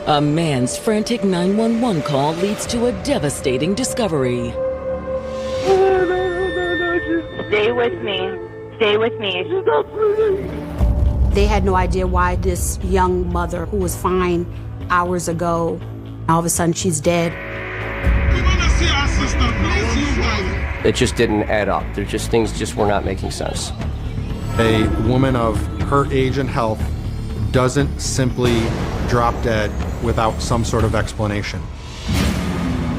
A man's frantic 911 call leads to a devastating discovery. Stay with me. Stay with me. They had no idea why this young mother, who was fine hours ago, all of a sudden she's dead. We want to see our sister, please, you guys. It just didn't add up. Things just were not making sense. A woman of her age and health doesn't simply drop dead without some sort of explanation.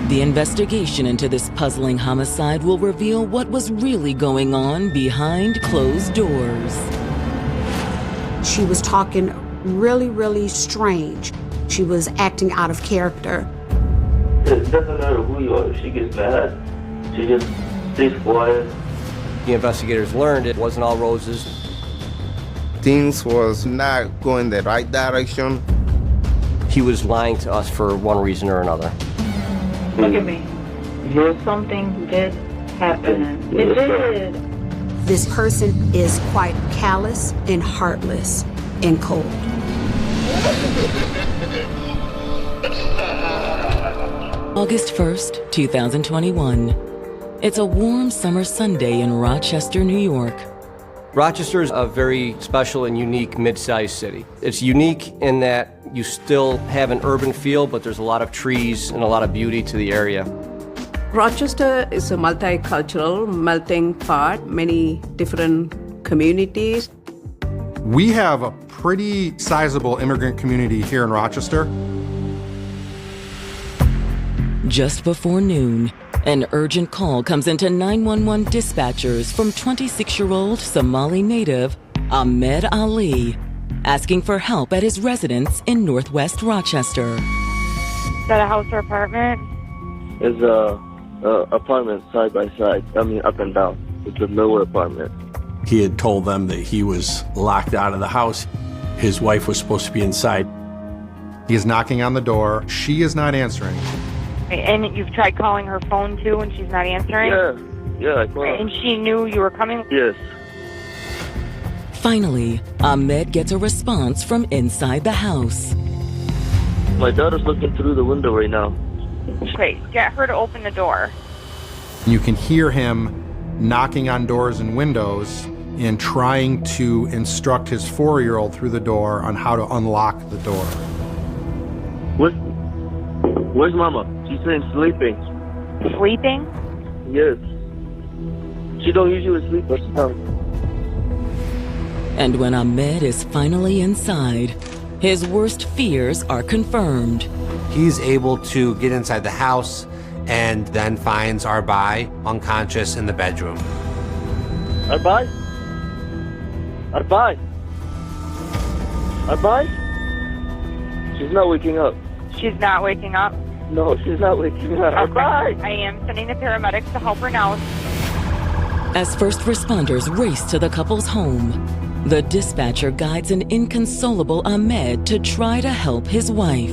The investigation into this puzzling homicide will reveal what was really going on behind closed doors. She was talking really, really strange. She was acting out of character. It doesn't matter who you are. If she gets mad, she just stays quiet. The investigators learned it wasn't all roses. Things was not going the right direction. He was lying to us for one reason or another. Look at me. Something did happen. It did. This person is quite callous and heartless and cold. August 1st, 2021. It's a warm summer Sunday in Rochester, New York. Rochester is a very special and unique mid-sized city. It's unique in that you still have an urban feel, but there's a lot of trees and a lot of beauty to the area. Rochester is a multicultural melting pot, many different communities. We have a pretty sizable immigrant community here in Rochester. Just before noon, an urgent call comes into 911 dispatchers from 26-year-old Somali native Ahmed Ali, asking for help at his residence in Northwest Rochester. Is that a house or apartment? It's a apartment side by side. I mean, up and down. It's a lower apartment. He had told them that he was locked out of the house. His wife was supposed to be inside. He is knocking on the door. She is not answering. And you've tried calling her phone too and she's not answering? Yeah, I called. And she knew you were coming? Yes. Finally, Ahmed gets a response from inside the house. My daughter's looking through the window right now. Okay, get her to open the door. You can hear him knocking on doors and windows and trying to instruct his 4-year-old through the door on how to unlock the door. Where's Mama? She's saying sleeping. Sleeping? Yes. She don't usually sleep at the time. And when Ahmed is finally inside, his worst fears are confirmed. He's able to get inside the house and then finds Arbai unconscious in the bedroom. Arbai? Arbai? Arbai? She's not waking up. She's not waking up? No, she's not waking up. Arbai! I am sending the paramedics to help her now. As first responders race to the couple's home, the dispatcher guides an inconsolable Ahmed to try to help his wife.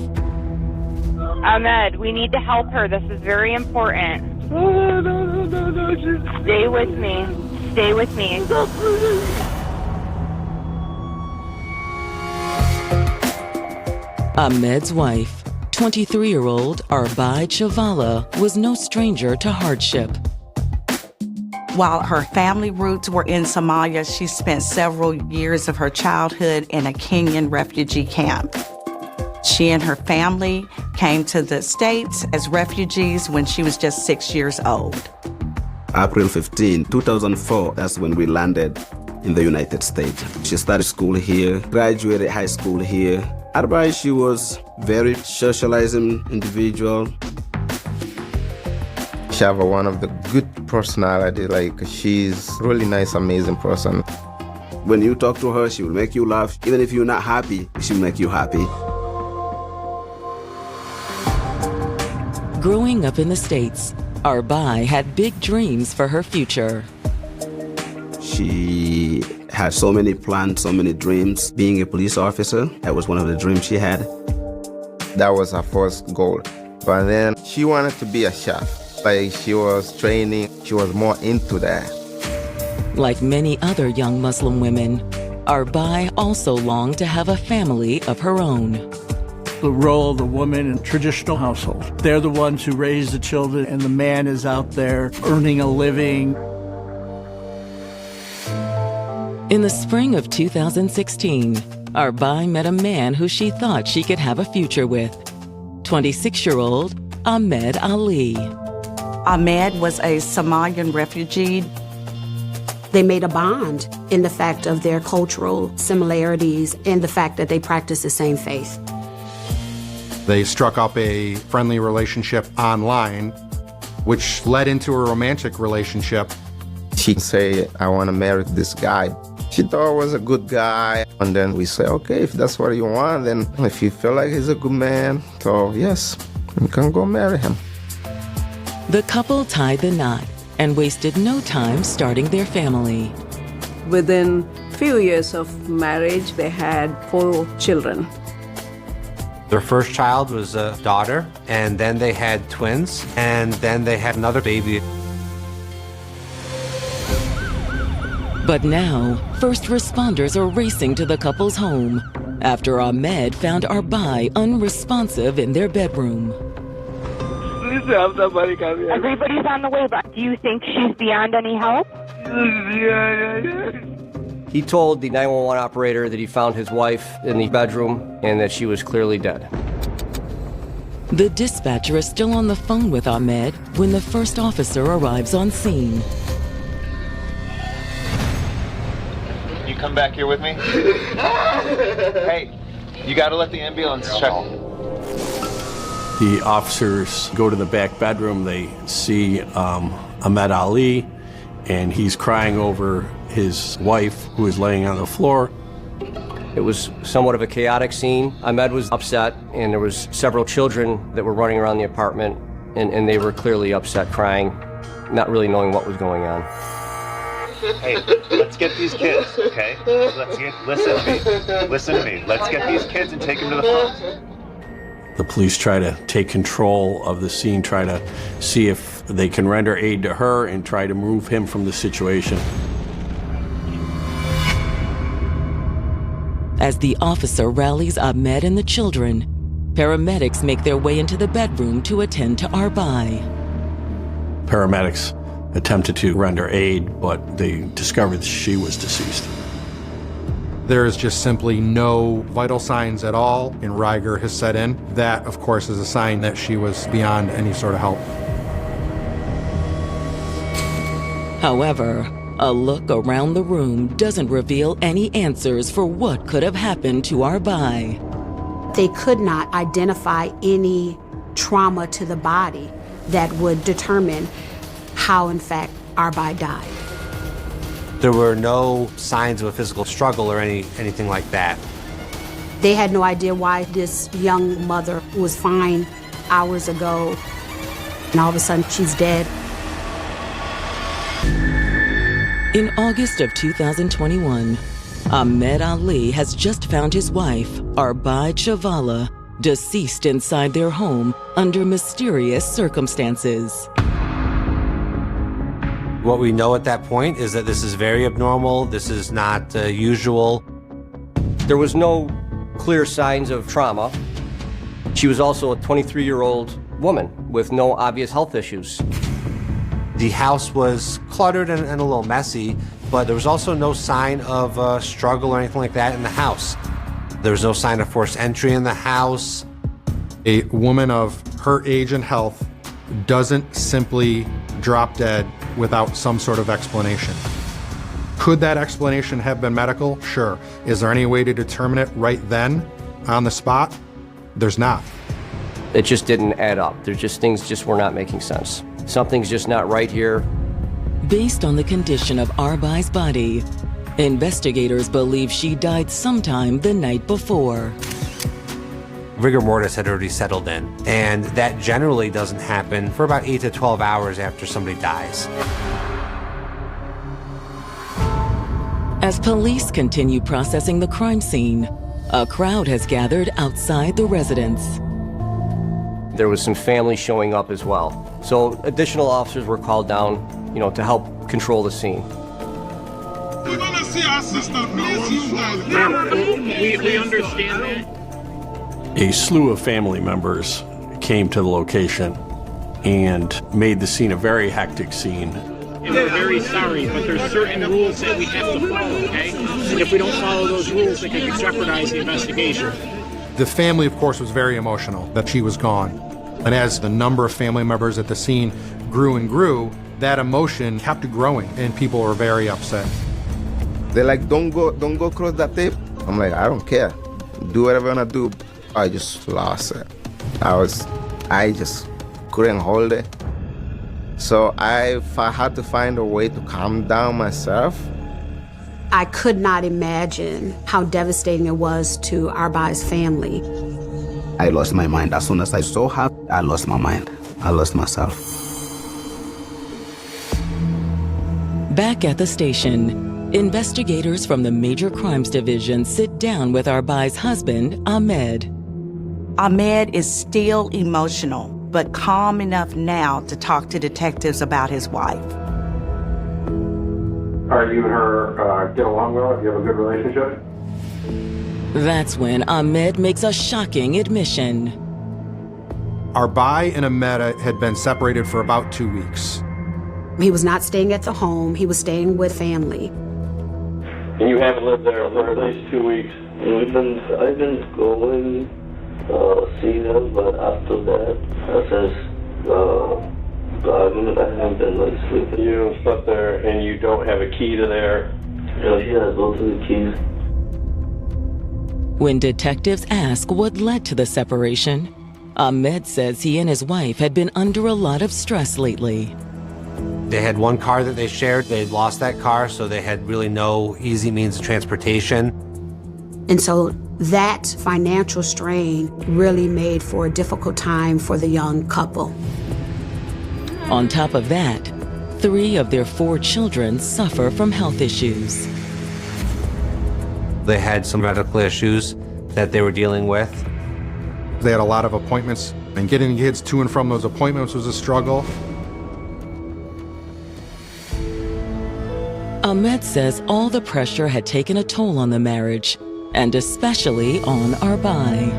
Ahmed, we need to help her. This is very important. No. Stay with me. Stay with me. Ahmed's wife, 23-year-old Arbai Chavala, was no stranger to hardship. While her family roots were in Somalia, she spent several years of her childhood in a Kenyan refugee camp. She and her family came to the States as refugees when she was just 6 years old. April 15, 2004, that's when we landed in the United States. She started school here, graduated high school here. Otherwise, she was very socializing individual. She have one of the good personality, like she's really nice, amazing person. When you talk to her, she will make you laugh. Even if you're not happy, she will make you happy. Growing up in the States, Arbai had big dreams for her future. She had so many plans, so many dreams. Being a police officer, that was one of the dreams she had. That was her first goal. But then she wanted to be a chef. Like she was training, she was more into that. Like many other young Muslim women, Arbai also longed to have a family of her own. the role of the woman in a traditional household. They're the ones who raise the children, and the man is out there earning a living. In the spring of 2016, Arbai met a man who she thought she could have a future with. 26-year-old Ahmed Ali. Ahmed was a Somalian refugee. They made a bond in the fact of their cultural similarities and the fact that they practice the same faith. They struck up a friendly relationship online, which led into a romantic relationship. She'd say, I want to marry this guy. She thought he was a good guy. And then we say, okay, if that's what you want, then if you feel like he's a good man, so yes, you can go marry him. The couple tied the knot and wasted no time starting their family. Within few years of marriage, they had 4 children. Their first child was a daughter, and then they had twins, and then they had another baby. But now, first responders are racing to the couple's home after Ahmed found Arbai unresponsive in their bedroom. Everybody's on the way, but do you think she's beyond any help? He told the 911 operator that he found his wife in the bedroom and that she was clearly dead. The dispatcher is still on the phone with Ahmed when the first officer arrives on scene. You come back here with me? Hey, you gotta let the ambulance check. The officers go to the back bedroom. They see Ahmed Ali, and he's crying over his wife, who is laying on the floor. It was somewhat of a chaotic scene. Ahmed was upset, and there was several children that were running around the apartment, and they were clearly upset, crying, not really knowing what was going on. Hey, let's get these kids, okay? Listen to me. Listen to me. Let's get these kids and take them to the phone. The police try to take control of the scene, try to see if they can render aid to her and try to move him from the situation. As the officer rallies Ahmed and the children, paramedics make their way into the bedroom to attend to Arbai. Paramedics attempted to render aid, but they discovered she was deceased. There is just simply no vital signs at all, and Riger has set in. That, of course, is a sign that she was beyond any sort of help. However, a look around the room doesn't reveal any answers for what could have happened to Arbai. They could not identify any trauma to the body that would determine how, in fact, Arbai died. There were no signs of a physical struggle or anything like that. They had no idea why this young mother who was fine hours ago, and all of a sudden she's dead. In August of 2021, Ahmed Ali has just found his wife, Arbai Chavala, deceased inside their home under mysterious circumstances. What we know at that point is that this is very abnormal. This is not usual. There was no clear signs of trauma. She was also a 23-year-old woman with no obvious health issues. The house was cluttered and a little messy, but there was also no sign of struggle or anything like that in the house. There was no sign of forced entry in the house. A woman of her age and health doesn't simply drop dead without some sort of explanation. Could that explanation have been medical? Sure. Is there any way to determine it right then, on the spot? There's not. It just didn't add up. Things just were not making sense. Something's just not right here. Based on the condition of Arbai's body, investigators believe she died sometime the night before. Rigor mortis had already settled in, and that generally doesn't happen for about 8 to 12 hours after somebody dies. As police continue processing the crime scene, a crowd has gathered outside the residence. There was some family showing up as well. So additional officers were called down, to help control the scene. We want to see our sister, please, you guys. We understand that. A slew of family members came to the location and made the scene a very hectic scene. We're very sorry, but there's certain rules that we have to follow, okay? And if we don't follow those rules, it could jeopardize the investigation. The family, of course, was very emotional that she was gone. And as the number of family members at the scene grew and grew, that emotion kept growing, and people were very upset. They're like, don't go cross that tape. I'm like, I don't care. Do whatever you want to do. I just lost it. I just couldn't hold it. So I had to find a way to calm down myself. I could not imagine how devastating it was to Arbai's family. I lost my mind. As soon as I saw her, I lost my mind. I lost myself. Back at the station, investigators from the Major Crimes Division sit down with Arbai's husband, Ahmed. Ahmed is still emotional, but calm enough now to talk to detectives about his wife. Are you and her get along well? Do you have a good relationship? That's when Ahmed makes a shocking admission. Arbai and Ahmed had been separated for about 2 weeks. He was not staying at the home. He was staying with family. And you haven't lived there for at least 2 weeks? I've been going see them, but after that, since I haven't been like sleeping. You don't slept there, and you don't have a key to there? No, she has both of the keys. When detectives ask what led to the separation, Ahmed says he and his wife had been under a lot of stress lately. They had one car that they shared. They lost that car, so they had really no easy means of transportation. And so that financial strain really made for a difficult time for the young couple. On top of that, 3 of their 4 children suffer from health issues. They had some medical issues that they were dealing with. They had a lot of appointments, and getting kids to and from those appointments was a struggle. Ahmed says all the pressure had taken a toll on the marriage, and especially on Arbai.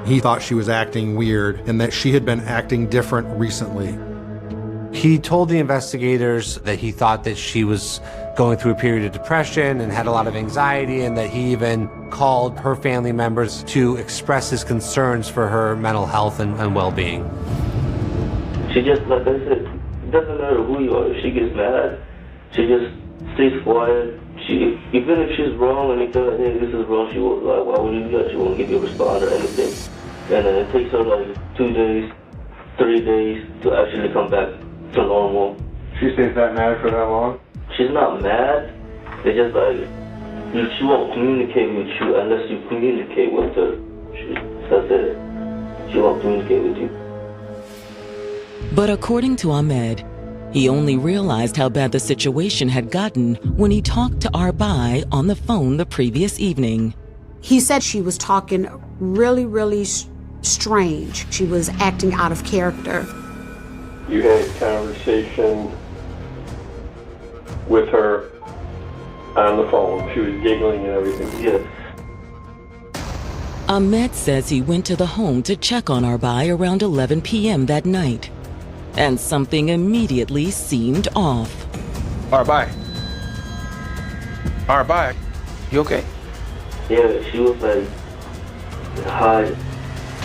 He thought she was acting weird and that she had been acting different recently. He told the investigators that he thought that she was going through a period of depression and had a lot of anxiety, and that he even called her family members to express his concerns for her mental health and well-being. She just, like I said, it doesn't matter who you are. If she gets mad, she just stays quiet. Even if she's wrong and you tell her, hey, this is wrong, she won't, like, why would you do that? She won't give you a response or anything. And then it takes her like 2 days, 3 days to actually come back to normal. She stays that mad for that long? She's not mad. It's just like, she won't communicate with you unless you communicate with her. That's it. She won't communicate with you. But according to Ahmed, he only realized how bad the situation had gotten when he talked to Arbai on the phone the previous evening. He said she was talking really strange. She was acting out of character. You had a conversation with her on the phone. She was giggling and everything. Yes. Ahmed says he went to the home to check on Arbai around 11 p.m. that night, and something immediately seemed off. Arbai, you okay? Yeah, she was like, hi.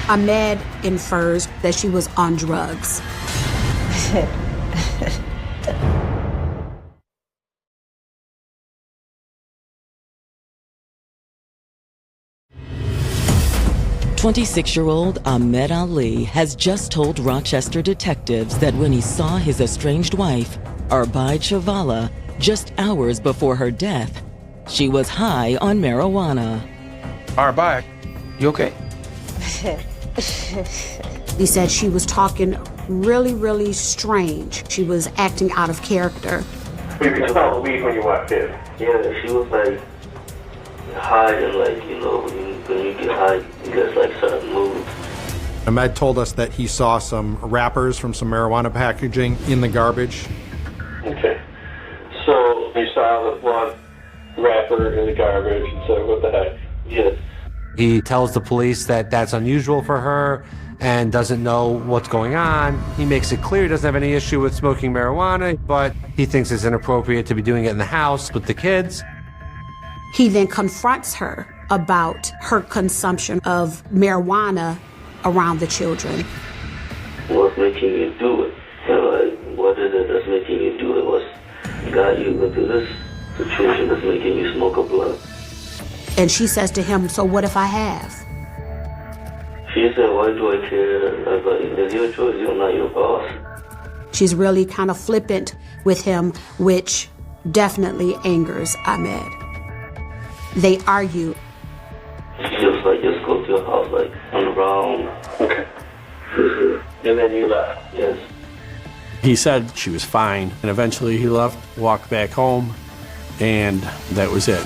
Ahmed infers that she was on drugs. "26-year-old Ahmed Ali has just told Rochester detectives that when he saw his estranged wife, Arbai Chavala, just hours before her death, she was high on marijuana. Arbai, you okay? He said she was talking really strange. She was acting out of character. You could smell the weed when you walked in. Yeah, she was like high, and like, you know, when you get high, you get like certain moods. Ahmed told us that he saw some wrappers from some marijuana packaging in the garbage. Okay. So you saw the blunt wrapper in the garbage and said, what the heck? Yes. He tells the police that that's unusual for her and doesn't know what's going on. He makes it clear he doesn't have any issue with smoking marijuana, but he thinks it's inappropriate to be doing it in the house with the kids. He then confronts her about her consumption of marijuana around the children. What's making you do it? What is it that's making you do it? What's got you into this situation that's making you smoke a blunt? And she says to him, so what if I have? She said, why do I care? I was like, it's your choice, you're not your boss. She's really kind of flippant with him, which definitely angers Ahmed. They argue. She just go to your house, on the round. Okay. And then you left? Yes. He said she was fine, and eventually he left, walked back home, and that was it.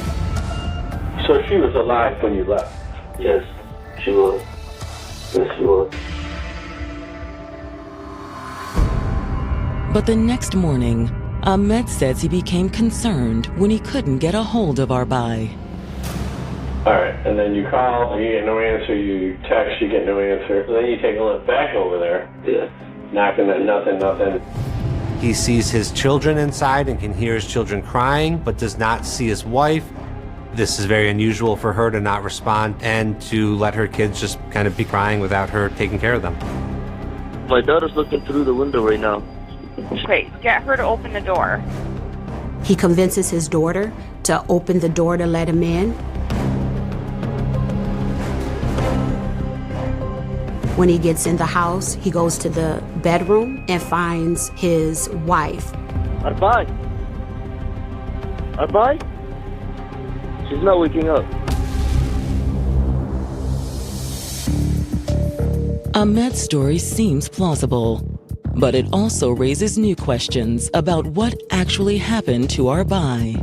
So she was alive when you left? Yes, she was. Yes, she was. But the next morning, Ahmed says he became concerned when he couldn't get a hold of Arbai. All right, and then you call, you get no answer, you text, you get no answer. Then you take a look back over there. Yeah. Knocking at nothing. He sees his children inside and can hear his children crying, but does not see his wife. This is very unusual for her to not respond and to let her kids just kind of be crying without her taking care of them. My daughter's looking through the window right now. Wait, get her to open the door. He convinces his daughter to open the door to let him in. When he gets in the house, he goes to the bedroom and finds his wife. Arbai? She's not waking up. Ahmed's story seems plausible, but it also raises new questions about what actually happened to Arbai.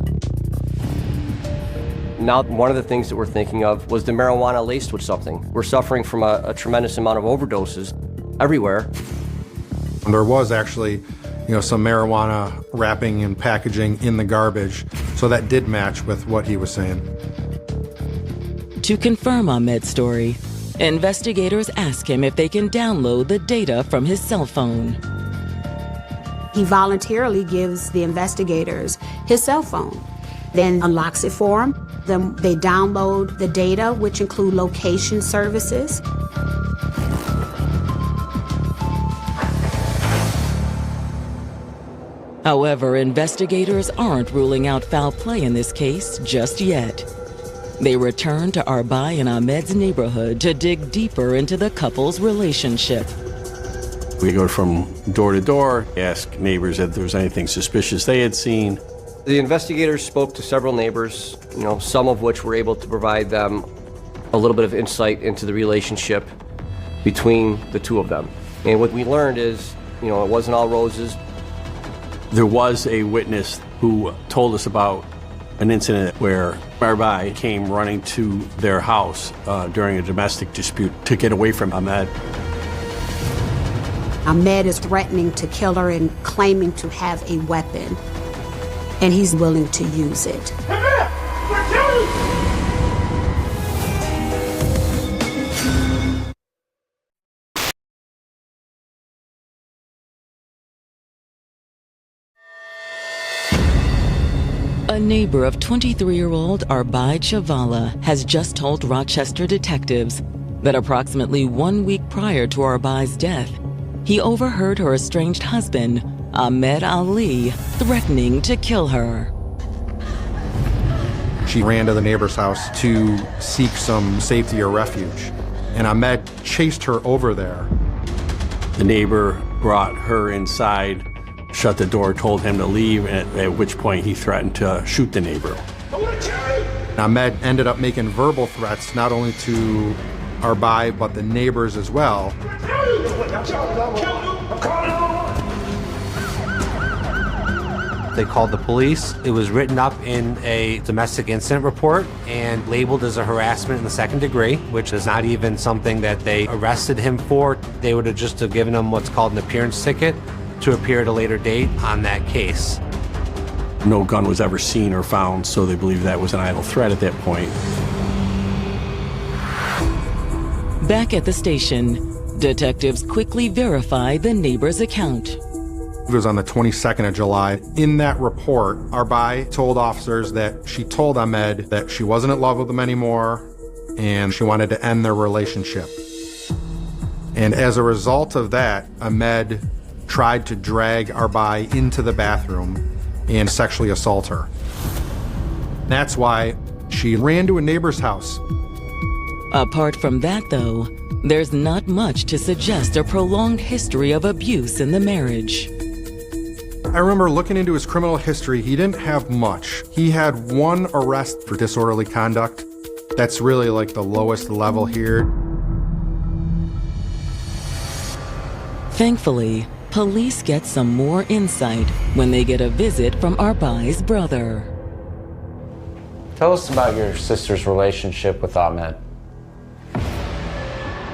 Now, one of the things that we're thinking of was the marijuana laced with something. We're suffering from a tremendous amount of overdoses everywhere. There was actually, some marijuana wrapping and packaging in the garbage, so that did match with what he was saying. To confirm Ahmed's story, investigators ask him if they can download the data from his cell phone. He voluntarily gives the investigators his cell phone, then unlocks it for them. Then they download the data, which include location services. However, investigators aren't ruling out foul play in this case just yet. They return to Arbai and Ahmed's neighborhood to dig deeper into the couple's relationship. We go from door to door, ask neighbors if there was anything suspicious they had seen. The investigators spoke to several neighbors, some of which were able to provide them a little bit of insight into the relationship between the two of them. And what we learned is, it wasn't all roses. There was a witness who told us about an incident where Arbai came running to their house during a domestic dispute to get away from Ahmed. Ahmed is threatening to kill her and claiming to have a weapon, and he's willing to use it. A neighbor of 23-year-old Arbai Chavala has just told Rochester detectives that approximately 1 week prior to Arbai's death, he overheard her estranged husband, Ahmed Ali, threatening to kill her. She ran to the neighbor's house to seek some safety or refuge, and Ahmed chased her over there. The neighbor brought her inside, shut the door, told him to leave, at which point he threatened to shoot the neighbor. Ahmed ended up making verbal threats not only to Arbai but the neighbors as well. They called the police. It was written up in a domestic incident report and labeled as a harassment in the second degree, which is not even something that they arrested him for. They would have just given him what's called an appearance ticket to appear at a later date on that case. No gun was ever seen or found, so they believe that was an idle threat at that point. Back at the station, detectives quickly verify the neighbor's account. It was on the 22nd of July. In that report, Arbai told officers that she told Ahmed that she wasn't in love with him anymore and she wanted to end their relationship. And as a result of that, Ahmed tried to drag Arbai into the bathroom and sexually assault her. That's why she ran to a neighbor's house. Apart from that, though, there's not much to suggest a prolonged history of abuse in the marriage. I remember looking into his criminal history. He didn't have much. He had one arrest for disorderly conduct. That's really like the lowest level here. Thankfully, police get some more insight when they get a visit from Arbai's brother. Tell us about your sister's relationship with Ahmed.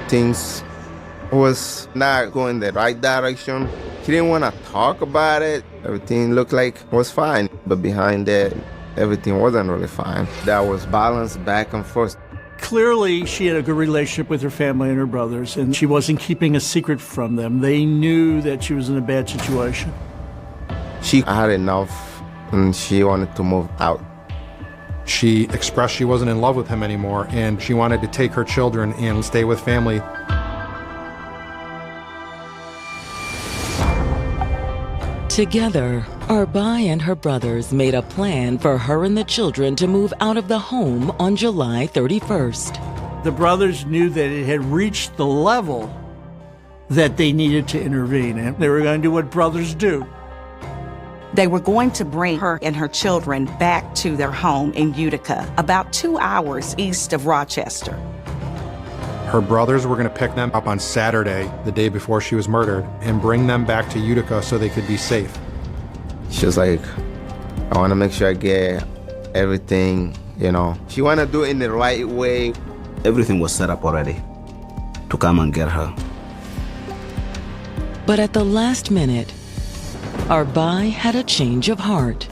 Things was not going the right direction. He didn't want to talk about it. Everything looked like it was fine, but behind that, everything wasn't really fine. That was balance back and forth. Clearly, she had a good relationship with her family and her brothers, and she wasn't keeping a secret from them. They knew that she was in a bad situation. She had enough, and she wanted to move out. She expressed she wasn't in love with him anymore, and she wanted to take her children and stay with family. Together, Arbai and her brothers made a plan for her and the children to move out of the home on July 31st. The brothers knew that it had reached the level that they needed to intervene, and they were going to do what brothers do. They were going to bring her and her children back to their home in Utica, about 2 hours east of Rochester. Her brothers were going to pick them up on Saturday, the day before she was murdered, and bring them back to Utica so they could be safe. She was like, I want to make sure I get everything, you know. She wanted to do it in the right way. Everything was set up already to come and get her. But at the last minute, Arbai had a change of heart.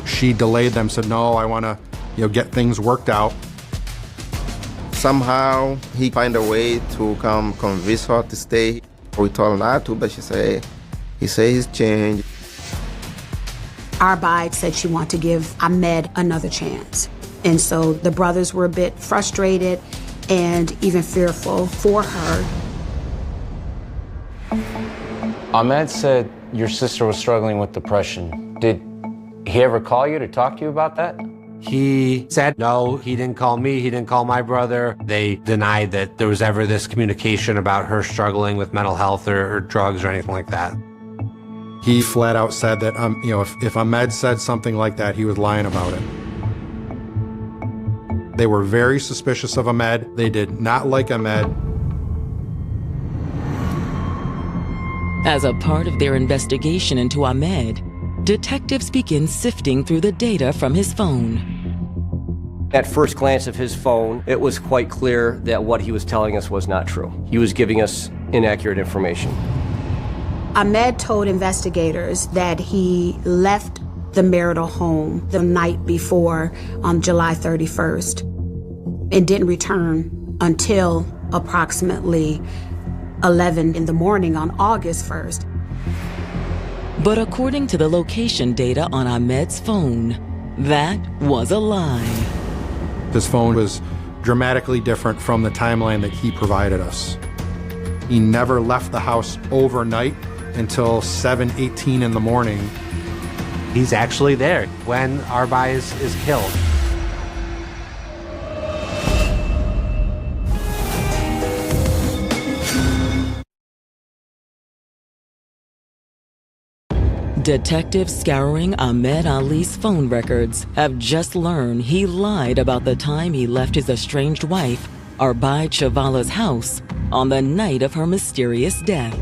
She delayed them, said, no, I want to, get things worked out. Somehow, he find a way to come convince her to stay. We told her not to, but he said he's changed. Arbai said she wanted to give Ahmed another chance. And so the brothers were a bit frustrated and even fearful for her. Ahmed said your sister was struggling with depression. Did he ever call you to talk to you about that? He said, no, he didn't call me, he didn't call my brother. They denied that there was ever this communication about her struggling with mental health or drugs or anything like that. He flat out said that, if Ahmed said something like that, he was lying about it. They were very suspicious of Ahmed. They did not like Ahmed. As a part of their investigation into Ahmed, detectives begin sifting through the data from his phone. At first glance of his phone, it was quite clear that what he was telling us was not true. He was giving us inaccurate information. Ahmed told investigators that he left the marital home the night before on July 31st and didn't return until approximately 11 in the morning on August 1st. But according to the location data on Ahmed's phone, that was a lie. His phone was dramatically different from the timeline that he provided us. He never left the house overnight until 7:18 in the morning. He's actually there when Arbai is killed. Detectives scouring Ahmed Ali's phone records have just learned he lied about the time he left his estranged wife, Arbai Chavala's house, on the night of her mysterious death.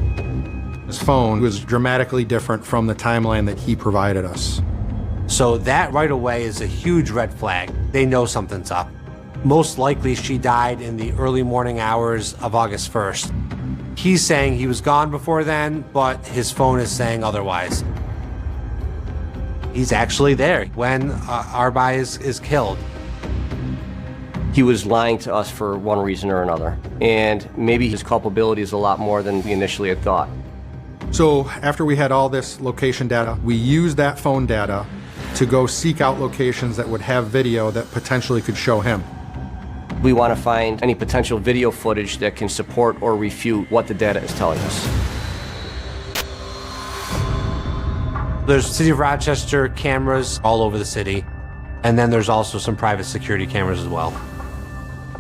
His phone was dramatically different from the timeline that he provided us. So that right away is a huge red flag. They know something's up. Most likely she died in the early morning hours of August 1st. He's saying he was gone before then, but his phone is saying otherwise. He's actually there when Arbai is killed. he was lying to us for one reason or another. And maybe his culpability is a lot more than we initially had thought. So after we had all this location data, we used that phone data to go seek out locations that would have video that potentially could show him. We want to find any potential video footage that can support or refute what the data is telling us. There's City of Rochester cameras all over the city, and then there's also some private security cameras as well.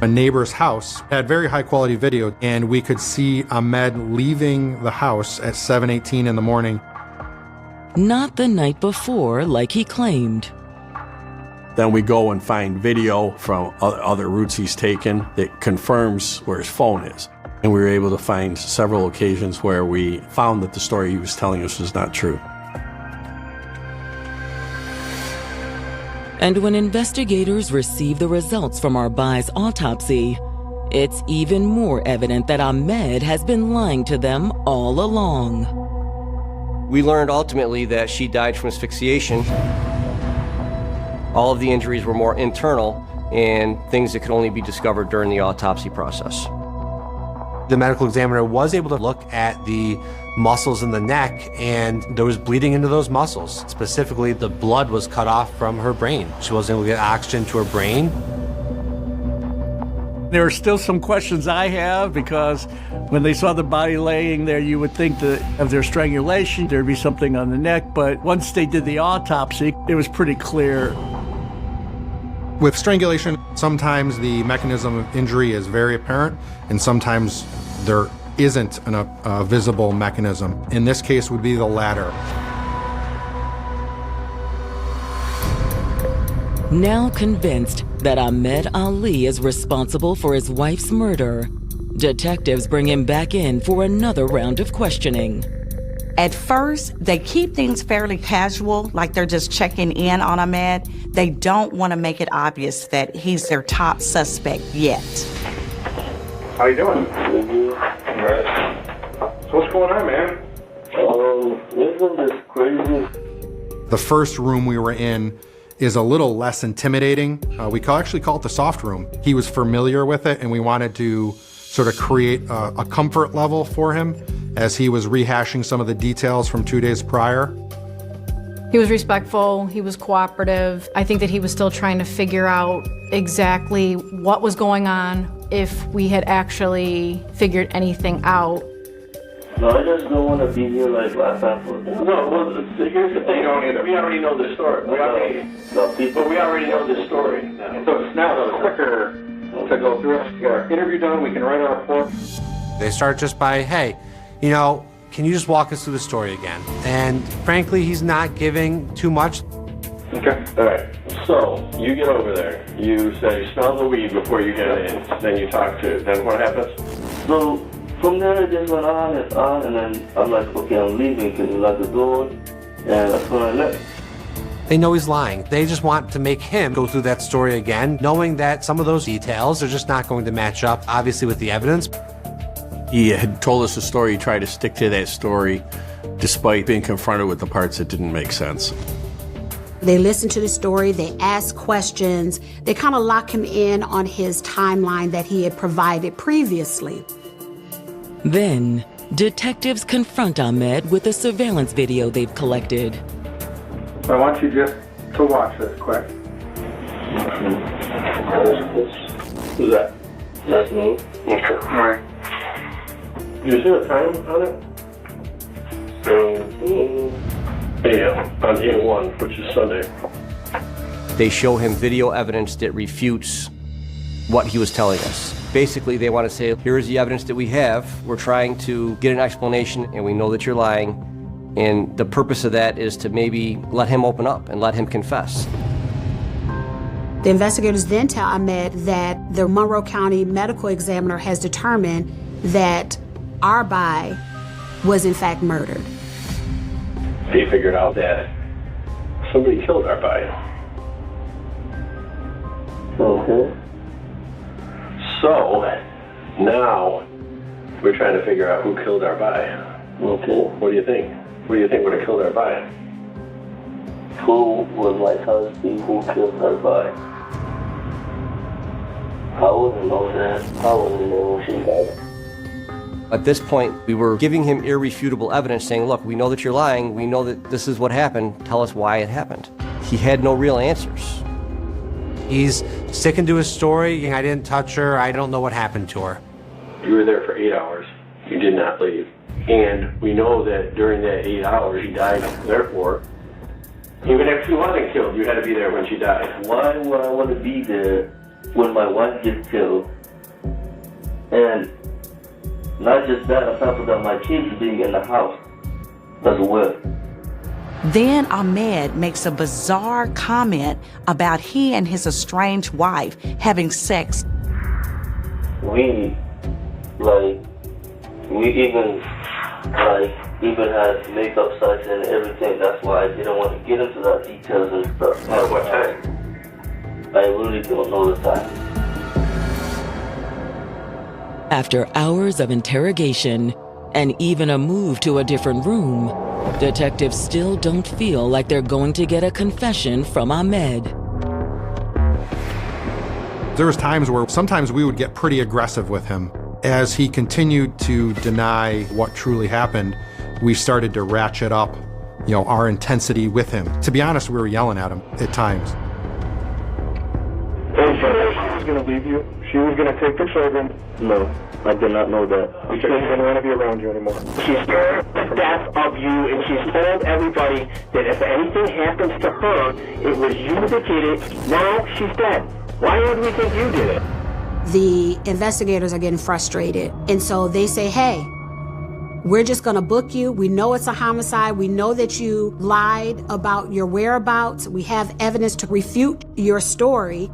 A neighbor's house had very high quality video, and we could see Ahmed leaving the house at 7:18 in the morning. Not the night before, like he claimed. Then we go and find video from other routes he's taken that confirms where his phone is. And we were able to find several occasions where we found that the story he was telling us was not true. And when investigators receive the results from Arbai's autopsy, it's even more evident that Ahmed has been lying to them all along. We learned ultimately that she died from asphyxiation. All of the injuries were more internal and things that could only be discovered during the autopsy process. The medical examiner was able to look at the muscles in the neck, and there was bleeding into those muscles. Specifically, the blood was cut off from her brain. She wasn't able to get oxygen to her brain. There are still some questions I have, because when they saw the body laying there, you would think that of their strangulation, there'd be something on the neck. But once they did the autopsy, it was pretty clear. With strangulation, sometimes the mechanism of injury is very apparent, and sometimes there isn't a visible mechanism. In this case, would be the latter. Now convinced that Ahmed Ali is responsible for his wife's murder, detectives bring him back in for another round of questioning. At first, they keep things fairly casual, like they're just checking in on Ahmed. They don't want to make it obvious that he's their top suspect yet. How you doing? Right. So what's going on, man? Isn't this crazy? The first room we were in is a little less intimidating. We actually call it the soft room. He was familiar with it, and we wanted to sort of create a comfort level for him as he was rehashing some of the details from 2 days prior. He was respectful, he was cooperative. I think that he was still trying to figure out exactly what was going on, if we had actually figured anything out. No, I just don't want to be here like last time. No, well, here's the thing, we already know the story. We already know the story. So it's now quicker to go through it. Get our interview done, we can write our report. They start just by, hey, you know, can you just walk us through the story again? And frankly, he's not giving too much. Okay. All right. So you get over there. You say you smell the weed before you get in. Then you talk to. Then what happens? So from there, it just went on, and then I'm like, okay, I'm leaving. Can you lock the door? And that's when I left. They know he's lying. They just want to make him go through that story again, knowing that some of those details are just not going to match up, obviously, with the evidence. He had told us a story. He tried to stick to that story despite being confronted with the parts that didn't make sense. They listen to the story, they ask questions, they kind of lock him in on his timeline that he had provided previously. Then, detectives confront Ahmed with the surveillance video they've collected. I want you just to watch this quick. Who's that? That's me. Okay. All right. You see the time on it? 7 a.m. on 8/1, which is Sunday. They show him video evidence that refutes what he was telling us. Basically, they want to say, here's the evidence that we have. We're trying to get an explanation, and we know that you're lying. And the purpose of that is to maybe let him open up and let him confess. The investigators then tell Ahmed that the Monroe County medical examiner has determined that Arbai was in fact murdered. He figured out that somebody killed Arbai. Okay. So now we're trying to figure out who killed Arbai. Okay. What do you think? What do you think would have killed Arbai? Who was my husband? Who killed Arbai? I wouldn't know that. I wouldn't know when she died. At this point, we were giving him irrefutable evidence saying, look, we know that you're lying. We know that this is what happened. Tell us why it happened. He had no real answers. He's sticking to his story. I didn't touch her. I don't know what happened to her. You were there for 8 hours. You did not leave. And we know that during that 8 hours, she died. Therefore, even if she wasn't killed, you had to be there when she died. Why would I want to be there when my wife gets killed? And not just that, on top of that, my kids being in the house as well. Then Ahmed makes a bizarre comment about he and his estranged wife having sex. We even had makeup sex and everything. That's why I didn't want to get into that details and stuff. At what time? I really don't know the time. After hours of interrogation and even a move to a different room, detectives still don't feel like they're going to get a confession from Ahmed. There was times where sometimes we would get pretty aggressive with him. As he continued to deny what truly happened, we started to ratchet up, our intensity with him. To be honest, we were yelling at him at times. And she was going to leave you. She was going to take the children. No, I did not know that. She didn't want to be around you anymore. She's scared to death of you, and she's told everybody that if anything happens to her, it was you that did it. Now she's dead. Why would we think you did it? The investigators are getting frustrated, and so they say, hey, we're just going to book you. We know it's a homicide. We know that you lied about your whereabouts. We have evidence to refute your story.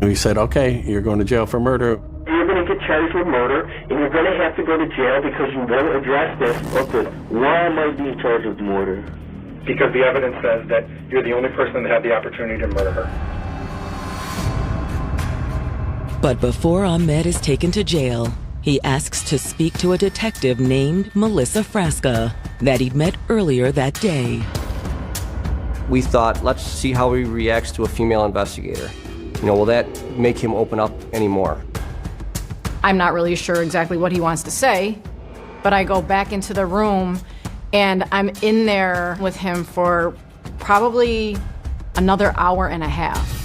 We said, okay, you're going to jail for murder. You're going to get charged with murder, and you're going to have to go to jail because you won't address this. Okay, why am I being charged with murder? Because the evidence says that you're the only person that had the opportunity to murder her. But before Ahmed is taken to jail, he asks to speak to a detective named Melissa Frasca that he'd met earlier that day. We thought, let's see how he reacts to a female investigator. Will that make him open up anymore? I'm not really sure exactly what he wants to say, but I go back into the room and I'm in there with him for probably another hour and a half.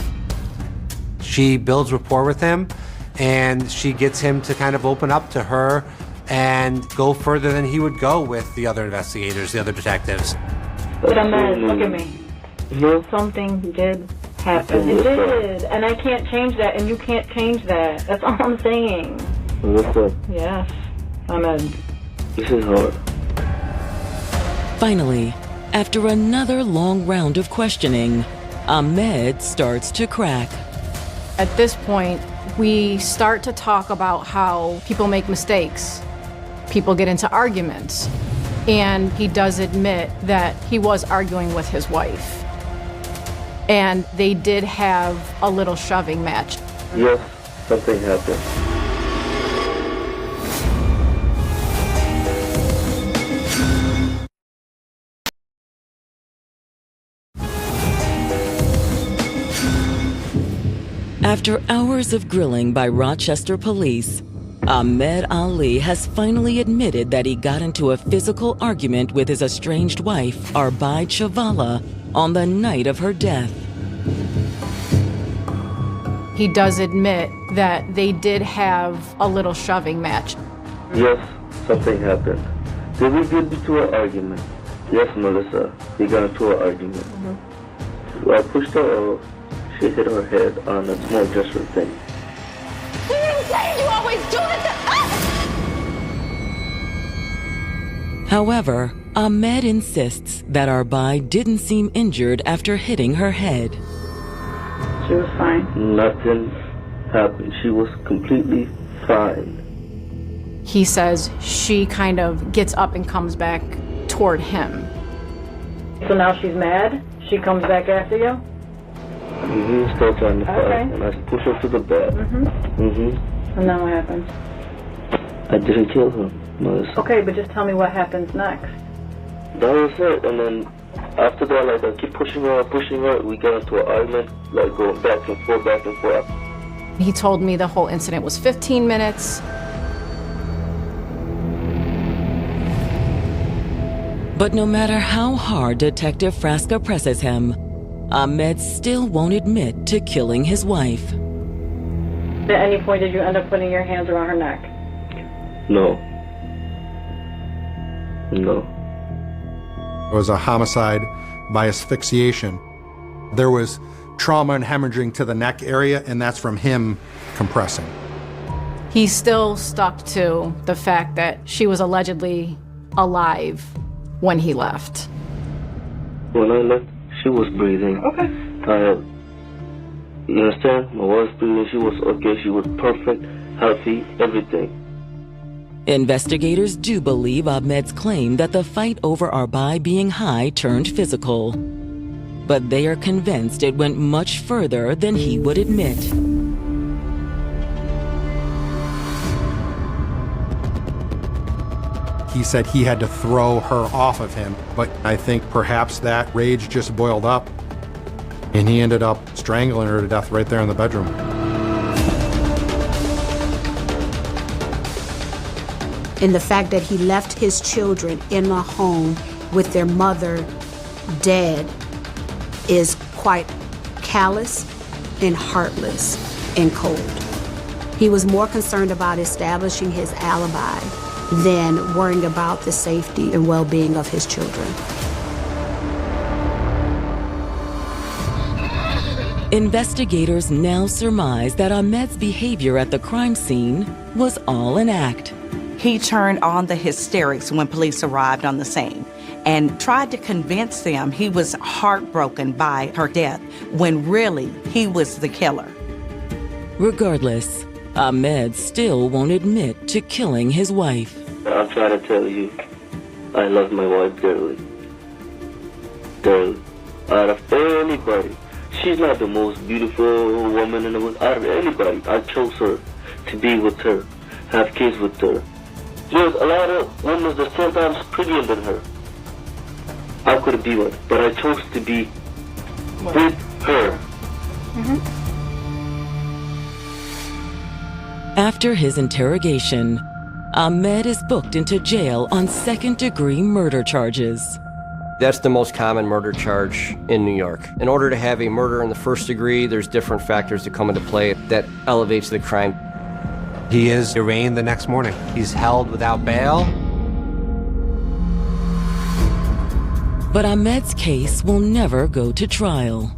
She builds rapport with him, and she gets him to kind of open up to her and go further than he would go with the other investigators, the other detectives. But Ahmed, look at me. Something did happen. It did, and I can't change that, and you can't change that. That's all I'm saying. What's up? Yes, Ahmed. This is hard. Finally, after another long round of questioning, Ahmed starts to crack. At this point, we start to talk about how people make mistakes. People get into arguments. And he does admit that he was arguing with his wife. And they did have a little shoving match. Yes, something happened. After hours of grilling by Rochester police, Ahmed Ali has finally admitted that he got into a physical argument with his estranged wife, Arbaid Chavala, on the night of her death. He does admit that they did have a little shoving match. Yes, something happened. Did we get into an argument? Yes, Melissa, we got into an argument. I pushed her off. She hit her head on a small gesture thing. You didn't say you always do it to us! However, Ahmed insists that Arbaid didn't seem injured after hitting her head. She was fine. Nothing happened. She was completely fine. He says she kind of gets up and comes back toward him. So now she's mad? She comes back after you? Still trying to fight, and I push her to the bed. And then what happens? I didn't kill her, Melissa. Okay, but just tell me what happens next. That was it, and then after that, I keep pushing her, we got into an argument, going back and forth. He told me the whole incident was 15 minutes. But no matter how hard Detective Frasca presses him, Ahmed still won't admit to killing his wife. At any point did you end up putting your hands around her neck? No. No. It was a homicide by asphyxiation. There was trauma and hemorrhaging to the neck area, and that's from him compressing. He still stuck to the fact that she was allegedly alive when he left. When I left, she was breathing. Okay. You understand? My wife's breathing. She was okay. She was perfect, healthy, everything. Investigators do believe Ahmed's claim that the fight over Arbai being high turned physical. But they are convinced it went much further than he would admit. He said he had to throw her off of him, but I think perhaps that rage just boiled up, and he ended up strangling her to death right there in the bedroom. And the fact that he left his children in a home with their mother dead is quite callous and heartless and cold. He was more concerned about establishing his alibi than worrying about the safety and well-being of his children. Investigators now surmise that Ahmed's behavior at the crime scene was all an act. He turned on the hysterics when police arrived on the scene and tried to convince them he was heartbroken by her death, when really he was the killer. Regardless, Ahmed still won't admit to killing his wife. I'm trying to tell you, I love my wife dearly. Dearly. Out of anybody. She's not the most beautiful woman in the world. Out of anybody, I chose her to be with her, have kids with her. There's a lot of women that 10 times prettier than her. I could be one, but I chose to be with her. After his interrogation, Ahmed is booked into jail on second-degree murder charges. That's the most common murder charge in New York. In order to have a murder in the first degree, there's different factors that come into play that elevates the crime. He is arraigned the next morning. He's held without bail. But Ahmed's case will never go to trial.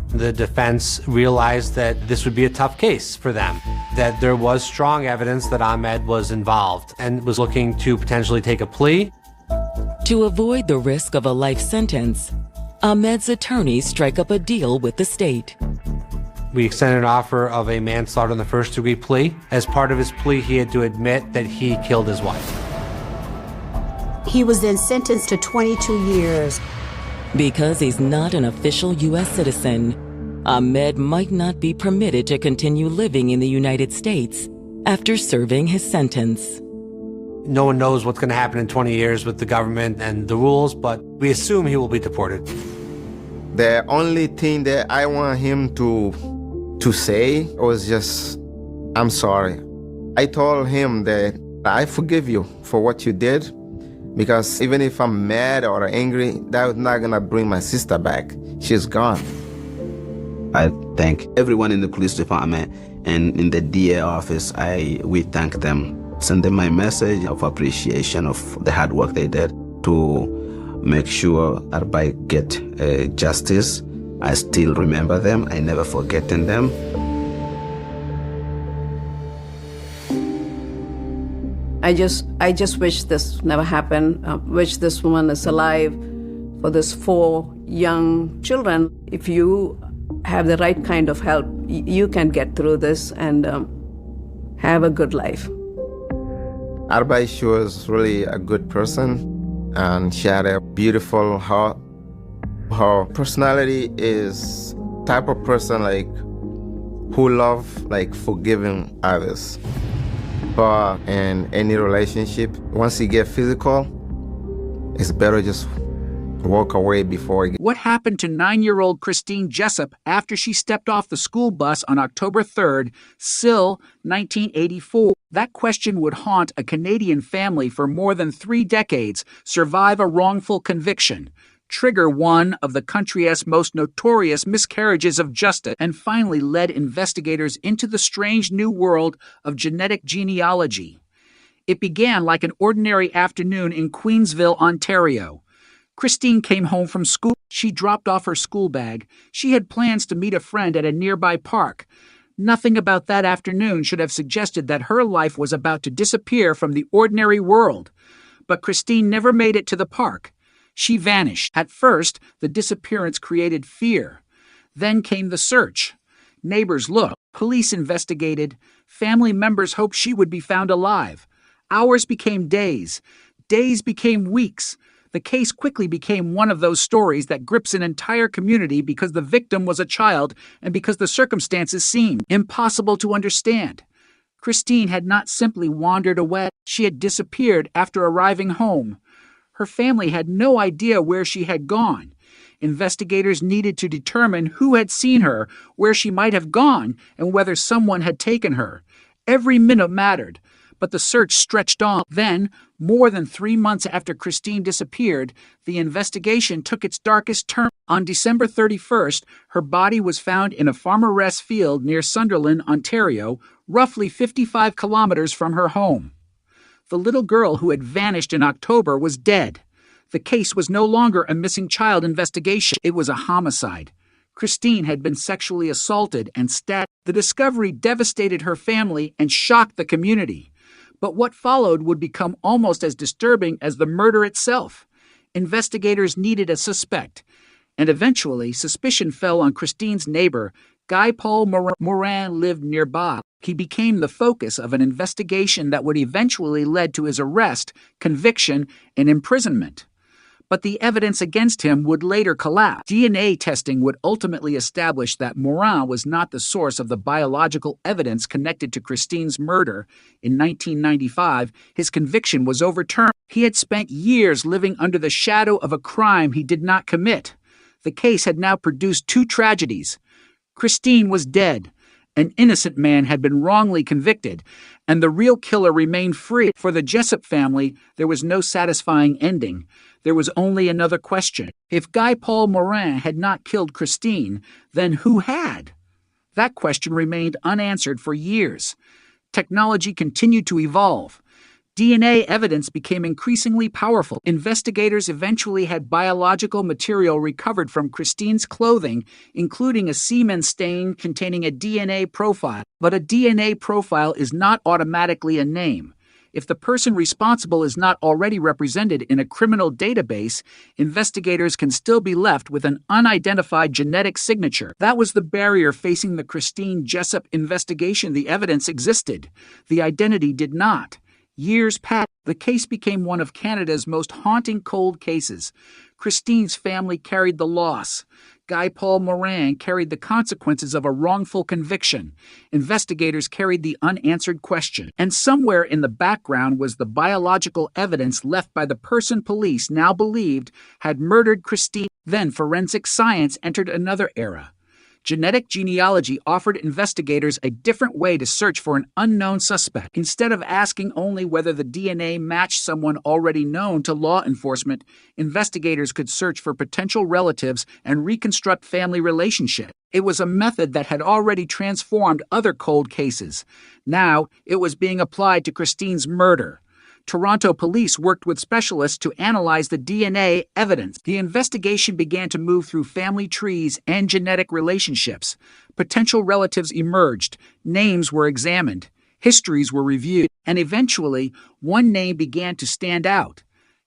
The defense realized that this would be a tough case for them, that there was strong evidence that Ahmed was involved and was looking to potentially take a plea. To avoid the risk of a life sentence, Ahmed's attorneys strike up a deal with the state. We extended an offer of a manslaughter in the first-degree plea. As part of his plea, he had to admit that he killed his wife. He was then sentenced to 22 years. Because he's not an official U.S. citizen, Ahmed might not be permitted to continue living in the United States after serving his sentence. No one knows what's going to happen in 20 years with the government and the rules, but we assume he will be deported. The only thing that I want him to say was just, I'm sorry. I told him that I forgive you for what you did, because even if I'm mad or angry, that's not gonna bring my sister back. She's gone. I thank everyone in the police department and in the DA office. We thank them. Send them my message of appreciation of the hard work they did to make sure Arbai get justice. I still remember them. I never forgotten them. I just wish this never happened. Wish this woman is alive for these 4 young children. If you have the right kind of help, you can get through this and have a good life. Arbai, she was really a good person, and she had a beautiful heart. Her personality is type of person like who love like forgiving others. But in any relationship, once you get physical, it's better just walk away before he... What happened to 9-year-old Christine Jessup after she stepped off the school bus on October 3rd, SIL 1984? That question would haunt a Canadian family for more than 3 decades, survive a wrongful conviction, trigger one of the country's most notorious miscarriages of justice, and finally led investigators into the strange new world of genetic genealogy. It began like an ordinary afternoon in Queensville, Ontario. Christine came home from school. She dropped off her school bag. She had plans to meet a friend at a nearby park. Nothing about that afternoon should have suggested that her life was about to disappear from the ordinary world. But Christine never made it to the park. She vanished. At first, the disappearance created fear. Then came the search. Neighbors looked. Police investigated. Family members hoped she would be found alive. Hours became days. Days became weeks. The case quickly became one of those stories that grips an entire community because the victim was a child and because the circumstances seemed impossible to understand. Christine had not simply wandered away. She had disappeared after arriving home. Her family had no idea where she had gone. Investigators needed to determine who had seen her, where she might have gone, and whether someone had taken her. Every minute mattered. But the search stretched on. Then, more than 3 months after Christine disappeared, the investigation took its darkest turn. On December 31st, her body was found in a farmer rest field near Sunderland, Ontario, roughly 55 kilometers from her home. The little girl who had vanished in October was dead. The case was no longer a missing child investigation. It was a homicide. Christine had been sexually assaulted and stabbed. The discovery devastated her family and shocked the community. But what followed would become almost as disturbing as the murder itself. Investigators needed a suspect, and eventually suspicion fell on Christine's neighbor. Guy Paul Morin lived nearby. He became the focus of an investigation that would eventually lead to his arrest, conviction, and imprisonment. But the evidence against him would later collapse. DNA testing would ultimately establish that Morin was not the source of the biological evidence connected to Christine's murder. In 1995, his conviction was overturned. He had spent years living under the shadow of a crime he did not commit. The case had now produced 2 tragedies. Christine was dead. An innocent man had been wrongly convicted, and the real killer remained free. For the Jessup family, there was no satisfying ending. There was only another question. If Guy Paul Morin had not killed Christine, then who had? That question remained unanswered for years. Technology continued to evolve. DNA evidence became increasingly powerful. Investigators eventually had biological material recovered from Christine's clothing, including a semen stain containing a DNA profile. But a DNA profile is not automatically a name. If the person responsible is not already represented in a criminal database, investigators can still be left with an unidentified genetic signature. That was the barrier facing the Christine Jessup investigation. The evidence existed. The identity did not. Years passed. The case became one of Canada's most haunting cold cases. Christine's family carried the loss. Guy Paul Morin carried the consequences of a wrongful conviction. Investigators carried the unanswered question. And somewhere in the background was the biological evidence left by the person police now believed had murdered Christine. Then forensic science entered another era. Genetic genealogy offered investigators a different way to search for an unknown suspect. Instead of asking only whether the DNA matched someone already known to law enforcement, investigators could search for potential relatives and reconstruct family relationships. It was a method that had already transformed other cold cases. Now, it was being applied to Christine's murder. Toronto police worked with specialists to analyze the DNA evidence. The investigation began to move through family trees and genetic relationships. Potential relatives emerged, names were examined, histories were reviewed, and eventually, one name began to stand out: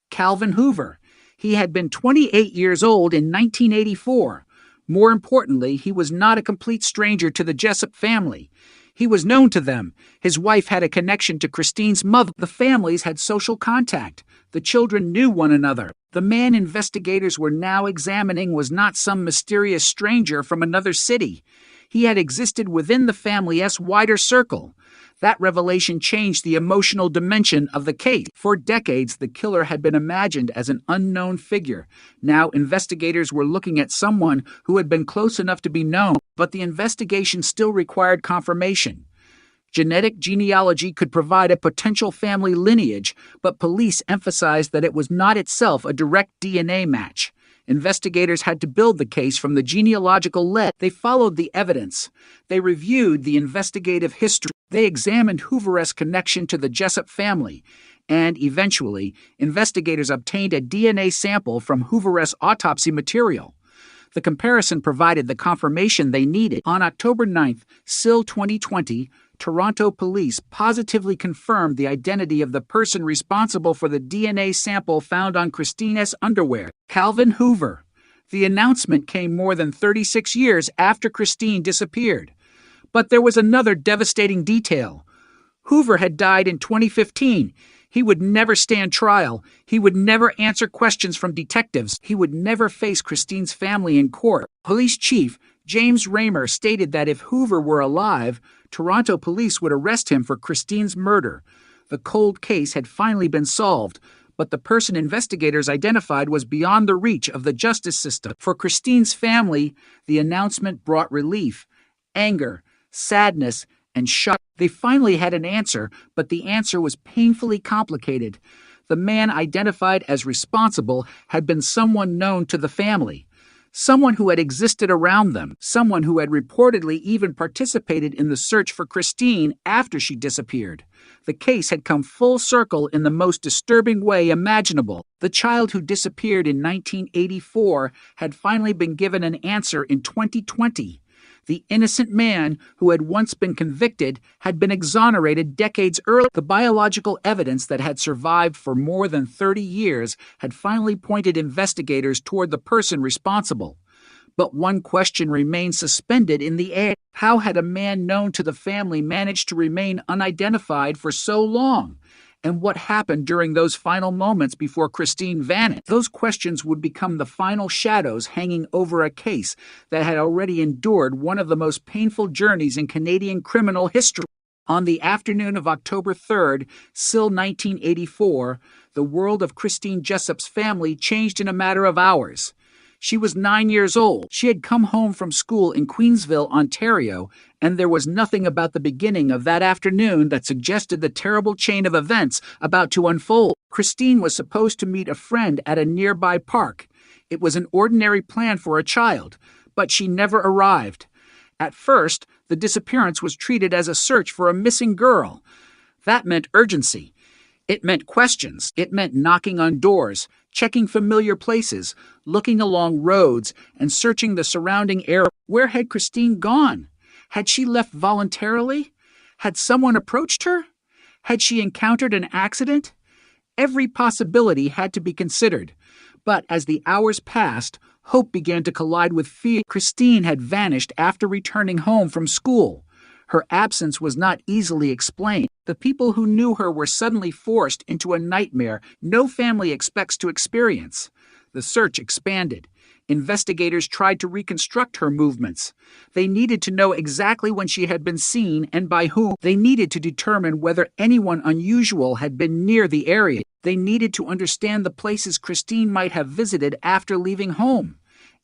Calvin Hoover. He had been 28 years old in 1984. More importantly, he was not a complete stranger to the Jessup family. He was known to them. His wife had a connection to Christine's mother. The families had social contact. The children knew one another. The man investigators were now examining was not some mysterious stranger from another city. He had existed within the family's wider circle. That revelation changed the emotional dimension of the case. For decades, the killer had been imagined as an unknown figure. Now, investigators were looking at someone who had been close enough to be known, but the investigation still required confirmation. Genetic genealogy could provide a potential family lineage, but police emphasized that it was not itself a direct DNA match. Investigators had to build the case from the genealogical lead. They followed the evidence. They reviewed the investigative history. They examined Hoover's connection to the Jessup family. And eventually, investigators obtained a DNA sample from Hoover's autopsy material. The comparison provided the confirmation they needed. On October 9th, SIL 2020, Toronto police positively confirmed the identity of the person responsible for the DNA sample found on Christina's underwear, Calvin Hoover. The announcement came more than 36 years after Christine disappeared. But there was another devastating detail. Hoover had died in 2015. He would never stand trial. He would never answer questions from detectives. He would never face Christine's family in court. Police Chief James Raymer stated that if Hoover were alive, Toronto police would arrest him for Christine's murder. The cold case had finally been solved, but the person investigators identified was beyond the reach of the justice system. For Christine's family, the announcement brought relief, anger, sadness, and shock. They finally had an answer, but the answer was painfully complicated. The man identified as responsible had been someone known to the family. Someone who had existed around them, someone who had reportedly even participated in the search for Christine after she disappeared. The case had come full circle in the most disturbing way imaginable. The child who disappeared in 1984 had finally been given an answer in 2020. The innocent man who had once been convicted had been exonerated decades earlier. The biological evidence that had survived for more than 30 years had finally pointed investigators toward the person responsible. But one question remained suspended in the air. How had a man known to the family managed to remain unidentified for so long? And what happened during those final moments before Christine vanished? Those questions would become the final shadows hanging over a case that had already endured one of the most painful journeys in Canadian criminal history. On the afternoon of October 3rd, SIL 1984, the world of Christine Jessup's family changed in a matter of hours. She was 9 years old. She had come home from school in Queensville, Ontario, and there was nothing about the beginning of that afternoon that suggested the terrible chain of events about to unfold. Christine was supposed to meet a friend at a nearby park. It was an ordinary plan for a child, but she never arrived. At first, the disappearance was treated as a search for a missing girl. That meant urgency. It meant questions. It meant knocking on doors, checking familiar places, looking along roads, and searching the surrounding area. Where had Christine gone? Had she left voluntarily? Had someone approached her? Had she encountered an accident? Every possibility had to be considered. But as the hours passed, hope began to collide with fear. Christine had vanished after returning home from school. Her absence was not easily explained. The people who knew her were suddenly forced into a nightmare no family expects to experience. The search expanded. Investigators tried to reconstruct her movements. They needed to know exactly when she had been seen and by whom. They needed to determine whether anyone unusual had been near the area. They needed to understand the places Christine might have visited after leaving home.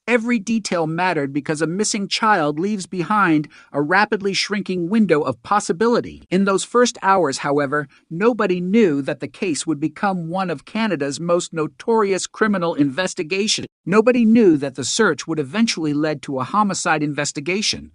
Every detail mattered because a missing child leaves behind a rapidly shrinking window of possibility. In those first hours, however, nobody knew that the case would become one of Canada's most notorious criminal investigations. Nobody knew that the search would eventually lead to a homicide investigation.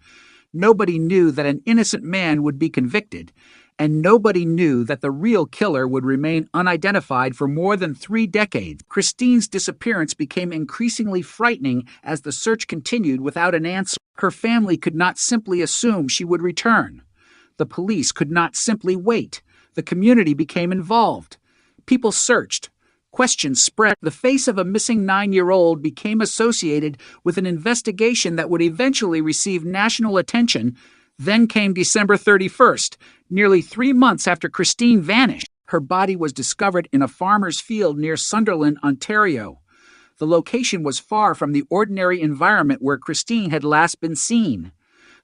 Nobody knew that an innocent man would be convicted. And nobody knew that the real killer would remain unidentified for more than 3 decades. Christine's disappearance became increasingly frightening as the search continued without an answer. Her family could not simply assume she would return. The police could not simply wait. The community became involved. People searched. Questions spread. The face of a missing 9-year-old became associated with an investigation that would eventually receive national attention. Then came December 31st, nearly 3 months after Christine vanished. Her body was discovered in a farmer's field near Sunderland, Ontario. The location was far from the ordinary environment where Christine had last been seen.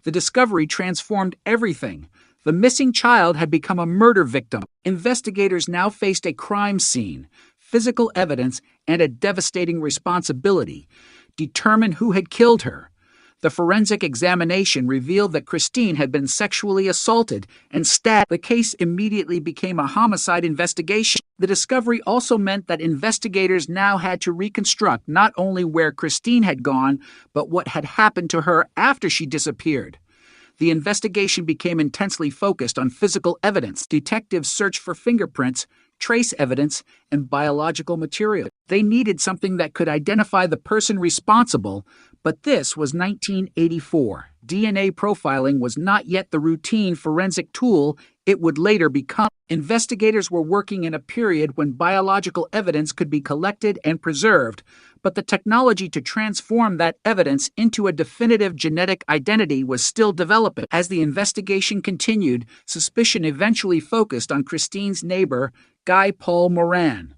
The discovery transformed everything. The missing child had become a murder victim. Investigators now faced a crime scene, physical evidence, and a devastating responsibility: determine who had killed her. The forensic examination revealed that Christine had been sexually assaulted and stabbed. The case immediately became a homicide investigation. The discovery also meant that investigators now had to reconstruct not only where Christine had gone, but what had happened to her after she disappeared. The investigation became intensely focused on physical evidence. Detectives searched for fingerprints, trace evidence, and biological material. They needed something that could identify the person responsible, but this was 1984. DNA profiling was not yet the routine forensic tool it would later become. Investigators were working in a period when biological evidence could be collected and preserved, but the technology to transform that evidence into a definitive genetic identity was still developing. As the investigation continued, suspicion eventually focused on Christine's neighbor, Guy Paul Moran.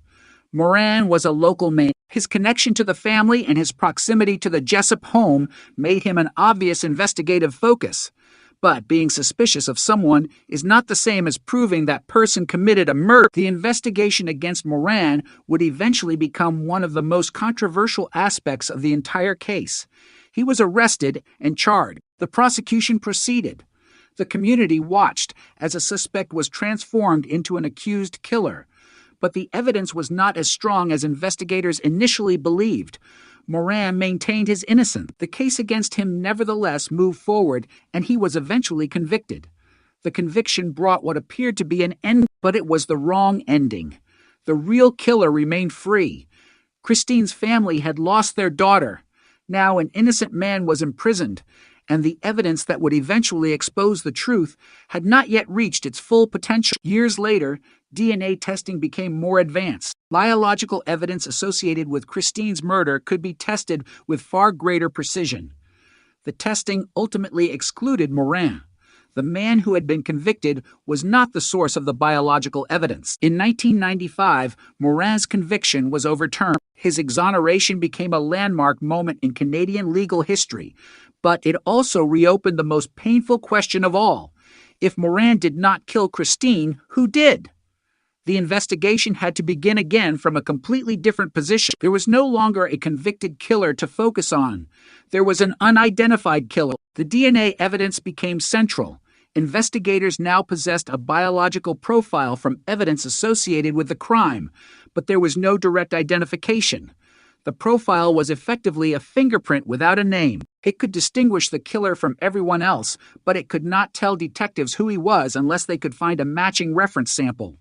Moran was a local man. His connection to the family and his proximity to the Jessup home made him an obvious investigative focus. But being suspicious of someone is not the same as proving that person committed a murder. The investigation against Moran would eventually become one of the most controversial aspects of the entire case. He was arrested and charged. The prosecution proceeded. The community watched as a suspect was transformed into an accused killer. But the evidence was not as strong as investigators initially believed. Moran maintained his innocence. The case against him nevertheless moved forward, and he was eventually convicted. The conviction brought what appeared to be an end, but it was the wrong ending. The real killer remained free. Christine's family had lost their daughter. Now an innocent man was imprisoned, and the evidence that would eventually expose the truth had not yet reached its full potential. Years later, DNA testing became more advanced. Biological evidence associated with Christine's murder could be tested with far greater precision. The testing ultimately excluded Moran. The man who had been convicted was not the source of the biological evidence. In 1995, Moran's conviction was overturned. His exoneration became a landmark moment in Canadian legal history, but it also reopened the most painful question of all. If Moran did not kill Christine, who did? The investigation had to begin again from a completely different position. There was no longer a convicted killer to focus on. There was an unidentified killer. The DNA evidence became central. Investigators now possessed a biological profile from evidence associated with the crime, but there was no direct identification. The profile was effectively a fingerprint without a name. It could distinguish the killer from everyone else, but it could not tell detectives who he was unless they could find a matching reference sample.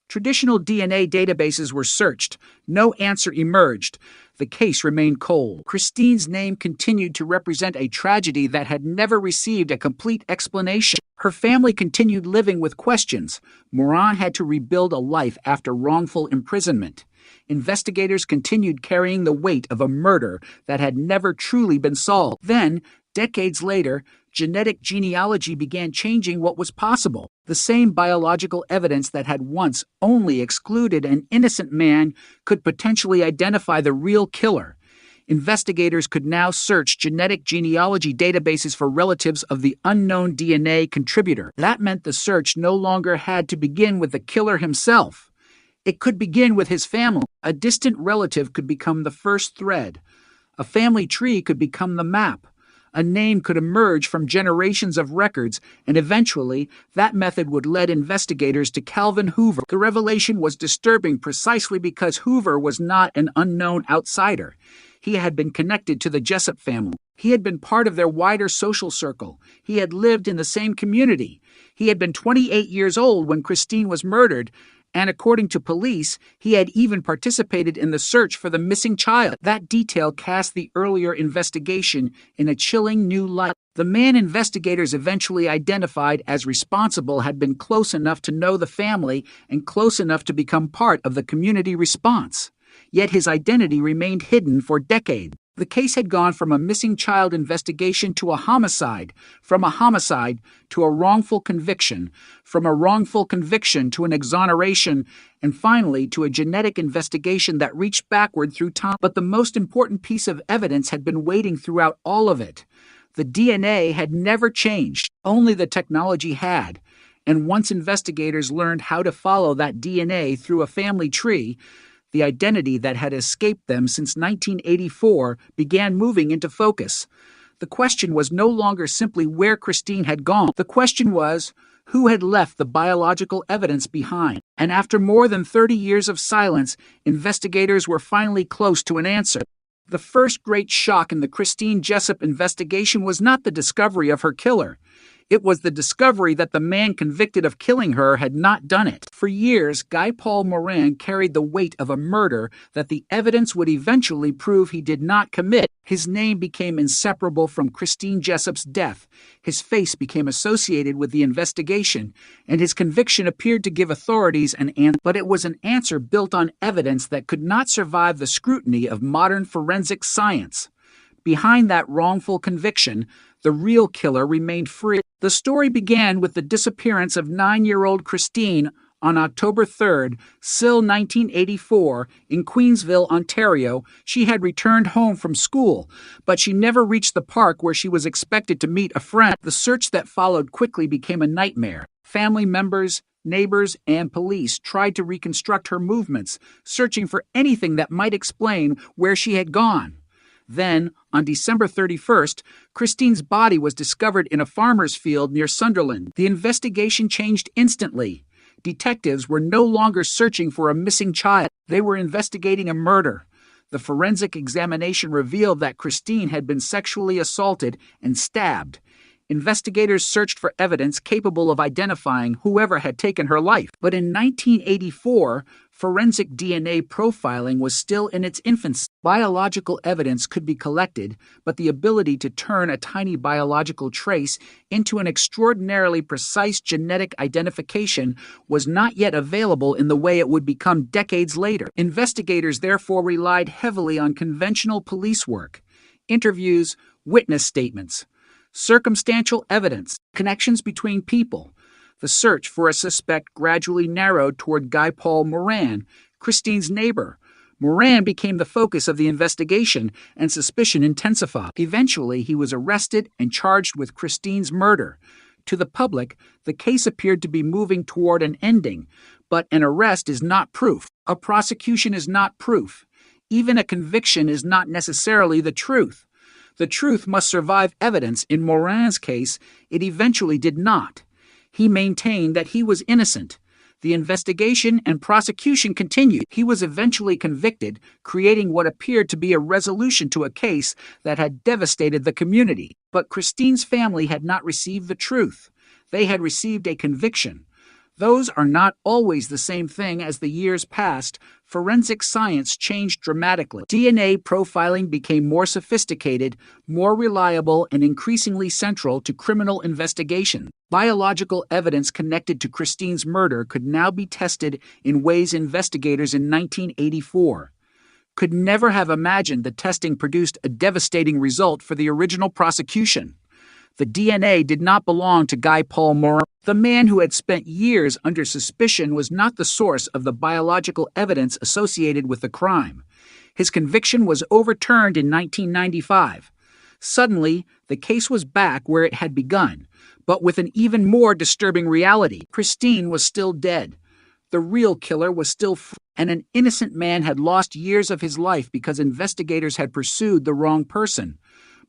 Traditional DNA databases were searched. No answer emerged. The case remained cold. Christine's name continued to represent a tragedy that had never received a complete explanation. Her family continued living with questions. Moran had to rebuild a life after wrongful imprisonment. Investigators continued carrying the weight of a murder that had never truly been solved. Then, decades later, genetic genealogy began changing what was possible. The same biological evidence that had once only excluded an innocent man could potentially identify the real killer. Investigators could now search genetic genealogy databases for relatives of the unknown DNA contributor. That meant the search no longer had to begin with the killer himself. It could begin with his family. A distant relative could become the first thread. A family tree could become the map. A name could emerge from generations of records, and eventually, that method would lead investigators to Calvin Hoover. The revelation was disturbing precisely because Hoover was not an unknown outsider. He had been connected to the Jessup family. He had been part of their wider social circle. He had lived in the same community. He had been 28 years old when Christine was murdered, and according to police, he had even participated in the search for the missing child. That detail cast the earlier investigation in a chilling new light. The man investigators eventually identified as responsible had been close enough to know the family and close enough to become part of the community response. Yet his identity remained hidden for decades. The case had gone from a missing child investigation to a homicide, from a homicide to a wrongful conviction, from a wrongful conviction to an exoneration, and finally to a genetic investigation that reached backward through time. But the most important piece of evidence had been waiting throughout all of it. The DNA had never changed, only the technology had. And once investigators learned how to follow that DNA through a family tree, the identity that had escaped them since 1984 began moving into focus. The question was no longer simply where Christine had gone. The question was, who had left the biological evidence behind? And after more than 30 years of silence, investigators were finally close to an answer. The first great shock in the Christine Jessup investigation was not the discovery of her killer. It was the discovery that the man convicted of killing her had not done it. For years, Guy Paul Moran carried the weight of a murder that the evidence would eventually prove he did not commit. His name became inseparable from Christine Jessup's death. His face became associated with the investigation, and his conviction appeared to give authorities an answer. But it was an answer built on evidence that could not survive the scrutiny of modern forensic science. Behind that wrongful conviction, the real killer remained free. The story began with the disappearance of 9-year-old Christine on October 3rd, SIL 1984, in Queensville, Ontario. She had returned home from school, but she never reached the park where she was expected to meet a friend. The search that followed quickly became a nightmare. Family members, neighbors, and police tried to reconstruct her movements, searching for anything that might explain where she had gone. Then, on December 31st, Christine's body was discovered in a farmer's field near Sunderland. The investigation changed instantly. Detectives were no longer searching for a missing child. They were investigating a murder. The forensic examination revealed that Christine had been sexually assaulted and stabbed. Investigators searched for evidence capable of identifying whoever had taken her life. But in 1984, forensic DNA profiling was still in its infancy. Biological evidence could be collected, but the ability to turn a tiny biological trace into an extraordinarily precise genetic identification was not yet available in the way it would become decades later. Investigators therefore relied heavily on conventional police work, interviews, witness statements, circumstantial evidence, connections between people. The search for a suspect gradually narrowed toward Guy Paul Moran, Christine's neighbor. Moran became the focus of the investigation, and suspicion intensified. Eventually, he was arrested and charged with Christine's murder. To the public, the case appeared to be moving toward an ending, but an arrest is not proof. A prosecution is not proof. Even a conviction is not necessarily the truth. The truth must survive evidence. In Moran's case, it eventually did not. He maintained that he was innocent. The investigation and prosecution continued. He was eventually convicted, creating what appeared to be a resolution to a case that had devastated the community. But Christine's family had not received the truth. They had received a conviction. Those are not always the same thing. As the years passed, forensic science changed dramatically. DNA profiling became more sophisticated, more reliable, and increasingly central to criminal investigation. Biological evidence connected to Christine's murder could now be tested in ways investigators in 1984 could never have imagined. The testing produced a devastating result for the original prosecution. The DNA did not belong to Guy Paul Moran. The man who had spent years under suspicion was not the source of the biological evidence associated with the crime. His conviction was overturned in 1995. Suddenly, the case was back where it had begun, but with an even more disturbing reality. Christine was still dead. The real killer was still free, and an innocent man had lost years of his life because investigators had pursued the wrong person.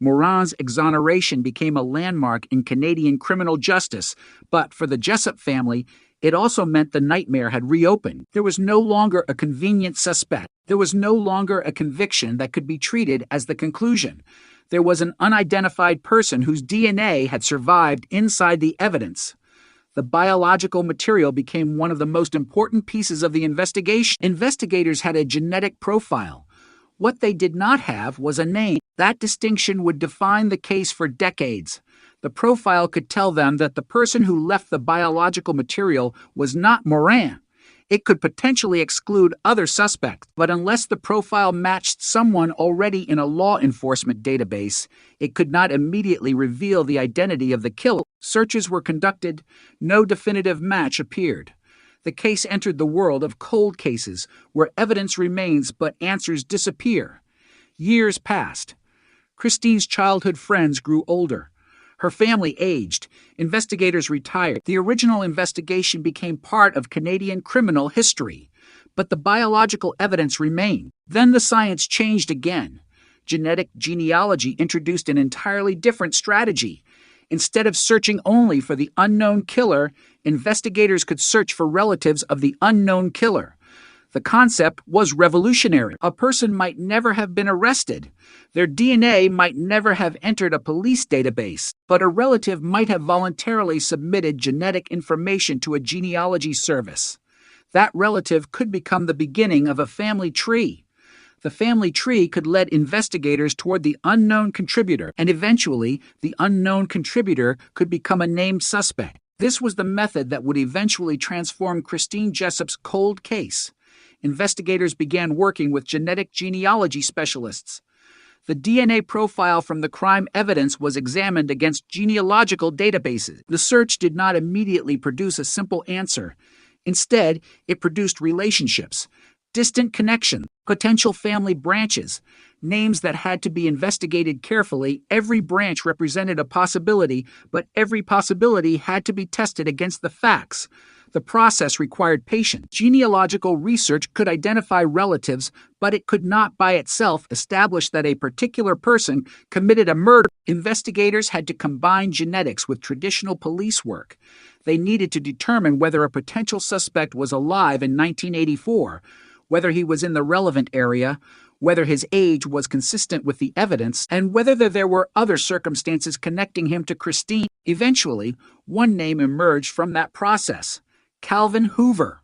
Moran's exoneration became a landmark in Canadian criminal justice, but for the Jessup family, it also meant the nightmare had reopened. There was no longer a convenient suspect. There was no longer a conviction that could be treated as the conclusion. There was an unidentified person whose DNA had survived inside the evidence. The biological material became one of the most important pieces of the investigation. Investigators had a genetic profile. What they did not have was a name. That distinction would define the case for decades. The profile could tell them that the person who left the biological material was not Moran. It could potentially exclude other suspects, but unless the profile matched someone already in a law enforcement database, it could not immediately reveal the identity of the killer. Searches were conducted. No definitive match appeared. The case entered the world of cold cases, where evidence remains but answers disappear. Years passed. Christine's childhood friends grew older. Her family aged. Investigators retired. The original investigation became part of Canadian criminal history. But the biological evidence remained. Then the science changed again. Genetic genealogy introduced an entirely different strategy. Instead of searching only for the unknown killer, investigators could search for relatives of the unknown killer. The concept was revolutionary. A person might never have been arrested. Their DNA might never have entered a police database, but a relative might have voluntarily submitted genetic information to a genealogy service. That relative could become the beginning of a family tree. The family tree could lead investigators toward the unknown contributor, and eventually, the unknown contributor could become a named suspect. This was the method that would eventually transform Christine Jessup's cold case. Investigators began working with genetic genealogy specialists. The DNA profile from the crime evidence was examined against genealogical databases. The search did not immediately produce a simple answer. Instead, it produced relationships, distant connections, potential family branches, names that had to be investigated carefully. Every branch represented a possibility, but every possibility had to be tested against the facts. The process required patience. Genealogical research could identify relatives, but it could not by itself establish that a particular person committed a murder. Investigators had to combine genetics with traditional police work. They needed to determine whether a potential suspect was alive in 1984, whether he was in the relevant area, whether his age was consistent with the evidence, and whether there were other circumstances connecting him to Christine. Eventually, one name emerged from that process: Calvin Hoover.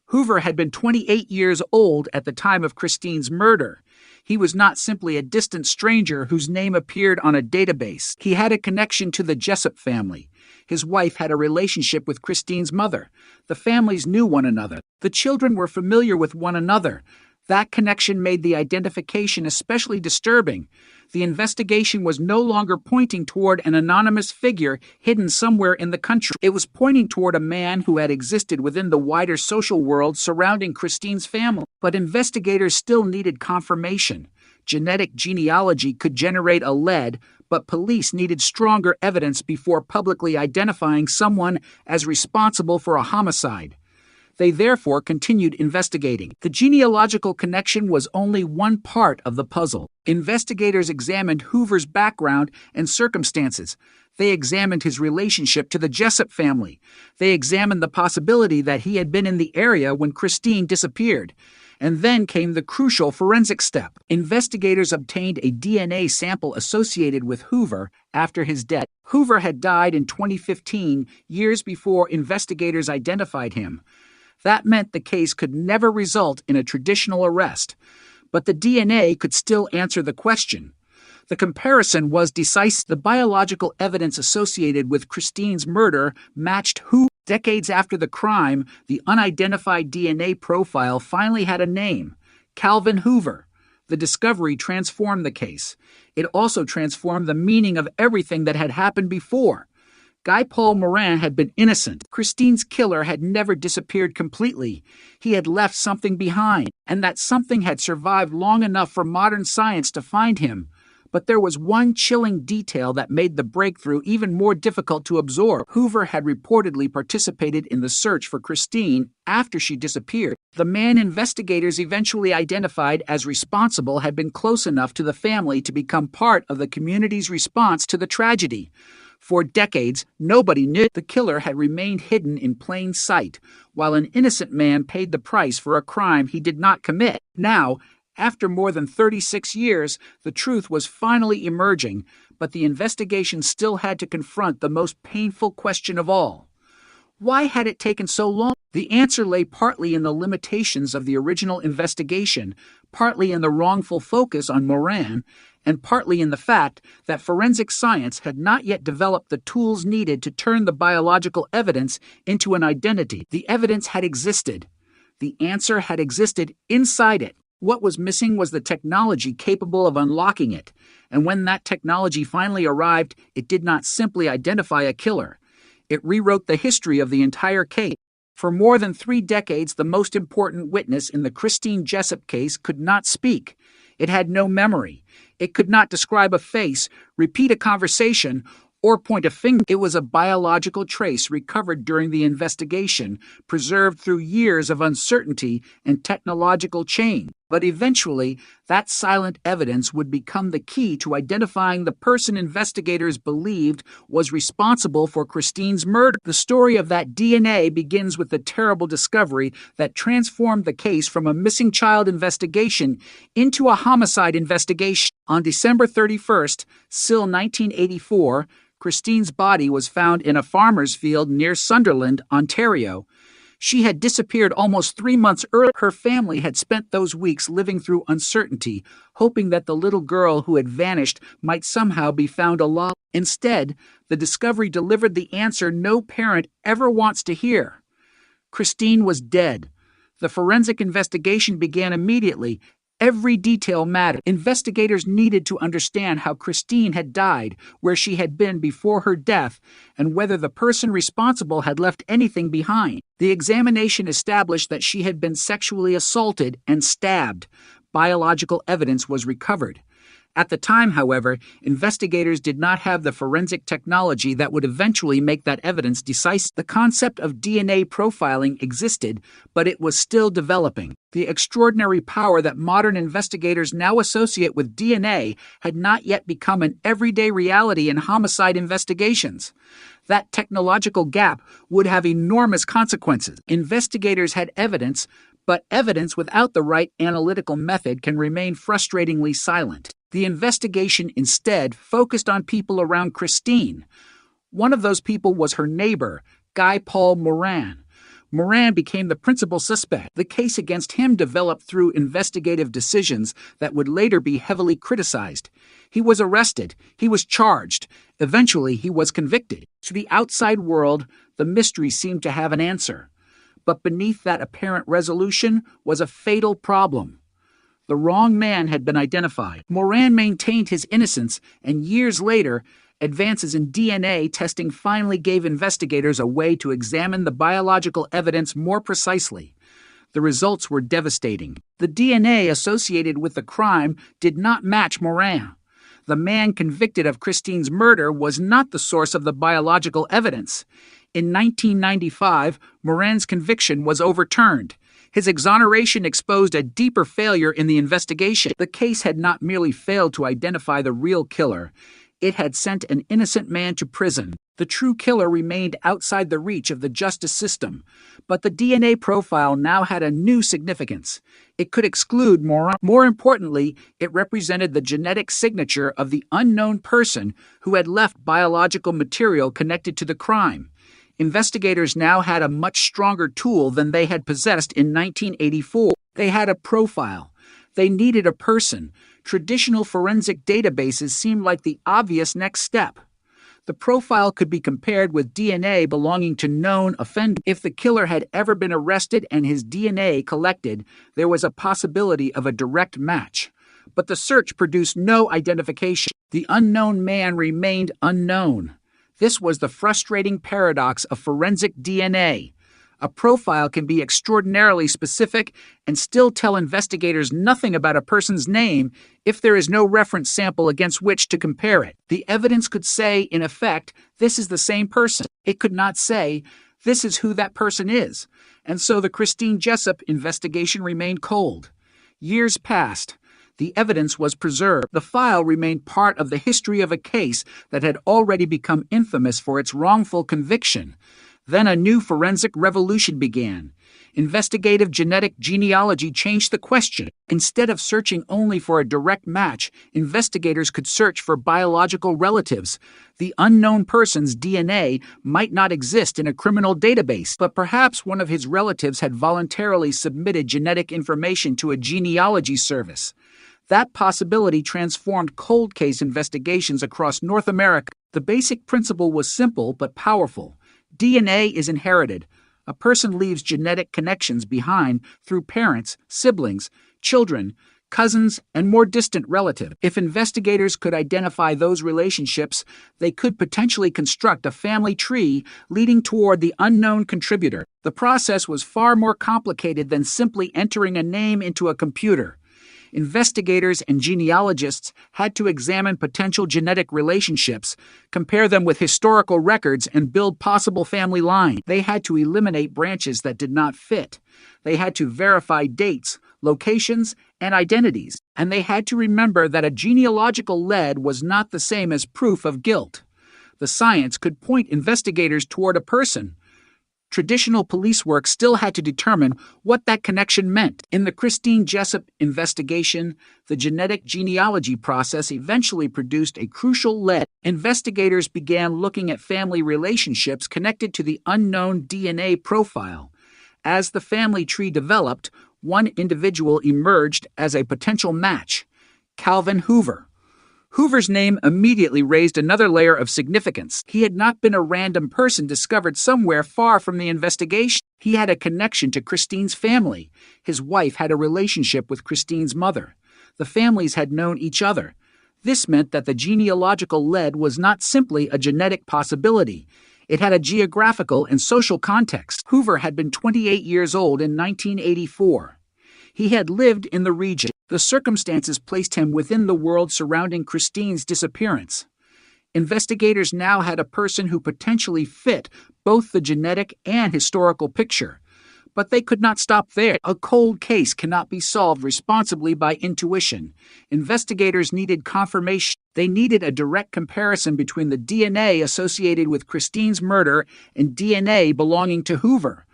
Hoover had been 28 years old at the time of Christine's murder. He was not simply a distant stranger whose name appeared on a database. He had a connection to the Jessup family. His wife had a relationship with Christine's mother. The families knew one another. The children were familiar with one another. That connection made the identification especially disturbing. The investigation was no longer pointing toward an anonymous figure hidden somewhere in the country. It was pointing toward a man who had existed within the wider social world surrounding Christine's family. But investigators still needed confirmation. Genetic genealogy could generate a lead, but police needed stronger evidence before publicly identifying someone as responsible for a homicide. They therefore continued investigating. The genealogical connection was only one part of the puzzle. Investigators examined Hoover's background and circumstances. They examined his relationship to the Jessup family. They examined the possibility that he had been in the area when Christine disappeared. And then came the crucial forensic step. Investigators obtained a DNA sample associated with Hoover after his death. Hoover had died in 2015, years before investigators identified him. That meant the case could never result in a traditional arrest, but the DNA could still answer the question. The comparison was decisive. The biological evidence associated with Christine's murder matched Hoover. Decades after the crime, the unidentified DNA profile finally had a name: Calvin Hoover. The discovery transformed the case. It also transformed the meaning of everything that had happened before. Guy Paul Morin had been innocent. Christine's killer had never disappeared completely. He had left something behind, and that something had survived long enough for modern science to find him. But there was one chilling detail that made the breakthrough even more difficult to absorb. Hoover had reportedly participated in the search for Christine after she disappeared. The man investigators eventually identified as responsible had been close enough to the family to become part of the community's response to the tragedy. For decades, nobody knew. The killer had remained hidden in plain sight, while an innocent man paid the price for a crime he did not commit. Now, after more than 36 years, the truth was finally emerging, but the investigation still had to confront the most painful question of all. Why had it taken so long? The answer lay partly in the limitations of the original investigation, partly in the wrongful focus on Morin, and partly in the fact that forensic science had not yet developed the tools needed to turn the biological evidence into an identity. The evidence had existed. The answer had existed inside it. What was missing was the technology capable of unlocking it, and when that technology finally arrived, it did not simply identify a killer. It rewrote the history of the entire case. For more than 3 decades, the most important witness in the Christine Jessup case could not speak. It had no memory. It could not describe a face, repeat a conversation, or point a finger. It was a biological trace recovered during the investigation, preserved through years of uncertainty and technological change. But eventually, that silent evidence would become the key to identifying the person investigators believed was responsible for Christine's murder. The story of that DNA begins with the terrible discovery that transformed the case from a missing child investigation into a homicide investigation. On December 31st, still 1984, Christine's body was found in a farmer's field near Sunderland, Ontario. She had disappeared almost 3 months earlier. Her family had spent those weeks living through uncertainty, hoping that the little girl who had vanished might somehow be found alive. Instead, the discovery delivered the answer no parent ever wants to hear. Christine was dead. The forensic investigation began immediately. Every detail mattered. Investigators needed to understand how Christine had died, where she had been before her death, and whether the person responsible had left anything behind. The examination established that she had been sexually assaulted and stabbed. Biological evidence was recovered. At the time, however, investigators did not have the forensic technology that would eventually make that evidence decisive. The concept of DNA profiling existed, but it was still developing. The extraordinary power that modern investigators now associate with DNA had not yet become an everyday reality in homicide investigations. That technological gap would have enormous consequences. Investigators had evidence, but evidence without the right analytical method can remain frustratingly silent. The investigation instead focused on people around Christine. One of those people was her neighbor, Guy Paul Moran. Moran became the principal suspect. The case against him developed through investigative decisions that would later be heavily criticized. He was arrested. He was charged. Eventually, he was convicted. To the outside world, the mystery seemed to have an answer. But beneath that apparent resolution was a fatal problem. The wrong man had been identified. Moran maintained his innocence, and years later, advances in DNA testing finally gave investigators a way to examine the biological evidence more precisely. The results were devastating. The DNA associated with the crime did not match Moran. The man convicted of Christine's murder was not the source of the biological evidence. In 1995, Moran's conviction was overturned. His exoneration exposed a deeper failure in the investigation. The case had not merely failed to identify the real killer. It had sent an innocent man to prison. The true killer remained outside the reach of the justice system. But the DNA profile now had a new significance. It could exclude Moran. More importantly, it represented the genetic signature of the unknown person who had left biological material connected to the crime. Investigators now had a much stronger tool than they had possessed in 1984. They had a profile. They needed a person. Traditional forensic databases seemed like the obvious next step. The profile could be compared with DNA belonging to known offenders. If the killer had ever been arrested and his DNA collected, there was a possibility of a direct match. But the search produced no identification. The unknown man remained unknown. This was the frustrating paradox of forensic DNA. A profile can be extraordinarily specific and still tell investigators nothing about a person's name if there is no reference sample against which to compare it. The evidence could say, in effect, this is the same person. It could not say, this is who that person is. And so the Christine Jessup investigation remained cold. Years passed. The evidence was preserved. The file remained part of the history of a case that had already become infamous for its wrongful conviction. Then a new forensic revolution began. Investigative genetic genealogy changed the question. Instead of searching only for a direct match, investigators could search for biological relatives. The unknown person's DNA might not exist in a criminal database, but perhaps one of his relatives had voluntarily submitted genetic information to a genealogy service. That possibility transformed cold case investigations across North America. The basic principle was simple but powerful. DNA is inherited. A person leaves genetic connections behind through parents, siblings, children, cousins, and more distant relatives. If investigators could identify those relationships, they could potentially construct a family tree leading toward the unknown contributor. The process was far more complicated than simply entering a name into a computer. investigators and genealogists had to examine potential genetic relationships, compare them with historical records, and build possible family lines. They had to eliminate branches that did not fit. They had to verify dates, locations, and identities. And they had to remember that a genealogical lead was not the same as proof of guilt. The science could point investigators toward a person. Traditional police work still had to determine what that connection meant. In the Christine Jessup investigation, the genetic genealogy process eventually produced a crucial lead. Investigators began looking at family relationships connected to the unknown DNA profile. As the family tree developed, one individual emerged as a potential match: Calvin Hoover. Hoover's name immediately raised another layer of significance. He had not been a random person discovered somewhere far from the investigation. He had a connection to Christine's family. His wife had a relationship with Christine's mother. The families had known each other. This meant that the genealogical lead was not simply a genetic possibility. It had a geographical and social context. Hoover had been 28 years old in 1984. He had lived in the region. The circumstances placed him within the world surrounding Christine's disappearance. Investigators now had a person who potentially fit both the genetic and historical picture. But they could not stop there. A cold case cannot be solved responsibly by intuition. Investigators needed confirmation. They needed a direct comparison between the DNA associated with Christine's murder and DNA belonging to Hoover.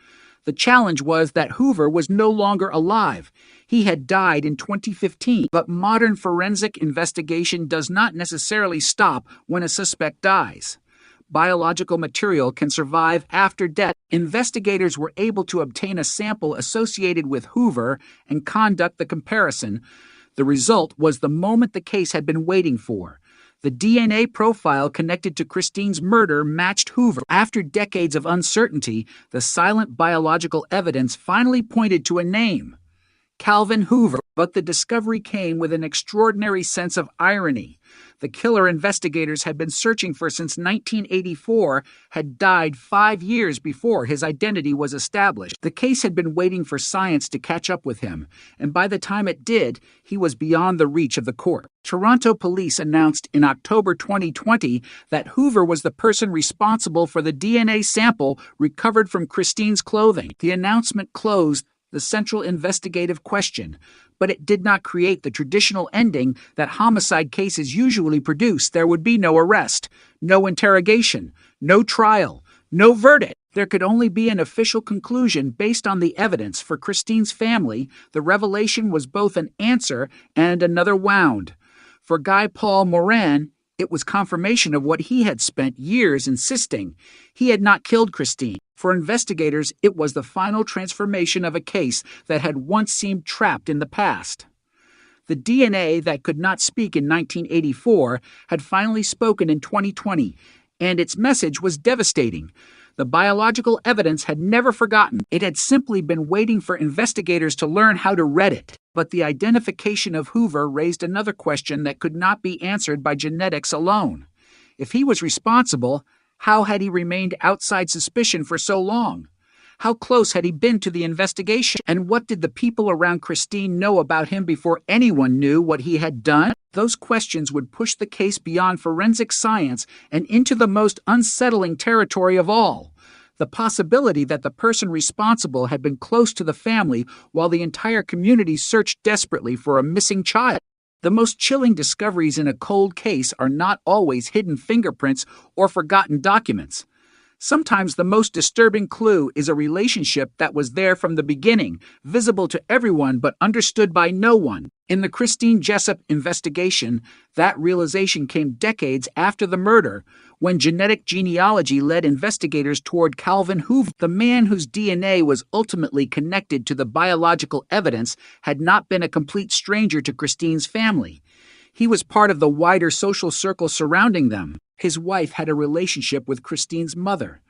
The challenge was that Hoover was no longer alive. He had died in 2015, but modern forensic investigation does not necessarily stop when a suspect dies. Biological material can survive after death. Investigators were able to obtain a sample associated with Hoover and conduct the comparison. The result was the moment the case had been waiting for. The DNA profile connected to Christine's murder matched Hoover. After decades of uncertainty, the silent biological evidence finally pointed to a name: Calvin Hoover. But the discovery came with an extraordinary sense of irony. The killer investigators had been searching for since 1984 had died 5 years before his identity was established. The case had been waiting for science to catch up with him, and by the time it did, he was beyond the reach of the court. Toronto police announced in October 2020 that Hoover was the person responsible for the DNA sample recovered from Christine's clothing. The announcement closed the central investigative question, but it did not create the traditional ending that homicide cases usually produce. There would be no arrest, no interrogation, no trial, no verdict. There could only be an official conclusion based on the evidence. For Christine's family, the revelation was both an answer and another wound. For Guy Paul Moran, it was confirmation of what he had spent years insisting: he had not killed Christine. For investigators, it was the final transformation of a case that had once seemed trapped in the past. The DNA that could not speak in 1984 had finally spoken in 2020, and its message was devastating. The biological evidence had never forgotten. It had simply been waiting for investigators to learn how to read it. But the identification of Hoover raised another question that could not be answered by genetics alone. If he was responsible, how had he remained outside suspicion for so long? How close had he been to the investigation? And what did the people around Christine know about him before anyone knew what he had done? Those questions would push the case beyond forensic science and into the most unsettling territory of all: the possibility that the person responsible had been close to the family while the entire community searched desperately for a missing child. The most chilling discoveries in a cold case are not always hidden fingerprints or forgotten documents. Sometimes the most disturbing clue is a relationship that was there from the beginning, visible to everyone but understood by no one. In the Christine Jessup investigation, that realization came decades after the murder, when genetic genealogy led investigators toward Calvin Hoover. The man whose DNA was ultimately connected to the biological evidence had not been a complete stranger to Christine's family. He was part of the wider social circle surrounding them. His wife had a relationship with Christine's mother.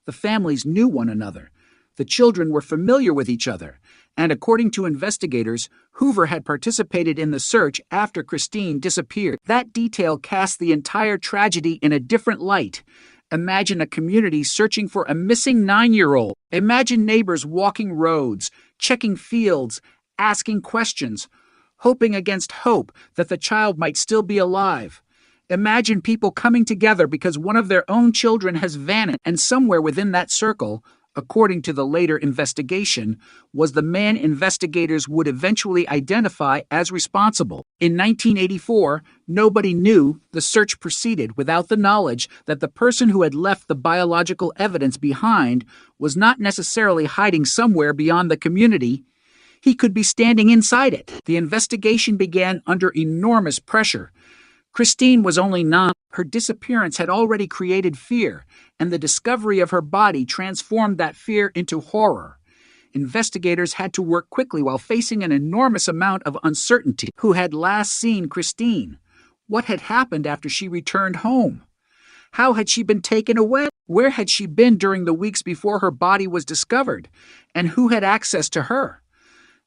The families knew one another. The children were familiar with each other. And according to investigators, Hoover had participated in the search after Christine disappeared. That detail cast the entire tragedy in a different light. Imagine a community searching for a missing 9-year-old. Imagine neighbors walking roads, checking fields, asking questions. hoping against hope that the child might still be alive. Imagine people coming together because one of their own children has vanished, and somewhere within that circle, according to the later investigation, was the man investigators would eventually identify as responsible. In 1984, nobody knew the search proceeded without the knowledge that the person who had left the biological evidence behind was not necessarily hiding somewhere beyond the community. He could be standing inside it. The investigation began under enormous pressure. Christine was only 9. Her disappearance had already created fear, and the discovery of her body transformed that fear into horror. Investigators had to work quickly while facing an enormous amount of uncertainty. Who had last seen Christine? What had happened after she returned home? How had she been taken away? Where had she been during the weeks before her body was discovered? And who had access to her?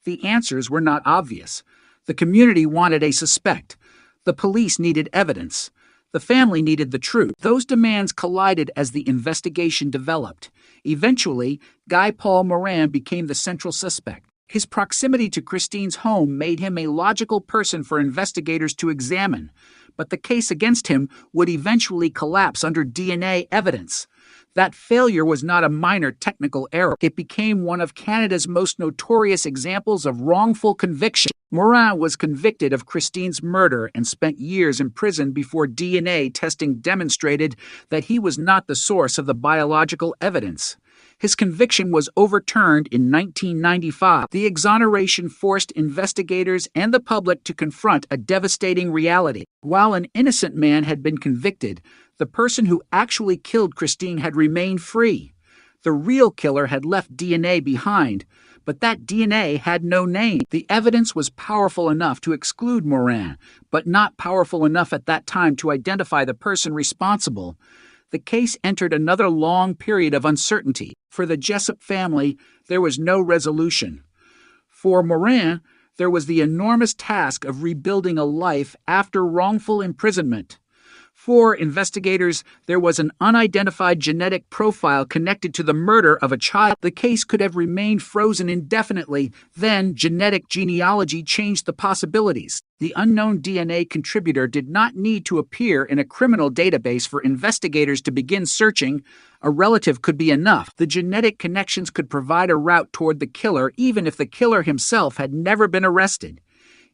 The answers were not obvious. The community wanted a suspect. The police needed evidence. The family needed the truth. Those demands collided as the investigation developed. Eventually, Guy Paul Moran became the central suspect. His proximity to Christine's home made him a logical person for investigators to examine, but the case against him would eventually collapse under DNA evidence. That failure was not a minor technical error. It became one of Canada's most notorious examples of wrongful conviction. Morin was convicted of Christine's murder and spent years in prison before DNA testing demonstrated that he was not the source of the biological evidence. His conviction was overturned in 1995. The exoneration forced investigators and the public to confront a devastating reality. While an innocent man had been convicted, the person who actually killed Christine had remained free. The real killer had left DNA behind, but that DNA had no name. The evidence was powerful enough to exclude Morin, but not powerful enough at that time to identify the person responsible. The case entered another long period of uncertainty. For the Jessup family, there was no resolution. For Morin, there was the enormous task of rebuilding a life after wrongful imprisonment. For investigators, there was an unidentified genetic profile connected to the murder of a child. The case could have remained frozen indefinitely. Then, genetic genealogy changed the possibilities. The unknown DNA contributor did not need to appear in a criminal database for investigators to begin searching. A relative could be enough. The genetic connections could provide a route toward the killer, even if the killer himself had never been arrested.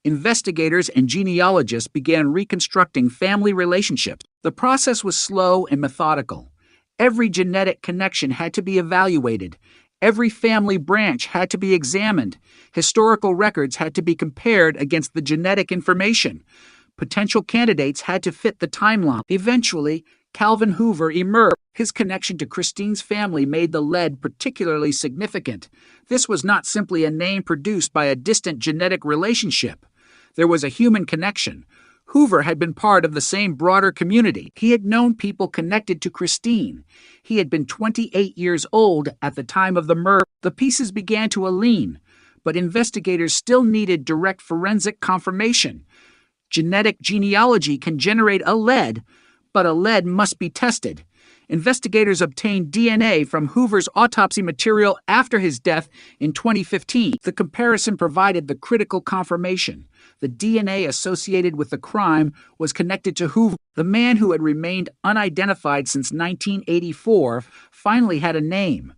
Investigators and genealogists began reconstructing family relationships. The process was slow and methodical. Every genetic connection had to be evaluated. Every family branch had to be examined. Historical records had to be compared against the genetic information. Potential candidates had to fit the timeline. Eventually, Calvin Hoover emerged. His connection to Christine's family made the lead particularly significant. This was not simply a name produced by a distant genetic relationship. There was a human connection. Hoover had been part of the same broader community. He had known people connected to Christine. He had been 28 years old at the time of the murder. The pieces began to align, but investigators still needed direct forensic confirmation. Genetic genealogy can generate a lead, but a lead must be tested. Investigators obtained DNA from Hoover's autopsy material after his death in 2015. The comparison provided the critical confirmation. The DNA associated with the crime was connected to Hoover. The man who had remained unidentified since 1984 finally had a name.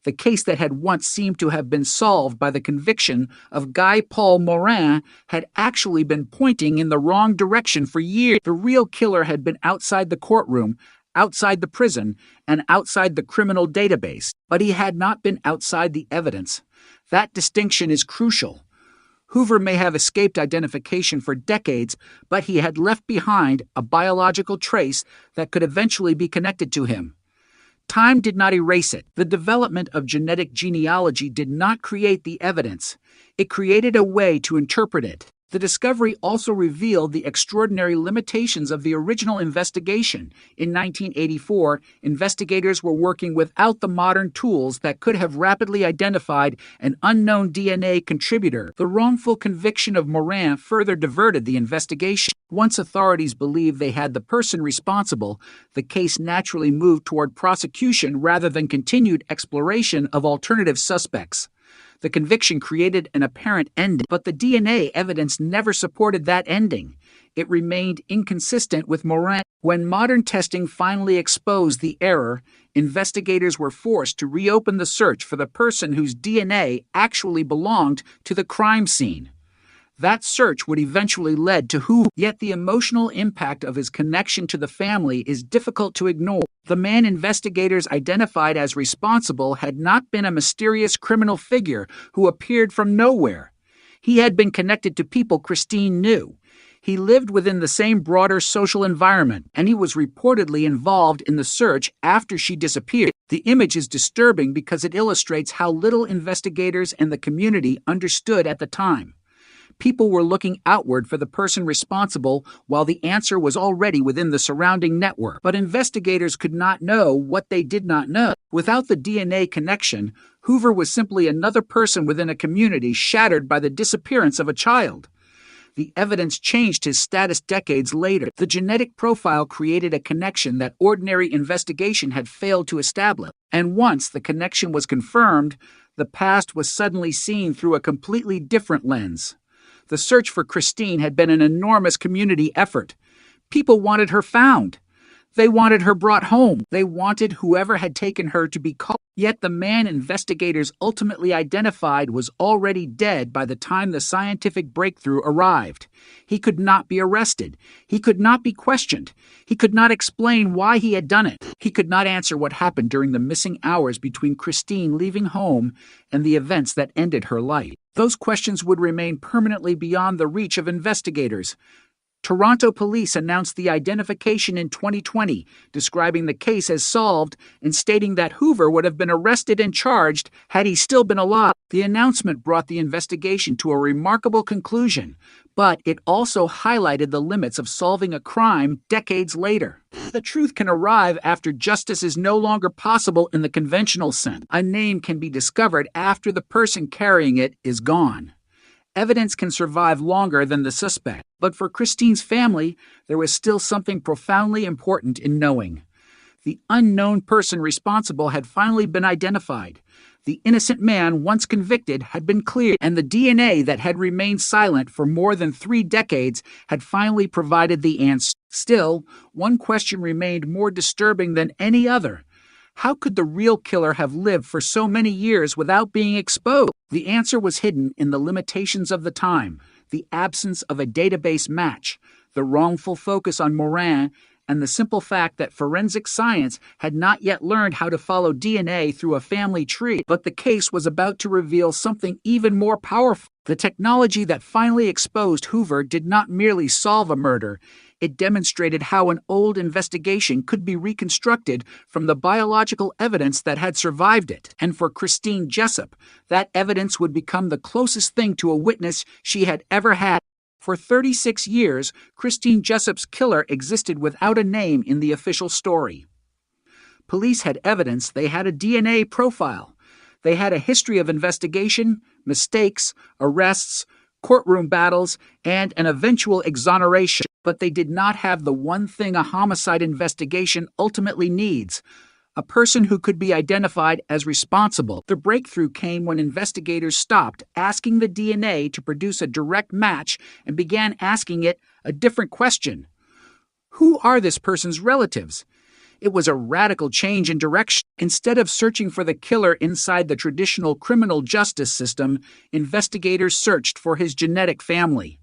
The case that had once seemed to have been solved by the conviction of Guy Paul Morin had actually been pointing in the wrong direction for years. The real killer had been outside the courtroom, outside the prison, and outside the criminal database, but he had not been outside the evidence. That distinction is crucial. Hoover may have escaped identification for decades, but he had left behind a biological trace that could eventually be connected to him. Time did not erase it. The development of genetic genealogy did not create the evidence. It created a way to interpret it. The discovery also revealed the extraordinary limitations of the original investigation. In 1984, investigators were working without the modern tools that could have rapidly identified an unknown DNA contributor. The wrongful conviction of Morin further diverted the investigation. Once authorities believed they had the person responsible, the case naturally moved toward prosecution rather than continued exploration of alternative suspects. The conviction created an apparent ending, but the DNA evidence never supported that ending. It remained inconsistent with Moran. When modern testing finally exposed the error, investigators were forced to reopen the search for the person whose DNA actually belonged to the crime scene. That search would eventually lead to Hoover, yet the emotional impact of his connection to the family is difficult to ignore. The man investigators identified as responsible had not been a mysterious criminal figure who appeared from nowhere. He had been connected to people Christine knew. He lived within the same broader social environment, and he was reportedly involved in the search after she disappeared. The image is disturbing because it illustrates how little investigators and the community understood at the time. People were looking outward for the person responsible while the answer was already within the surrounding network. But investigators could not know what they did not know. Without the DNA connection, Hoover was simply another person within a community shattered by the disappearance of a child. The evidence changed his status decades later. The genetic profile created a connection that ordinary investigation had failed to establish. And once the connection was confirmed, the past was suddenly seen through a completely different lens. The search for Christine had been an enormous community effort. People wanted her found. They wanted her brought home. They wanted whoever had taken her to be caught. Yet the man investigators ultimately identified was already dead by the time the scientific breakthrough arrived. He could not be arrested. He could not be questioned. He could not explain why he had done it. He could not answer what happened during the missing hours between Christine leaving home and the events that ended her life. Those questions would remain permanently beyond the reach of investigators. Toronto police announced the identification in 2020, describing the case as solved and stating that Hoover would have been arrested and charged had he still been alive. The announcement brought the investigation to a remarkable conclusion, but it also highlighted the limits of solving a crime decades later. The truth can arrive after justice is no longer possible in the conventional sense. A name can be discovered after the person carrying it is gone. Evidence can survive longer than the suspect, but for Christine's family, there was still something profoundly important in knowing. The unknown person responsible had finally been identified. The innocent man once convicted had been cleared, and the DNA that had remained silent for more than 3 decades had finally provided the answer. Still, one question remained more disturbing than any other. How could the real killer have lived for so many years without being exposed? The answer was hidden in the limitations of the time, the absence of a database match, the wrongful focus on Moran, and the simple fact that forensic science had not yet learned how to follow DNA through a family tree. But the case was about to reveal something even more powerful. The technology that finally exposed Hoover did not merely solve a murder. It demonstrated how an old investigation could be reconstructed from the biological evidence that had survived it. And for Christine Jessup, that evidence would become the closest thing to a witness she had ever had. For 36 years, Christine Jessup's killer existed without a name in the official story. Police had evidence, they had a DNA profile. They had a history of investigation, mistakes, arrests, courtroom battles, and an eventual exoneration. But they did not have the one thing a homicide investigation ultimately needs: a person who could be identified as responsible. The breakthrough came when investigators stopped asking the DNA to produce a direct match and began asking it a different question. Who are this person's relatives? It was a radical change in direction. Instead of searching for the killer inside the traditional criminal justice system, investigators searched for his genetic family.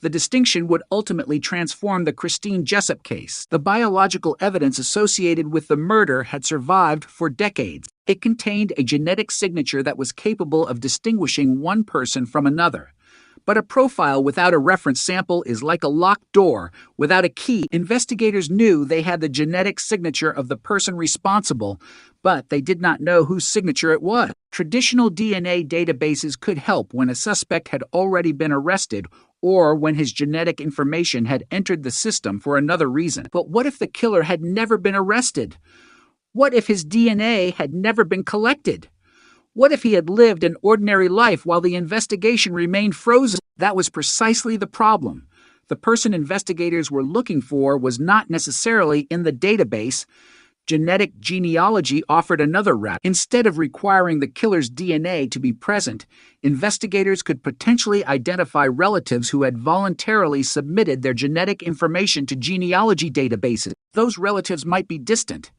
The distinction would ultimately transform the Christine Jessup case. The biological evidence associated with the murder had survived for decades. It contained a genetic signature that was capable of distinguishing one person from another. But a profile without a reference sample is like a locked door without a key. Investigators knew they had the genetic signature of the person responsible, but they did not know whose signature it was. Traditional DNA databases could help when a suspect had already been arrested or when his genetic information had entered the system for another reason. But what if the killer had never been arrested? What if his DNA had never been collected? What if he had lived an ordinary life while the investigation remained frozen? That was precisely the problem. The person investigators were looking for was not necessarily in the database. Genetic genealogy offered another route. Instead of requiring the killer's DNA to be present, investigators could potentially identify relatives who had voluntarily submitted their genetic information to genealogy databases. Those relatives might be distant.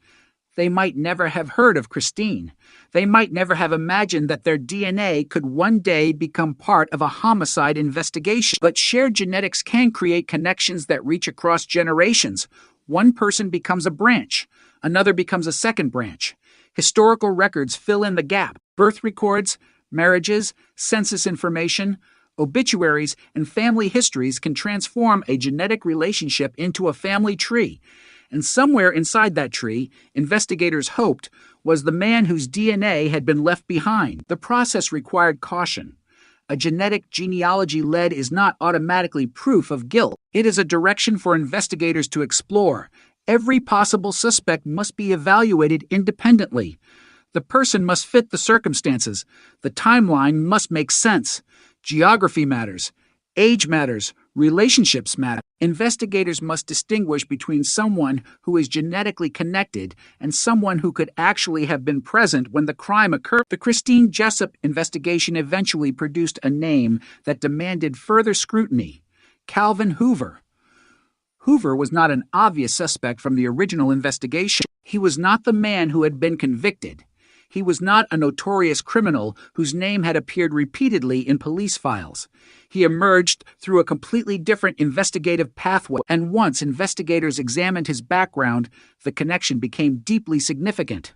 They might never have heard of Christine. They might never have imagined that their DNA could one day become part of a homicide investigation. But shared genetics can create connections that reach across generations. One person becomes a branch. Another becomes a second branch. Historical records fill in the gap. Birth records, marriages, census information, obituaries, and family histories can transform a genetic relationship into a family tree. And somewhere inside that tree, investigators hoped, was the man whose DNA had been left behind. The process required caution. A genetic genealogy lead is not automatically proof of guilt. It is a direction for investigators to explore. Every possible suspect must be evaluated independently. The person must fit the circumstances. The timeline must make sense. Geography matters. Age matters. Relationships matter. Investigators must distinguish between someone who is genetically connected and someone who could actually have been present when the crime occurred. The Christine Jessup investigation eventually produced a name that demanded further scrutiny: Calvin Hoover. Hoover was not an obvious suspect from the original investigation. He was not the man who had been convicted. He was not a notorious criminal whose name had appeared repeatedly in police files. He emerged through a completely different investigative pathway, and once investigators examined his background, the connection became deeply significant.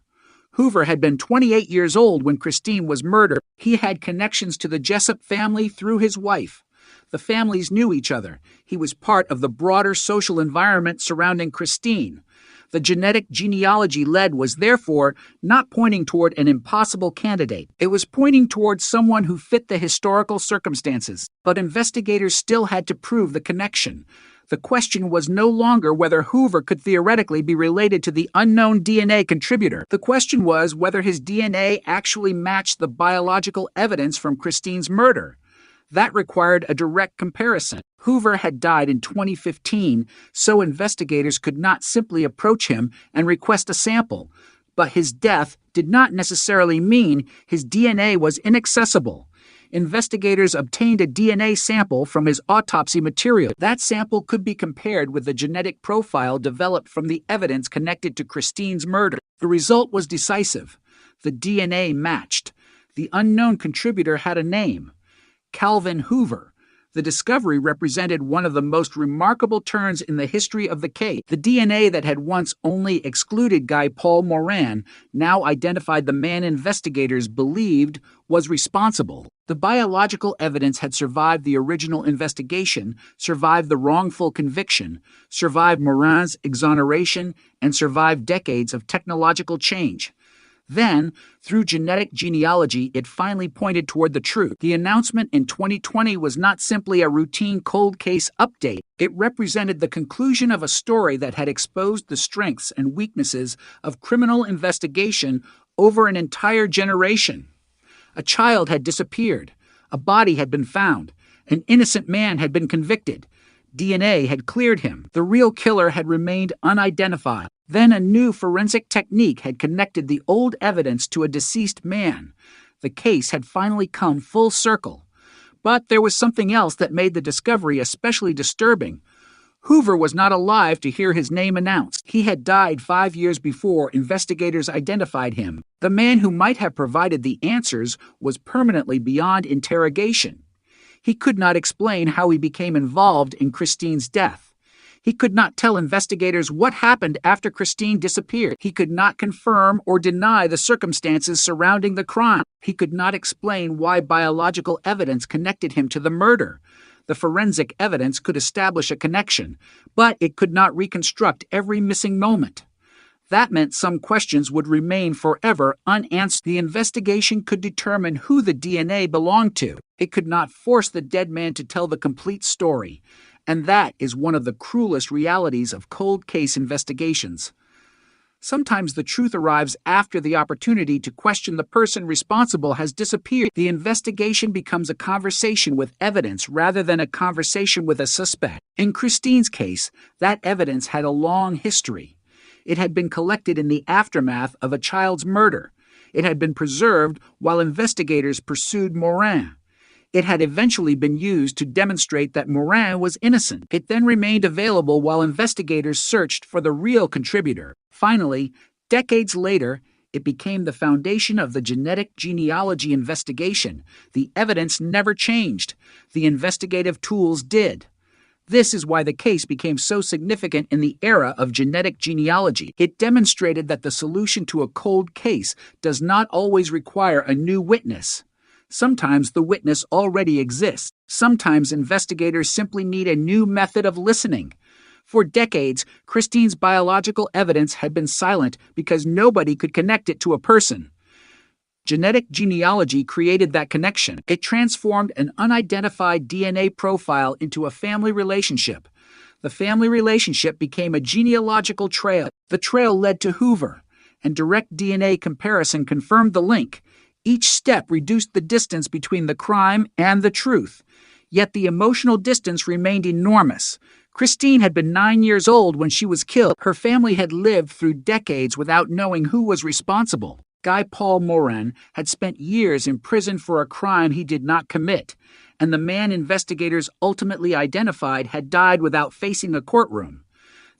Hoover had been 28 years old when Christine was murdered. He had connections to the Jessup family through his wife. The families knew each other. He was part of the broader social environment surrounding Christine. The genetic genealogy lead was therefore not pointing toward an impossible candidate. It was pointing toward someone who fit the historical circumstances. But investigators still had to prove the connection. The question was no longer whether Hoover could theoretically be related to the unknown DNA contributor. The question was whether his DNA actually matched the biological evidence from Christine's murder. That required a direct comparison. Hoover had died in 2015, so investigators could not simply approach him and request a sample. But his death did not necessarily mean his DNA was inaccessible. Investigators obtained a DNA sample from his autopsy material. That sample could be compared with the genetic profile developed from the evidence connected to Christine's murder. The result was decisive. The DNA matched. The unknown contributor had a name: Calvin Hoover. The discovery represented one of the most remarkable turns in the history of the case. The DNA that had once only excluded Guy Paul Moran now identified the man investigators believed was responsible. The biological evidence had survived the original investigation, survived the wrongful conviction, survived Moran's exoneration, and survived decades of technological change. Then, through genetic genealogy, it finally pointed toward the truth. The announcement in 2020 was not simply a routine cold case update. It represented the conclusion of a story that had exposed the strengths and weaknesses of criminal investigation over an entire generation. A child had disappeared. A body had been found. An innocent man had been convicted. DNA had cleared him. The real killer had remained unidentified. Then a new forensic technique had connected the old evidence to a deceased man. The case had finally come full circle. But there was something else that made the discovery especially disturbing. Hoover was not alive to hear his name announced. He had died 5 years before investigators identified him. The man who might have provided the answers was permanently beyond interrogation. He could not explain how he became involved in Christine's death. He could not tell investigators what happened after Christine disappeared. He could not confirm or deny the circumstances surrounding the crime. He could not explain why biological evidence connected him to the murder. The forensic evidence could establish a connection, but it could not reconstruct every missing moment. That meant some questions would remain forever unanswered. The investigation could determine who the DNA belonged to. It could not force the dead man to tell the complete story. And that is one of the cruelest realities of cold case investigations. Sometimes the truth arrives after the opportunity to question the person responsible has disappeared. The investigation becomes a conversation with evidence rather than a conversation with a suspect. In Christine's case, that evidence had a long history. It had been collected in the aftermath of a child's murder. It had been preserved while investigators pursued Morin. It had eventually been used to demonstrate that Morin was innocent. It then remained available while investigators searched for the real contributor. Finally, decades later, it became the foundation of the genetic genealogy investigation. The evidence never changed. The investigative tools did. This is why the case became so significant in the era of genetic genealogy. It demonstrated that the solution to a cold case does not always require a new witness. Sometimes the witness already exists. Sometimes investigators simply need a new method of listening. For decades, Christine's biological evidence had been silent because nobody could connect it to a person. Genetic genealogy created that connection. It transformed an unidentified DNA profile into a family relationship. The family relationship became a genealogical trail. The trail led to Hoover, and direct DNA comparison confirmed the link. Each step reduced the distance between the crime and the truth. Yet the emotional distance remained enormous. Christine had been 9 years old when she was killed. Her family had lived through decades without knowing who was responsible. Guy Paul Morin had spent years in prison for a crime he did not commit, and the man investigators ultimately identified had died without facing a courtroom.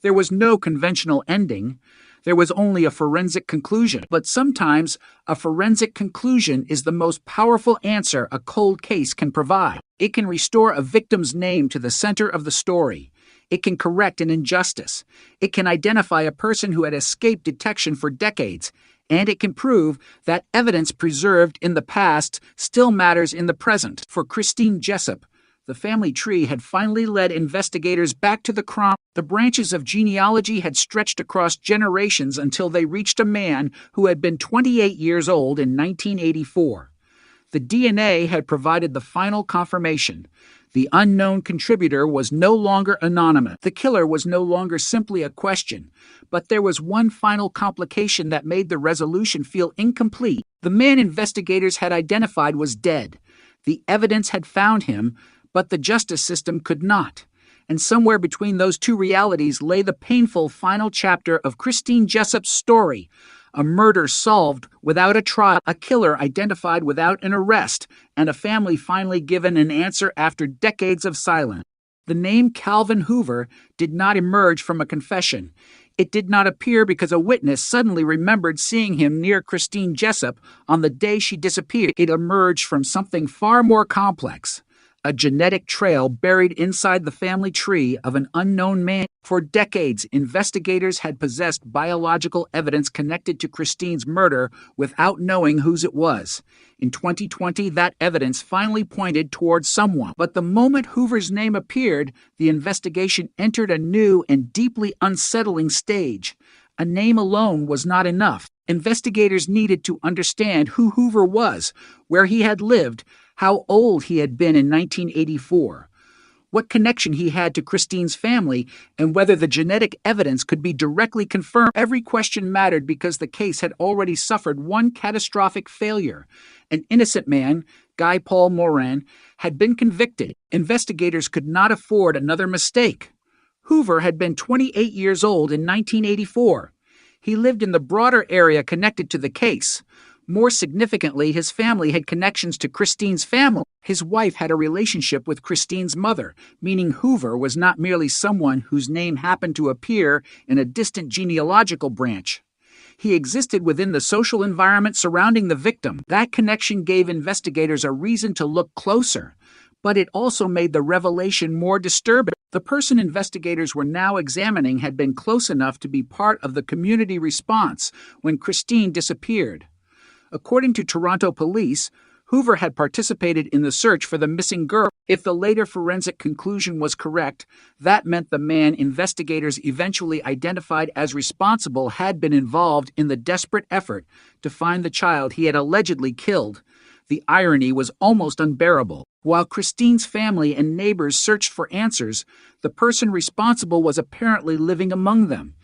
There was no conventional ending. There was only a forensic conclusion. But sometimes a forensic conclusion is the most powerful answer a cold case can provide. It can restore a victim's name to the center of the story. It can correct an injustice. It can identify a person who had escaped detection for decades. And it can prove that evidence preserved in the past still matters in the present. For Christine Jessup, the family tree had finally led investigators back to the crime. The branches of genealogy had stretched across generations until they reached a man who had been 28 years old in 1984. The DNA had provided the final confirmation. The unknown contributor was no longer anonymous. The killer was no longer simply a question. But there was one final complication that made the resolution feel incomplete. The man investigators had identified was dead. The evidence had found him, but the justice system could not. And somewhere between those two realities lay the painful final chapter of Christine Jessup's story. A murder solved without a trial, a killer identified without an arrest, and a family finally given an answer after decades of silence. The name Calvin Hoover did not emerge from a confession. It did not appear because a witness suddenly remembered seeing him near Christine Jessup on the day she disappeared. It emerged from something far more complex. A genetic trail buried inside the family tree of an unknown man. For decades, investigators had possessed biological evidence connected to Christine's murder without knowing whose it was. In 2020, that evidence finally pointed towards someone. But the moment Hoover's name appeared, the investigation entered a new and deeply unsettling stage. A name alone was not enough. Investigators needed to understand who Hoover was, where he had lived, how old he had been in 1984, what connection he had to Christine's family, and whether the genetic evidence could be directly confirmed. Every question mattered because the case had already suffered one catastrophic failure. An innocent man, Guy Paul Morin, had been convicted. Investigators could not afford another mistake. Hoover had been 28 years old in 1984. He lived in the broader area connected to the case. More significantly, his family had connections to Christine's family. His wife had a relationship with Christine's mother, meaning Hoover was not merely someone whose name happened to appear in a distant genealogical branch. He existed within the social environment surrounding the victim. That connection gave investigators a reason to look closer, but it also made the revelation more disturbing. The person investigators were now examining had been close enough to be part of the community response when Christine disappeared. According to Toronto police, Hoover had participated in the search for the missing girl. If the later forensic conclusion was correct, that meant the man investigators eventually identified as responsible had been involved in the desperate effort to find the child he had allegedly killed. The irony was almost unbearable. While Christine's family and neighbors searched for answers, the person responsible was apparently living among them.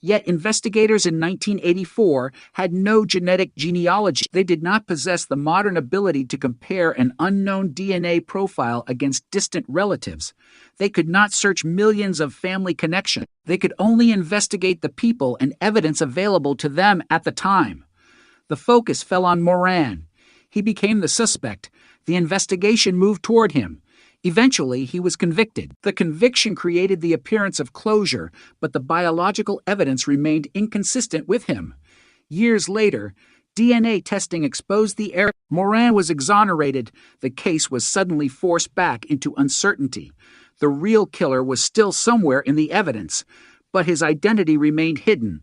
Yet investigators in 1984 had no genetic genealogy. They did not possess the modern ability to compare an unknown DNA profile against distant relatives. They could not search millions of family connections. They could only investigate the people and evidence available to them at the time. The focus fell on Moran. He became the suspect. The investigation moved toward him. Eventually, he was convicted. The conviction created the appearance of closure, but the biological evidence remained inconsistent with him. Years later, DNA testing exposed the error. Moran was exonerated. The case was suddenly forced back into uncertainty. The real killer was still somewhere in the evidence, but his identity remained hidden.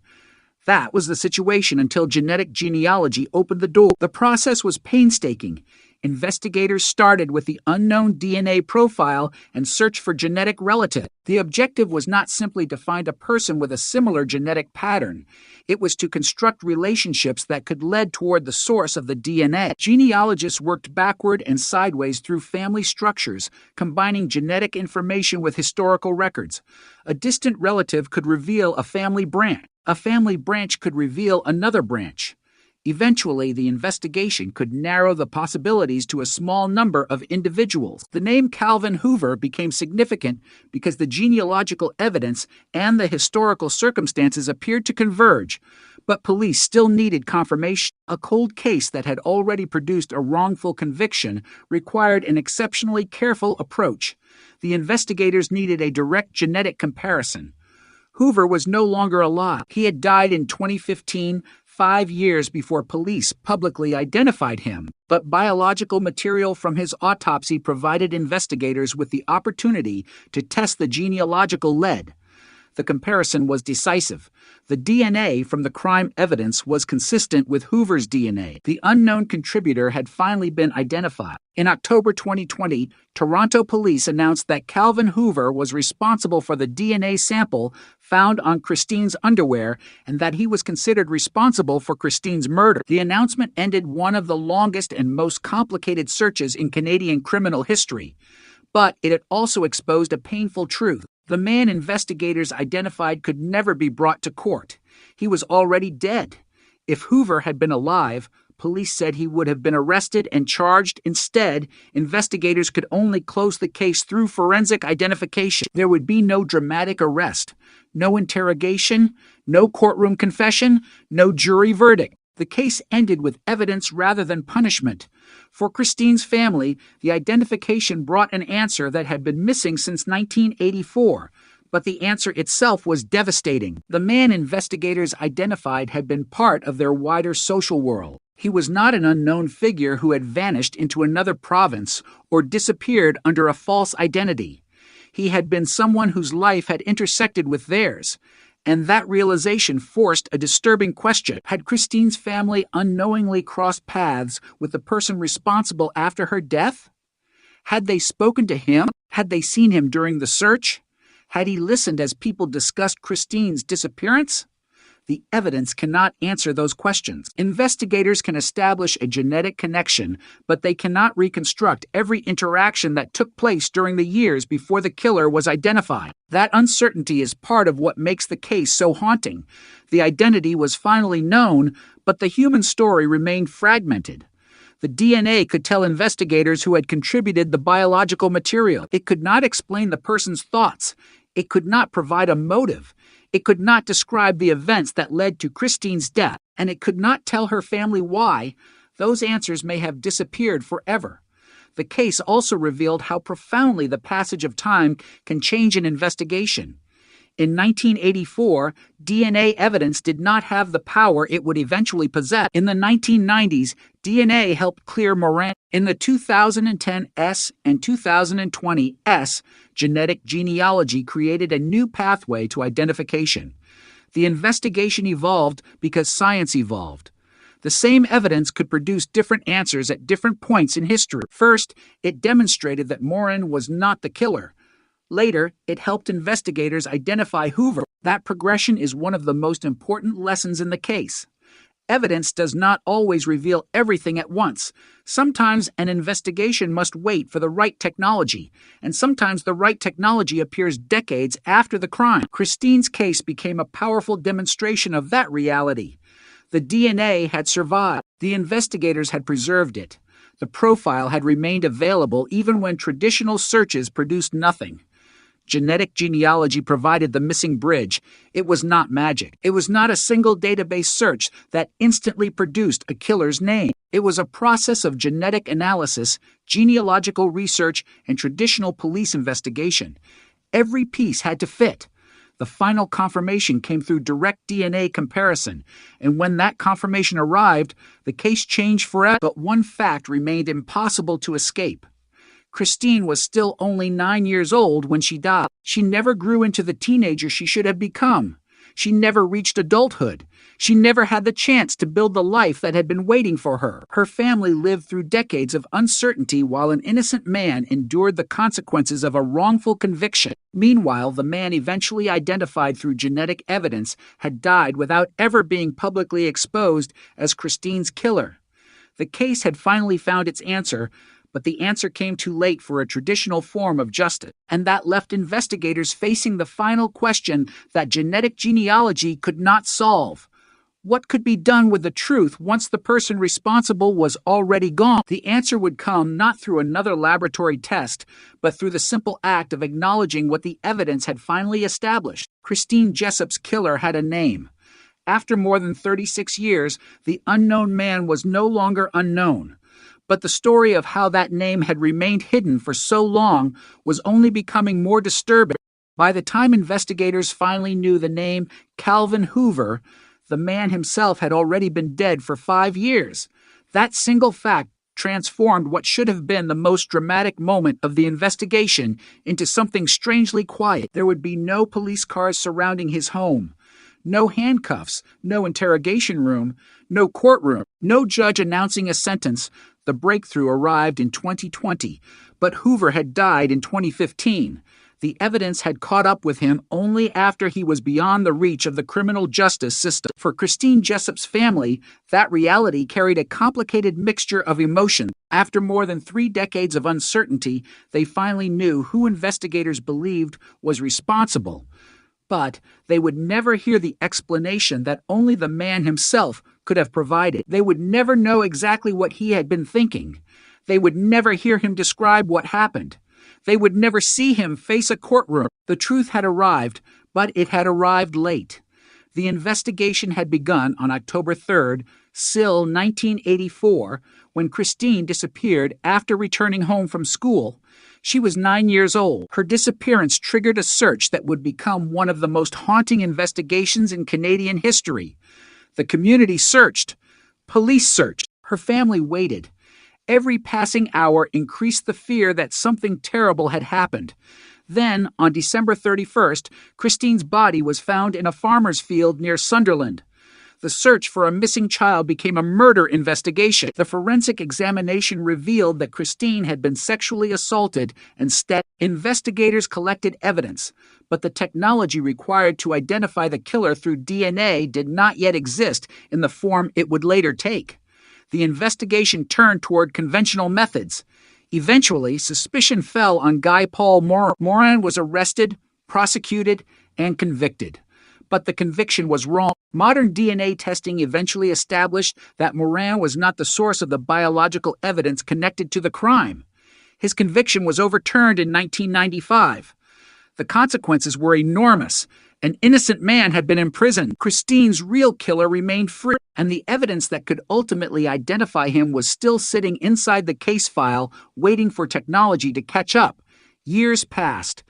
That was the situation until genetic genealogy opened the door. The process was painstaking. Investigators started with the unknown DNA profile and searched for genetic relatives. The objective was not simply to find a person with a similar genetic pattern. It was to construct relationships that could lead toward the source of the DNA. Genealogists worked backward and sideways through family structures, combining genetic information with historical records. A distant relative could reveal a family branch. A family branch could reveal another branch. Eventually, the investigation could narrow the possibilities to a small number of individuals. The name Calvin Hoover became significant because the genealogical evidence and the historical circumstances appeared to converge, but police still needed confirmation. A cold case that had already produced a wrongful conviction required an exceptionally careful approach. The investigators needed a direct genetic comparison. Hoover was no longer alive. He had died in 2015, 5 years before police publicly identified him. But biological material from his autopsy provided investigators with the opportunity to test the genealogical lead. The comparison was decisive. The DNA from the crime evidence was consistent with Hoover's DNA. The unknown contributor had finally been identified. In October 2020, Toronto police announced that Calvin Hoover was responsible for the DNA sample found on Christine's underwear and that he was considered responsible for Christine's murder. The announcement ended one of the longest and most complicated searches in Canadian criminal history. But it had also exposed a painful truth. The man investigators identified could never be brought to court. He was already dead. If Hoover had been alive, police said he would have been arrested and charged. Instead, investigators could only close the case through forensic identification. There would be no dramatic arrest, no interrogation, no courtroom confession, no jury verdict. The case ended with evidence rather than punishment. For Christine's family, the identification brought an answer that had been missing since 1984, but the answer itself was devastating. The man investigators identified had been part of their wider social world. He was not an unknown figure who had vanished into another province or disappeared under a false identity. He had been someone whose life had intersected with theirs. And that realization forced a disturbing question. Had Christine's family unknowingly crossed paths with the person responsible after her death? Had they spoken to him? Had they seen him during the search? Had he listened as people discussed Christine's disappearance? The evidence cannot answer those questions. Investigators can establish a genetic connection, but they cannot reconstruct every interaction that took place during the years before the killer was identified. That uncertainty is part of what makes the case so haunting. The identity was finally known, but the human story remained fragmented. The DNA could tell investigators who had contributed the biological material. It could not explain the person's thoughts. It could not provide a motive. It could not describe the events that led to Christine's death, and it could not tell her family why. Those answers may have disappeared forever. The case also revealed how profoundly the passage of time can change an investigation. In 1984, DNA evidence did not have the power it would eventually possess. In the 1990s, DNA helped clear Moran. In the 2010 S and 2020 S, genetic genealogy created a new pathway to identification. The investigation evolved because science evolved. The same evidence could produce different answers at different points in history. First, it demonstrated that Moran was not the killer. Later, it helped investigators identify Hoover. That progression is one of the most important lessons in the case. Evidence does not always reveal everything at once. Sometimes an investigation must wait for the right technology, and sometimes the right technology appears decades after the crime. Christine's case became a powerful demonstration of that reality. The DNA had survived. The investigators had preserved it. The profile had remained available even when traditional searches produced nothing. Genetic genealogy provided the missing bridge. It was not magic. It was not a single database search that instantly produced a killer's name. It was a process of genetic analysis, genealogical research, and traditional police investigation. Every piece had to fit. The final confirmation came through direct DNA comparison, and when that confirmation arrived, the case changed forever. But one fact remained impossible to escape. Christine was still only 9 years old when she died. She never grew into the teenager she should have become. She never reached adulthood. She never had the chance to build the life that had been waiting for her. Her family lived through decades of uncertainty while an innocent man endured the consequences of a wrongful conviction. Meanwhile, the man eventually identified through genetic evidence had died without ever being publicly exposed as Christine's killer. The case had finally found its answer, but the answer came too late for a traditional form of justice, and that left investigators facing the final question that genetic genealogy could not solve. What could be done with the truth once the person responsible was already gone? The answer would come not through another laboratory test, but through the simple act of acknowledging what the evidence had finally established. Christine Jessup's killer had a name. After more than 36 years, the unknown man was no longer unknown. But the story of how that name had remained hidden for so long was only becoming more disturbing. By the time investigators finally knew the name Calvin Hoover, the man himself had already been dead for 5 years. That single fact transformed what should have been the most dramatic moment of the investigation into something strangely quiet. There would be no police cars surrounding his home, no handcuffs, no interrogation room, no courtroom, no judge announcing a sentence. The breakthrough arrived in 2020, but Hoover had died in 2015. The evidence had caught up with him only after he was beyond the reach of the criminal justice system. For Christine Jessup's family, that reality carried a complicated mixture of emotions. After more than 3 decades of uncertainty, they finally knew who investigators believed was responsible. But they would never hear the explanation that only the man himself could have provided. They would never know exactly what he had been thinking. They would never hear him describe what happened. They would never see him face a courtroom. The truth had arrived, but it had arrived late. The investigation had begun on October 3rd, Sill 1984, when Christine disappeared after returning home from school. She was 9 years old. Her disappearance triggered a search that would become one of the most haunting investigations in Canadian history. The community searched. Police searched. Her family waited. Every passing hour increased the fear that something terrible had happened. Then, on December 31st, Christine's body was found in a farmer's field near Sunderland. The search for a missing child became a murder investigation. The forensic examination revealed that Christine had been sexually assaulted and investigators collected evidence, but the technology required to identify the killer through DNA did not yet exist in the form it would later take. The investigation turned toward conventional methods. Eventually, suspicion fell on Guy Paul Morin. Morin was arrested, prosecuted, and convicted. But the conviction was wrong. Modern DNA testing eventually established that Morin was not the source of the biological evidence connected to the crime. His conviction was overturned in 1995. The consequences were enormous. An innocent man had been imprisoned. Christine's real killer remained free, and the evidence that could ultimately identify him was still sitting inside the case file, waiting for technology to catch up. Years passed.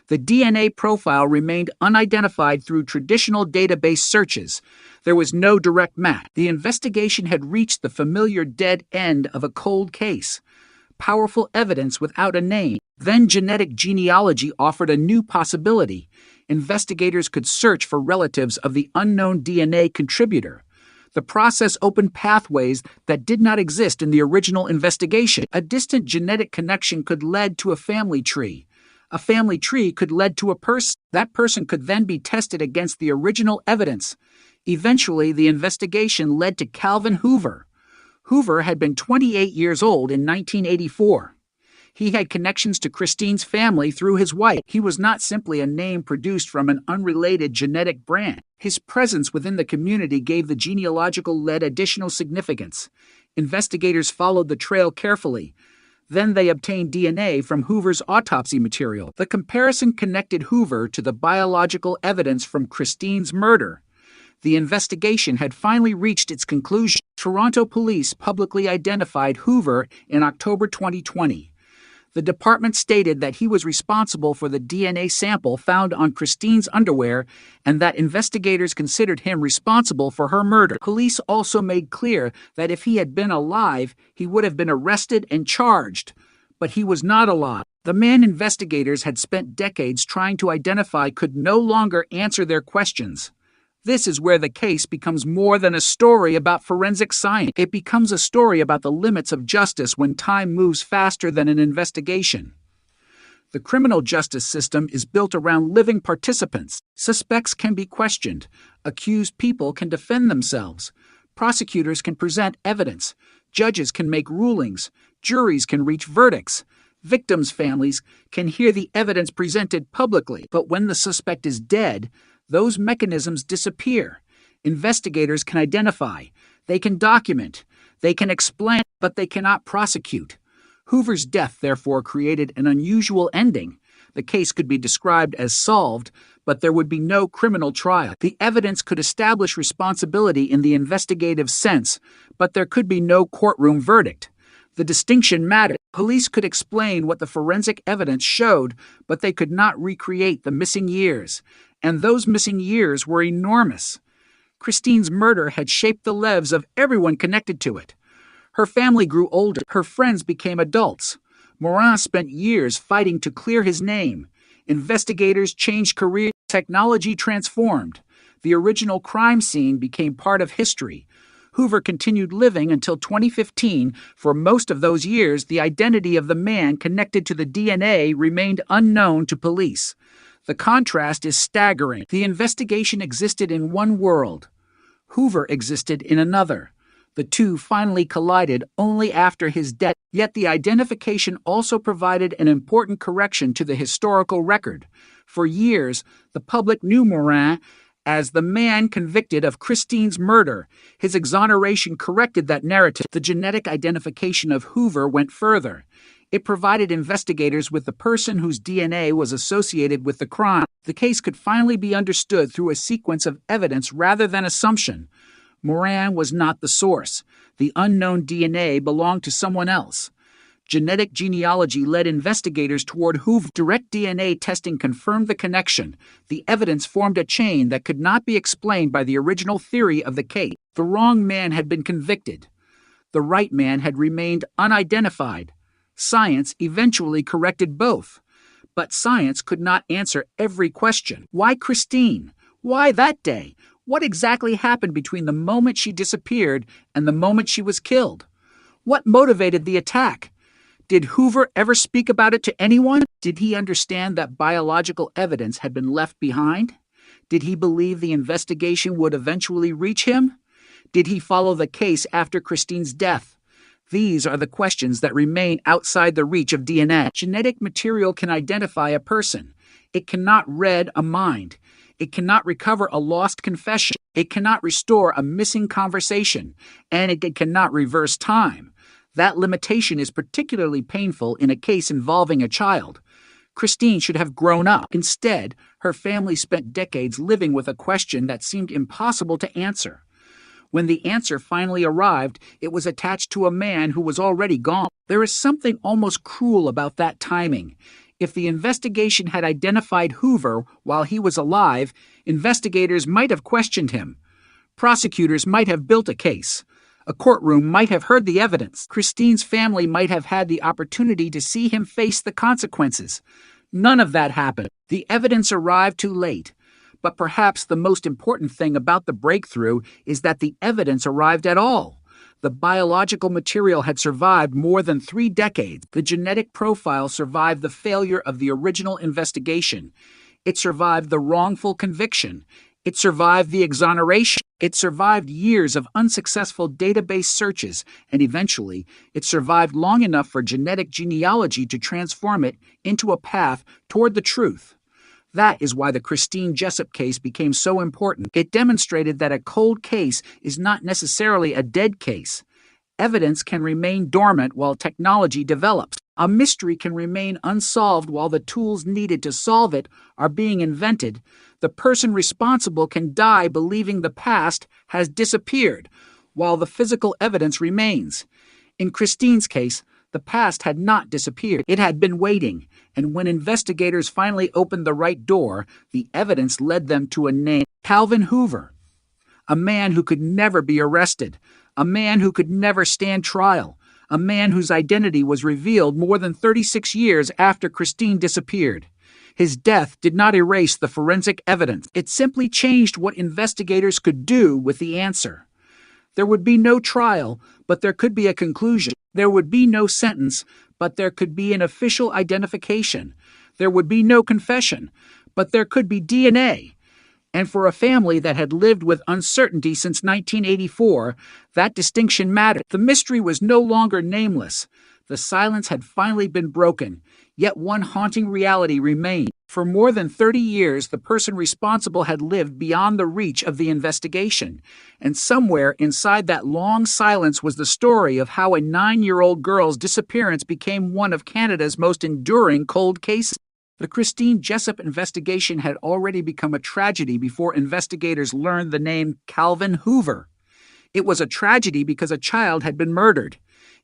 The DNA profile remained unidentified through traditional database searches. There was no direct match. The investigation had reached the familiar dead end of a cold case. Powerful evidence without a name. Then genetic genealogy offered a new possibility. Investigators could search for relatives of the unknown DNA contributor. The process opened pathways that did not exist in the original investigation. A distant genetic connection could lead to a family tree. A family tree could lead to a person. That person could then be tested against the original evidence. Eventually, the investigation led to Calvin Hoover. Hoover had been 28 years old in 1984. He had connections to Christine's family through his wife. He was not simply a name produced from an unrelated genetic branch. His presence within the community gave the genealogical lead additional significance. Investigators followed the trail carefully. Then they obtained DNA from Hoover's autopsy material. The comparison connected Hoover to the biological evidence from Christine's murder. The investigation had finally reached its conclusion. Toronto police publicly identified Hoover in October 2020. The department stated that he was responsible for the DNA sample found on Christine's underwear and that investigators considered him responsible for her murder. Police also made clear that if he had been alive, he would have been arrested and charged. But he was not alive. The man investigators had spent decades trying to identify could no longer answer their questions. This is where the case becomes more than a story about forensic science. It becomes a story about the limits of justice when time moves faster than an investigation. The criminal justice system is built around living participants. Suspects can be questioned. Accused people can defend themselves. Prosecutors can present evidence. Judges can make rulings. Juries can reach verdicts. Victims' families can hear the evidence presented publicly. But when the suspect is dead, those mechanisms disappear. Investigators can identify, they can document, they can explain, but they cannot prosecute. Hoover's death therefore created an unusual ending. The case could be described as solved, but there would be no criminal trial. The evidence could establish responsibility in the investigative sense, but there could be no courtroom verdict. The distinction mattered. Police could explain what the forensic evidence showed, but they could not recreate the missing years. And those missing years were enormous. Christine's murder had shaped the lives of everyone connected to it. Her family grew older. Her friends became adults. Morin spent years fighting to clear his name. Investigators changed careers. Technology transformed. The original crime scene became part of history. Hoover continued living until 2015. For most of those years, the identity of the man connected to the DNA remained unknown to police. The contrast is staggering. The investigation existed in one world. Hoover existed in another. The two finally collided only after his death. Yet the identification also provided an important correction to the historical record. For years, the public knew Morin as the man convicted of Christine's murder. His exoneration corrected that narrative. The genetic identification of Hoover went further. It provided investigators with the person whose DNA was associated with the crime. The case could finally be understood through a sequence of evidence rather than assumption. Morin was not the source. The unknown DNA belonged to someone else. Genetic genealogy led investigators toward Hoover. Direct DNA testing confirmed the connection. The evidence formed a chain that could not be explained by the original theory of the case. The wrong man had been convicted. The right man had remained unidentified. Science eventually corrected both. But science could not answer every question. Why Christine? Why that day? What exactly happened between the moment she disappeared and the moment she was killed? What motivated the attack? Did Hoover ever speak about it to anyone? Did he understand that biological evidence had been left behind? Did he believe the investigation would eventually reach him? Did he follow the case after Christine's death? These are the questions that remain outside the reach of DNA. Genetic material can identify a person. It cannot read a mind. It cannot recover a lost confession. It cannot restore a missing conversation. And it cannot reverse time. That limitation is particularly painful in a case involving a child. Christine should have grown up. Instead, her family spent decades living with a question that seemed impossible to answer. When the answer finally arrived, it was attached to a man who was already gone. There is something almost cruel about that timing. If the investigation had identified Hoover while he was alive, investigators might have questioned him. Prosecutors might have built a case. A courtroom might have heard the evidence. Christine's family might have had the opportunity to see him face the consequences. None of that happened. The evidence arrived too late. But perhaps the most important thing about the breakthrough is that the evidence arrived at all. The biological material had survived more than 3 decades. The genetic profile survived the failure of the original investigation. It survived the wrongful conviction. It survived the exoneration. It survived years of unsuccessful database searches, and eventually, it survived long enough for genetic genealogy to transform it into a path toward the truth. That is why the Christine Jessup case became so important. It demonstrated that a cold case is not necessarily a dead case. Evidence can remain dormant while technology develops. A mystery can remain unsolved while the tools needed to solve it are being invented. The person responsible can die believing the past has disappeared, while the physical evidence remains. In Christine's case, the past had not disappeared. It had been waiting, and when investigators finally opened the right door, the evidence led them to a name: Calvin Hoover. A man who could never be arrested, a man who could never stand trial, a man whose identity was revealed more than 36 years after Christine disappeared. His death did not erase the forensic evidence. It simply changed what investigators could do with the answer. There would be no trial, but there could be a conclusion. There would be no sentence, but there could be an official identification. There would be no confession, but there could be DNA. And for a family that had lived with uncertainty since 1984, that distinction mattered. The mystery was no longer nameless. The silence had finally been broken, yet one haunting reality remained. For more than 30 years, the person responsible had lived beyond the reach of the investigation. And somewhere inside that long silence was the story of how a 9-year-old girl's disappearance became one of Canada's most enduring cold cases. The Christine Jessup investigation had already become a tragedy before investigators learned the name Calvin Hoover. It was a tragedy because a child had been murdered.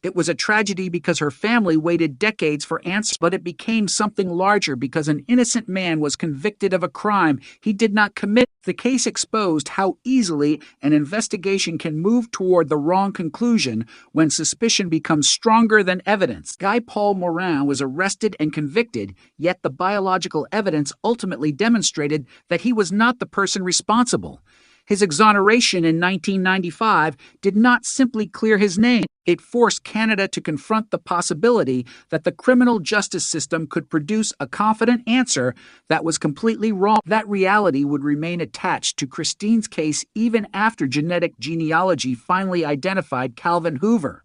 It was a tragedy because her family waited decades for answers, but it became something larger because an innocent man was convicted of a crime he did not commit. The case exposed how easily an investigation can move toward the wrong conclusion when suspicion becomes stronger than evidence. Guy Paul Morin was arrested and convicted, yet the biological evidence ultimately demonstrated that he was not the person responsible. His exoneration in 1995 did not simply clear his name. It forced Canada to confront the possibility that the criminal justice system could produce a confident answer that was completely wrong. That reality would remain attached to Christine's case even after genetic genealogy finally identified Calvin Hoover.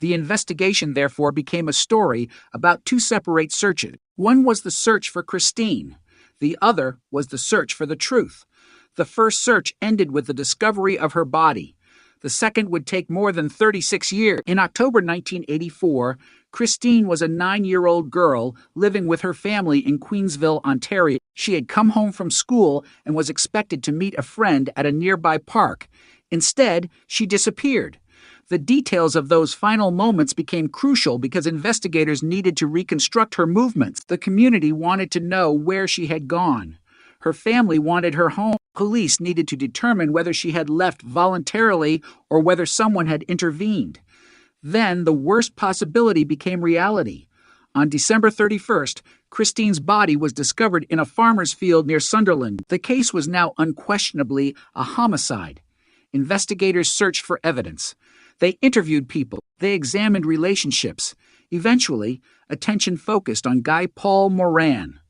The investigation, therefore, became a story about two separate searches. One was the search for Christine. The other was the search for the truth. The first search ended with the discovery of her body. The second would take more than 36 years. In October 1984, Christine was a 9-year-old girl living with her family in Queensville, Ontario. She had come home from school and was expected to meet a friend at a nearby park. Instead, she disappeared. The details of those final moments became crucial because investigators needed to reconstruct her movements. The community wanted to know where she had gone. Her family wanted her home. Police needed to determine whether she had left voluntarily or whether someone had intervened. Then the worst possibility became reality. On December 31st, Christine's body was discovered in a farmer's field near Sunderland. The case was now unquestionably a homicide. Investigators searched for evidence. They interviewed people. They examined relationships. Eventually, attention focused on Guy Paul Morin.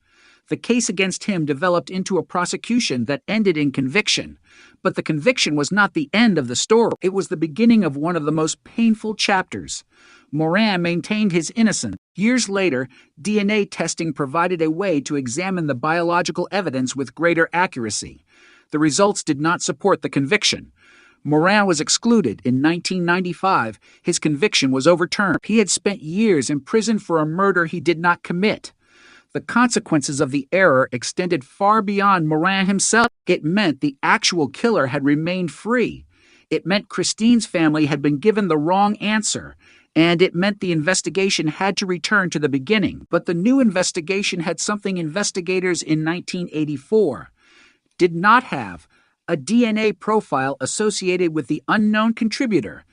The case against him developed into a prosecution that ended in conviction. But the conviction was not the end of the story. It was the beginning of one of the most painful chapters. Morin maintained his innocence. Years later, DNA testing provided a way to examine the biological evidence with greater accuracy. The results did not support the conviction. Morin was excluded. In 1995, his conviction was overturned. He had spent years in prison for a murder he did not commit. The consequences of the error extended far beyond Morin himself. It meant the actual killer had remained free. It meant Christine's family had been given the wrong answer. And it meant the investigation had to return to the beginning. But the new investigation had something investigators in 1984 did not have: a DNA profile associated with the unknown contributor.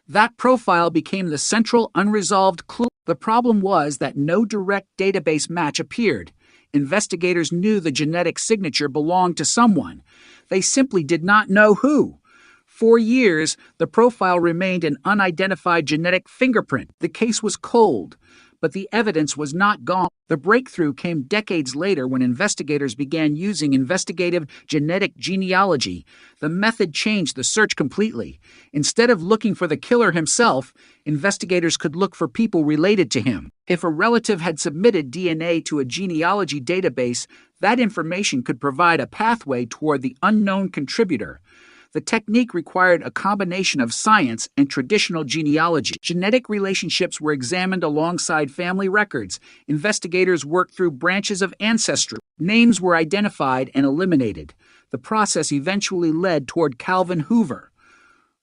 That profile became the central unresolved clue. The problem was that no direct database match appeared. Investigators knew the genetic signature belonged to someone. They simply did not know who. For years, the profile remained an unidentified genetic fingerprint. The case was cold. but the evidence was not gone. The breakthrough came decades later when investigators began using investigative genetic genealogy. The method changed the search completely. Instead of looking for the killer himself, investigators could look for people related to him. If a relative had submitted DNA to a genealogy database, that information could provide a pathway toward the unknown contributor. The technique required a combination of science and traditional genealogy. Genetic relationships were examined alongside family records. Investigators worked through branches of ancestry. Names were identified and eliminated. The process eventually led toward Calvin Hoover.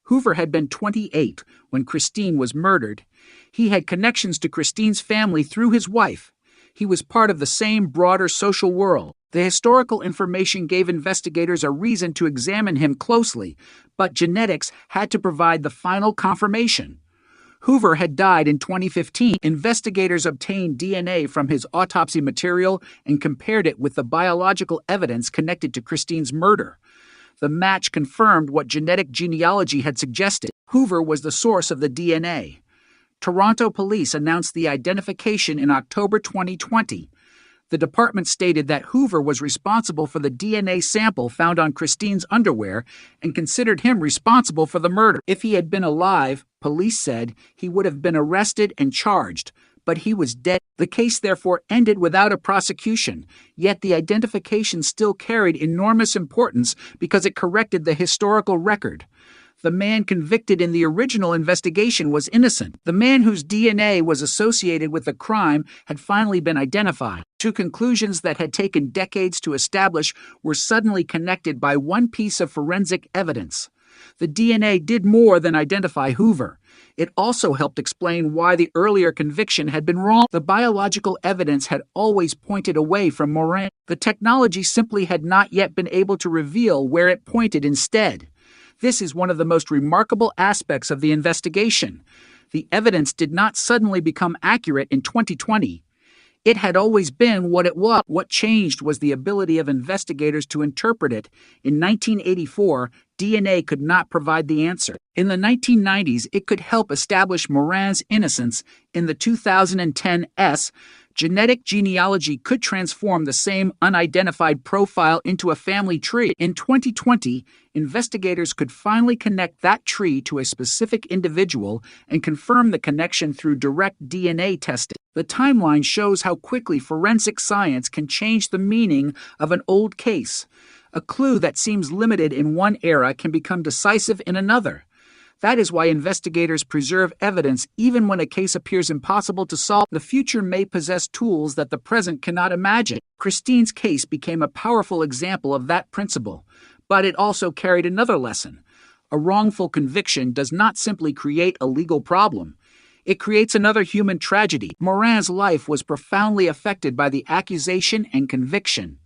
Hoover had been 28 when Christine was murdered. He had connections to Christine's family through his wife. He was part of the same broader social world. The historical information gave investigators a reason to examine him closely, but genetics had to provide the final confirmation. Hoover had died in 2015. Investigators obtained DNA from his autopsy material and compared it with the biological evidence connected to Christine's murder. The match confirmed what genetic genealogy had suggested. Hoover was the source of the DNA. Toronto police announced the identification in October 2020. The department stated that Hoover was responsible for the DNA sample found on Christine's underwear and considered him responsible for the murder. If he had been alive, police said, he would have been arrested and charged, but he was dead. The case therefore ended without a prosecution, yet the identification still carried enormous importance because it corrected the historical record. The man convicted in the original investigation was innocent. The man whose DNA was associated with the crime had finally been identified. Two conclusions that had taken decades to establish were suddenly connected by one piece of forensic evidence. The DNA did more than identify Hoover. It also helped explain why the earlier conviction had been wrong. The biological evidence had always pointed away from Morin. The technology simply had not yet been able to reveal where it pointed instead. This is one of the most remarkable aspects of the investigation. The evidence did not suddenly become accurate in 2020. It had always been what it was. What changed was the ability of investigators to interpret it. In 1984, DNA could not provide the answer. In the 1990s, it could help establish Morin's innocence. In the 2010 genetic genealogy could transform the same unidentified profile into a family tree. In 2020, investigators could finally connect that tree to a specific individual and confirm the connection through direct DNA testing. The timeline shows how quickly forensic science can change the meaning of an old case. A clue that seems limited in one era can become decisive in another. That is why investigators preserve evidence even when a case appears impossible to solve. The future may possess tools that the present cannot imagine. Christine's case became a powerful example of that principle, but it also carried another lesson. A wrongful conviction does not simply create a legal problem. It creates another human tragedy. Morin's life was profoundly affected by the accusation and conviction.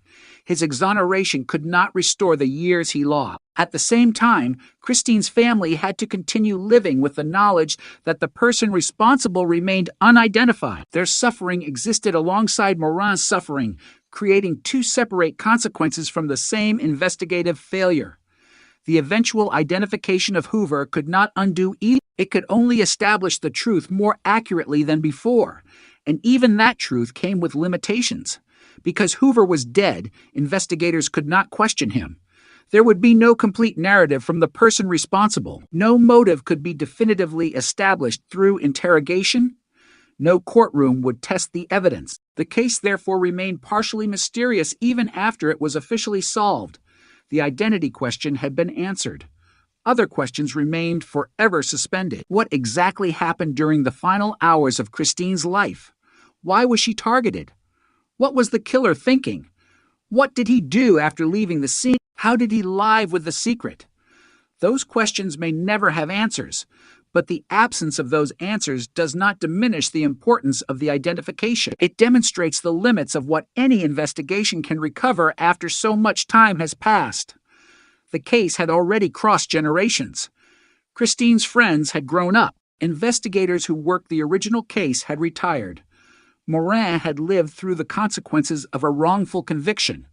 His exoneration could not restore the years he lost. At the same time, Christine's family had to continue living with the knowledge that the person responsible remained unidentified. Their suffering existed alongside Morin's suffering, creating two separate consequences from the same investigative failure. The eventual identification of Hoover could not undo either. It could only establish the truth more accurately than before, and even that truth came with limitations. Because Hoover was dead, investigators could not question him. There would be no complete narrative from the person responsible. No motive could be definitively established through interrogation. No courtroom would test the evidence. The case therefore remained partially mysterious even after it was officially solved. The identity question had been answered. Other questions remained forever suspended. What exactly happened during the final hours of Christine's life? Why was she targeted? What was the killer thinking? What did he do after leaving the scene? How did he live with the secret? Those questions may never have answers, but the absence of those answers does not diminish the importance of the identification. It demonstrates the limits of what any investigation can recover after so much time has passed. The case had already crossed generations. Christine's friends had grown up. Investigators who worked the original case had retired. Morin had lived through the consequences of a wrongful conviction.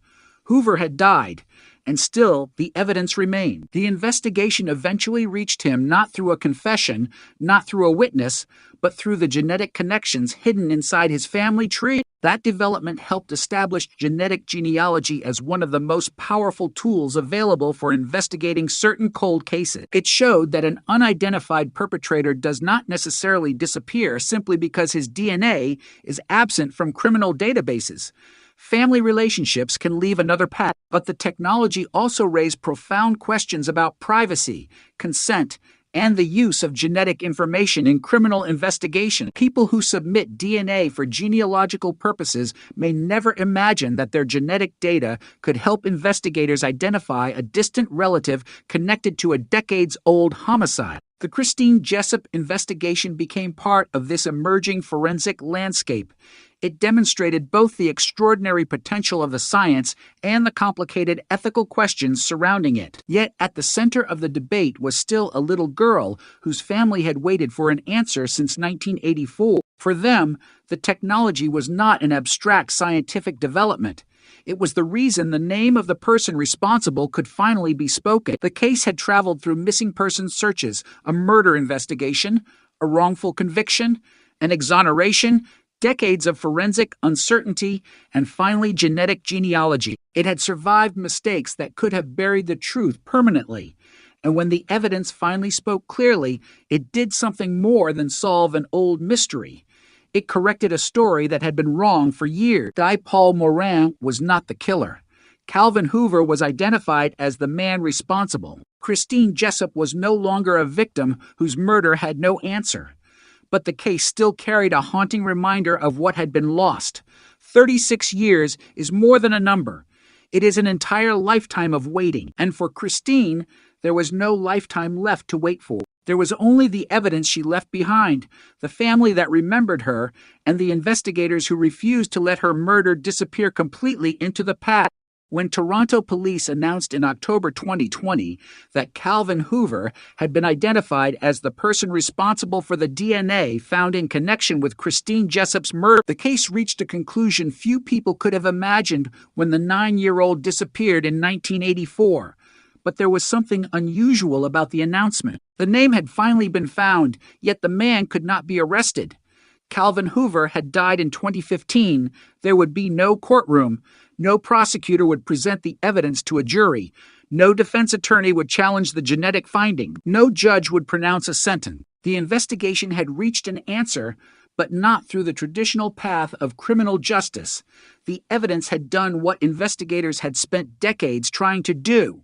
Hoover had died, and still the evidence remained. The investigation eventually reached him not through a confession, not through a witness, but through the genetic connections hidden inside his family tree. That development helped establish genetic genealogy as one of the most powerful tools available for investigating certain cold cases. It showed that an unidentified perpetrator does not necessarily disappear simply because his DNA is absent from criminal databases. Family relationships can leave another path, but the technology also raised profound questions about privacy, consent, and the use of genetic information in criminal investigation. People who submit DNA for genealogical purposes may never imagine that their genetic data could help investigators identify a distant relative connected to a decades-old homicide. The Christine Jessup investigation became part of this emerging forensic landscape. It demonstrated both the extraordinary potential of the science and the complicated ethical questions surrounding it. Yet at the center of the debate was still a little girl whose family had waited for an answer since 1984. For them, the technology was not an abstract scientific development. It was the reason the name of the person responsible could finally be spoken. The case had traveled through missing persons searches, a murder investigation, a wrongful conviction, an exoneration, decades of forensic uncertainty, and finally genetic genealogy. It had survived mistakes that could have buried the truth permanently. And when the evidence finally spoke clearly, it did something more than solve an old mystery. It corrected a story that had been wrong for years. Guy Paul Morin was not the killer. Calvin Hoover was identified as the man responsible. Christine Jessup was no longer a victim whose murder had no answer. But the case still carried a haunting reminder of what had been lost. 36 years is more than a number. It is an entire lifetime of waiting. And for Christine, there was no lifetime left to wait for. There was only the evidence she left behind, the family that remembered her, and the investigators who refused to let her murder disappear completely into the past. When Toronto police announced in October 2020 that Calvin Hoover had been identified as the person responsible for the DNA found in connection with Christine Jessup's murder, the case reached a conclusion few people could have imagined when the 9-year-old disappeared in 1984. But there was something unusual about the announcement. The name had finally been found, yet the man could not be arrested. Calvin Hoover had died in 2015. There would be no courtroom. No prosecutor would present the evidence to a jury. No defense attorney would challenge the genetic finding. No judge would pronounce a sentence. The investigation had reached an answer, but not through the traditional path of criminal justice. The evidence had done what investigators had spent decades trying to do.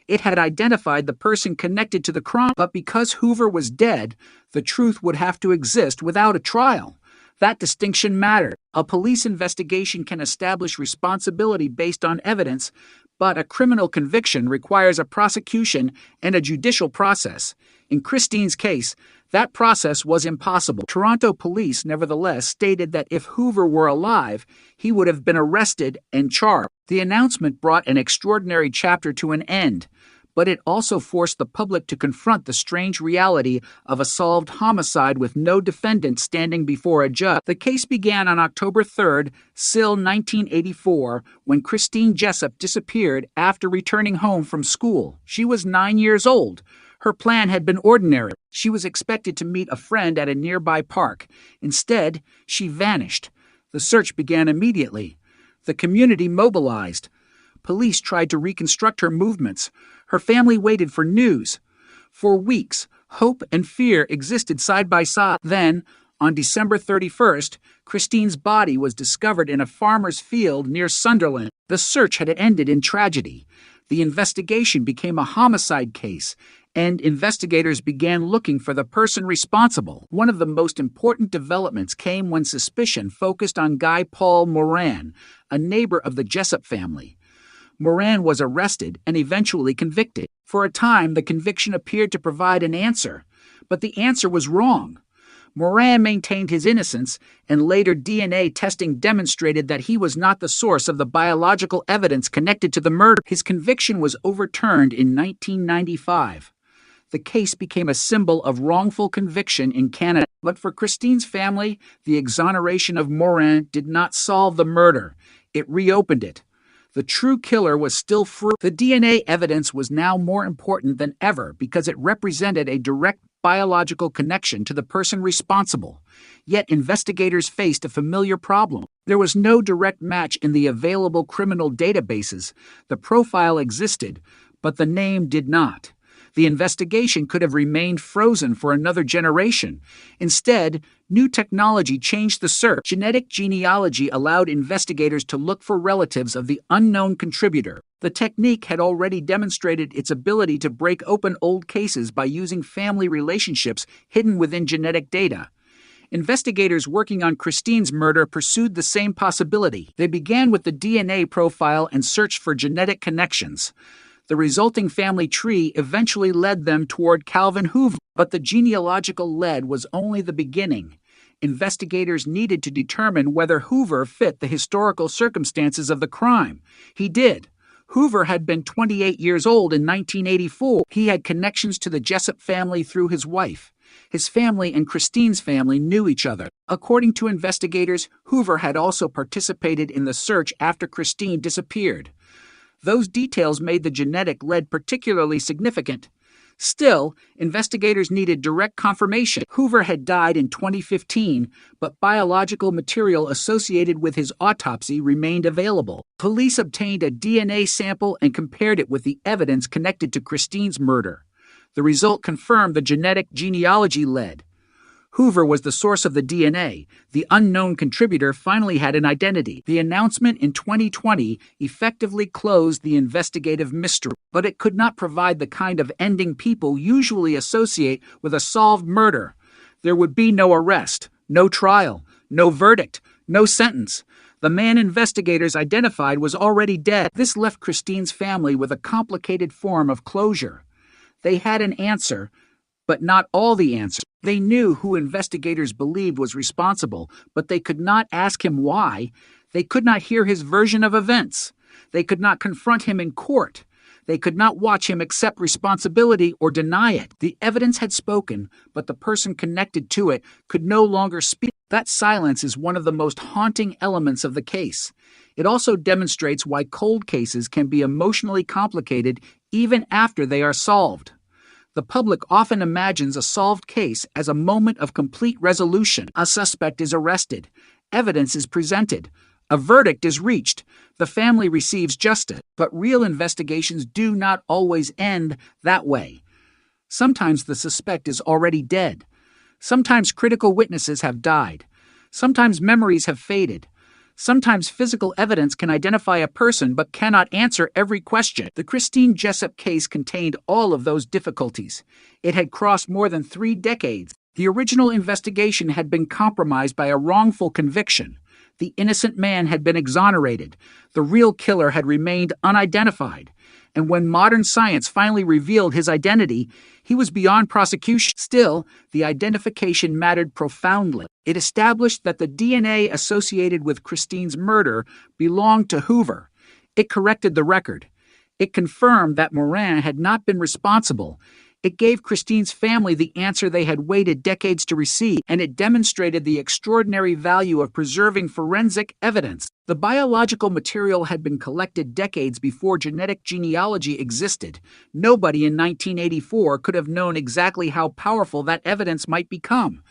It had identified the person connected to the crime, but because Hoover was dead, the truth would have to exist without a trial. That distinction mattered. A police investigation can establish responsibility based on evidence, but a criminal conviction requires a prosecution and a judicial process. In Christine's case, that process was impossible. Toronto police, nevertheless, stated that if Hoover were alive, he would have been arrested and charged. The announcement brought an extraordinary chapter to an end, but it also forced the public to confront the strange reality of a solved homicide with no defendant standing before a judge. The case began on October 3rd, SIL 1984, when Christine Jessup disappeared after returning home from school. She was 9 years old. Her plan had been ordinary. She was expected to meet a friend at a nearby park. Instead, she vanished. The search began immediately. The community mobilized. Police tried to reconstruct her movements. Her family waited for news. For weeks, hope and fear existed side by side. Then, on December 31st, Christine's body was discovered in a farmer's field near Sunderland. The search had ended in tragedy. The investigation became a homicide case, and investigators began looking for the person responsible. One of the most important developments came when suspicion focused on Guy Paul Morin, a neighbor of the Jessup family. Morin was arrested and eventually convicted. For a time, the conviction appeared to provide an answer, but the answer was wrong. Morin maintained his innocence, and later DNA testing demonstrated that he was not the source of the biological evidence connected to the murder. His conviction was overturned in 1995. The case became a symbol of wrongful conviction in Canada. But for Christine's family, the exoneration of Morin did not solve the murder. It reopened it. The true killer was still free. The DNA evidence was now more important than ever because it represented a direct biological connection to the person responsible. Yet investigators faced a familiar problem. There was no direct match in the available criminal databases. The profile existed, but the name did not. The investigation could have remained frozen for another generation. Instead, new technology changed the search. Genetic genealogy allowed investigators to look for relatives of the unknown contributor. The technique had already demonstrated its ability to break open old cases by using family relationships hidden within genetic data. Investigators working on Christine's murder pursued the same possibility. They began with the DNA profile and searched for genetic connections. The resulting family tree eventually led them toward Calvin Hoover, but the genealogical lead was only the beginning. Investigators needed to determine whether Hoover fit the historical circumstances of the crime. He did. Hoover had been 28 years old in 1984. He had connections to the Jessup family through his wife. His family and Christine's family knew each other. According to investigators, Hoover had also participated in the search after Christine disappeared. Those details made the genetic lead particularly significant. Still, investigators needed direct confirmation. Hoover had died in 2015, but biological material associated with his autopsy remained available. Police obtained a DNA sample and compared it with the evidence connected to Christine's murder. The result confirmed the genetic genealogy lead. Hoover was the source of the DNA. The unknown contributor finally had an identity. The announcement in 2020 effectively closed the investigative mystery, but it could not provide the kind of ending people usually associate with a solved murder. There would be no arrest, no trial, no verdict, no sentence. The man investigators identified was already dead. This left Christine's family with a complicated form of closure. They had an answer, but not all the answers. They knew who investigators believed was responsible, but they could not ask him why. They could not hear his version of events. They could not confront him in court. They could not watch him accept responsibility or deny it. The evidence had spoken, but the person connected to it could no longer speak. That silence is one of the most haunting elements of the case. It also demonstrates why cold cases can be emotionally complicated even after they are solved. The public often imagines a solved case as a moment of complete resolution. A suspect is arrested. Evidence is presented. A verdict is reached. The family receives justice. But real investigations do not always end that way. Sometimes the suspect is already dead. Sometimes critical witnesses have died. Sometimes memories have faded. Sometimes physical evidence can identify a person but cannot answer every question. The Christine Jessup case contained all of those difficulties. It had crossed more than 3 decades. The original investigation had been compromised by a wrongful conviction. The innocent man had been exonerated. The real killer had remained unidentified. And when modern science finally revealed his identity, he was beyond prosecution. Still, the identification mattered profoundly. It established that the DNA associated with Christine's murder belonged to Hoover. It corrected the record. It confirmed that Morin had not been responsible. It gave Christine's family the answer they had waited decades to receive, and it demonstrated the extraordinary value of preserving forensic evidence. The biological material had been collected decades before genetic genealogy existed. Nobody in 1984 could have known exactly how powerful that evidence might become.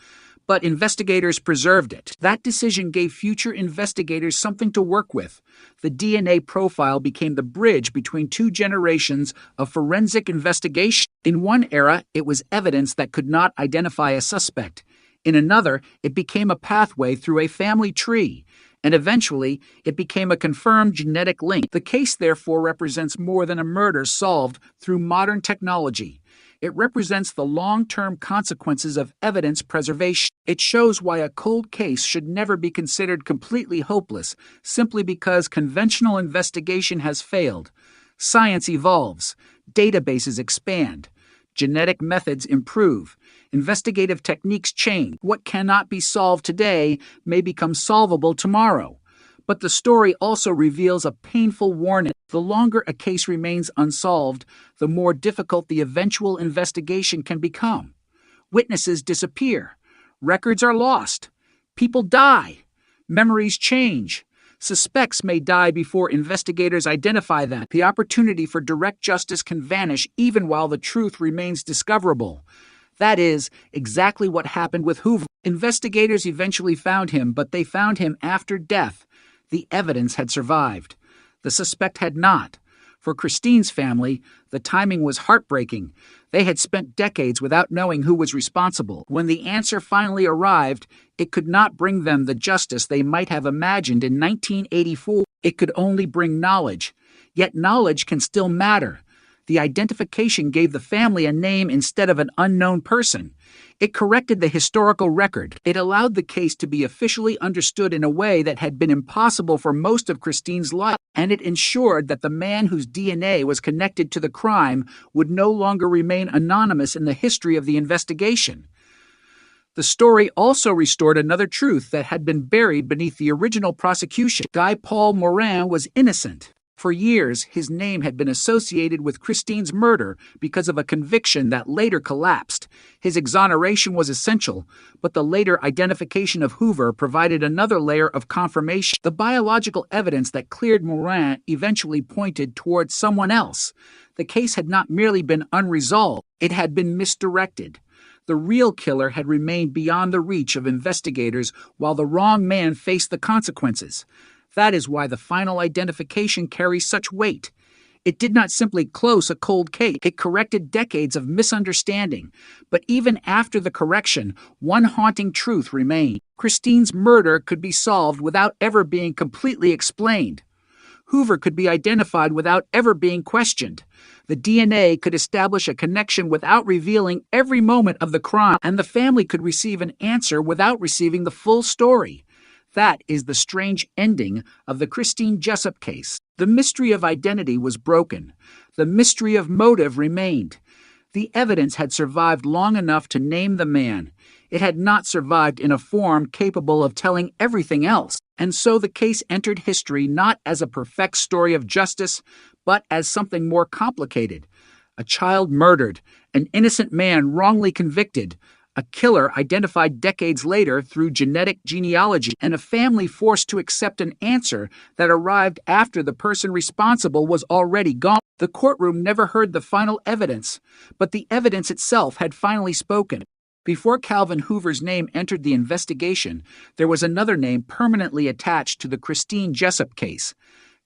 But investigators preserved it. That decision gave future investigators something to work with. The DNA profile became the bridge between 2 generations of forensic investigation. In one era, it was evidence that could not identify a suspect. In another, it became a pathway through a family tree. And eventually, it became a confirmed genetic link. The case, therefore, represents more than a murder solved through modern technology. It represents the long-term consequences of evidence preservation. It shows why a cold case should never be considered completely hopeless, simply because conventional investigation has failed. Science evolves. Databases expand. Genetic methods improve. Investigative techniques change. What cannot be solved today may become solvable tomorrow. But the story also reveals a painful warning. The longer a case remains unsolved, the more difficult the eventual investigation can become. Witnesses disappear. Records are lost. People die. Memories change. Suspects may die before investigators identify them. The opportunity for direct justice can vanish even while the truth remains discoverable. That is exactly what happened with Hoover. Investigators eventually found him, but they found him after death. The evidence had survived. The suspect had not. For Christine's family, the timing was heartbreaking. They had spent decades without knowing who was responsible. When the answer finally arrived, it could not bring them the justice they might have imagined in 1984. It could only bring knowledge. Yet knowledge can still matter. The identification gave the family a name instead of an unknown person. It corrected the historical record. It allowed the case to be officially understood in a way that had been impossible for most of Christine's life, and it ensured that the man whose DNA was connected to the crime would no longer remain anonymous in the history of the investigation. The story also restored another truth that had been buried beneath the original prosecution. Guy Paul Morin was innocent. For years, his name had been associated with Christine's murder because of a conviction that later collapsed. His exoneration was essential, but the later identification of Hoover provided another layer of confirmation. The biological evidence that cleared Morin eventually pointed towards someone else. The case had not merely been unresolved, it had been misdirected. The real killer had remained beyond the reach of investigators while the wrong man faced the consequences. That is why the final identification carries such weight. It did not simply close a cold case, it corrected decades of misunderstanding. But even after the correction, one haunting truth remained. Christine's murder could be solved without ever being completely explained. Hoover could be identified without ever being questioned. The DNA could establish a connection without revealing every moment of the crime, and the family could receive an answer without receiving the full story. That is the strange ending of the Christine Jessup case. The mystery of identity was broken. The mystery of motive remained. The evidence had survived long enough to name the man. It had not survived in a form capable of telling everything else. And so the case entered history not as a perfect story of justice, but as something more complicated. A child murdered, an innocent man wrongly convicted, a killer identified decades later through genetic genealogy, and a family forced to accept an answer that arrived after the person responsible was already gone. The courtroom never heard the final evidence, but the evidence itself had finally spoken. Before Calvin Hoover's name entered the investigation, there was another name permanently attached to the Christine Jessup case: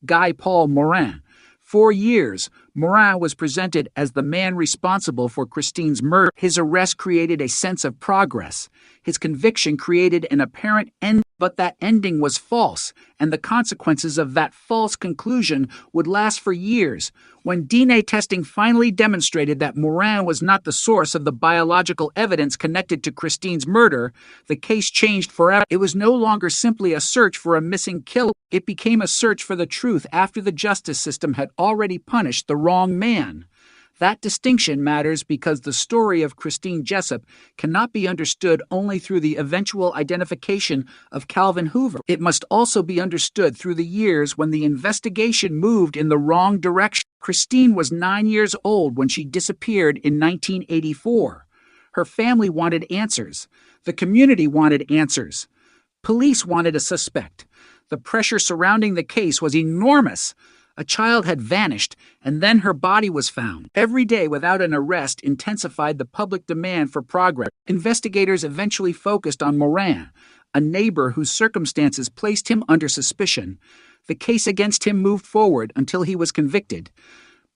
Guy Paul Morin. For years, Morin was presented as the man responsible for Christine's murder. His arrest created a sense of progress. His conviction created an apparent end, but that ending was false, and the consequences of that false conclusion would last for years. When DNA testing finally demonstrated that Morin was not the source of the biological evidence connected to Christine's murder, the case changed forever. It was no longer simply a search for a missing killer. It became a search for the truth after the justice system had already punished the wrong man. That distinction matters because the story of Christine Jessup cannot be understood only through the eventual identification of Calvin Hoover. It must also be understood through the years when the investigation moved in the wrong direction. Christine was 9 years old when she disappeared in 1984. Her family wanted answers. The community wanted answers. Police wanted a suspect. The pressure surrounding the case was enormous. A child had vanished, and then her body was found. Every day without an arrest intensified the public demand for progress. Investigators eventually focused on Morin, a neighbor whose circumstances placed him under suspicion. The case against him moved forward until he was convicted.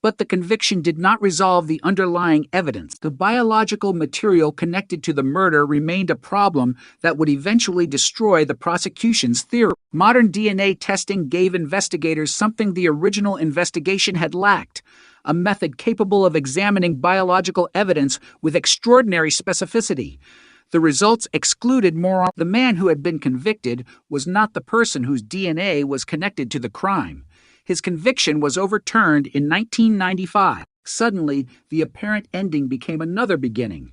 But the conviction did not resolve the underlying evidence. The biological material connected to the murder remained a problem that would eventually destroy the prosecution's theory. Modern DNA testing gave investigators something the original investigation had lacked: a method capable of examining biological evidence with extraordinary specificity. The results excluded Morin. The man who had been convicted was not the person whose DNA was connected to the crime. His conviction was overturned in 1995. Suddenly, the apparent ending became another beginning.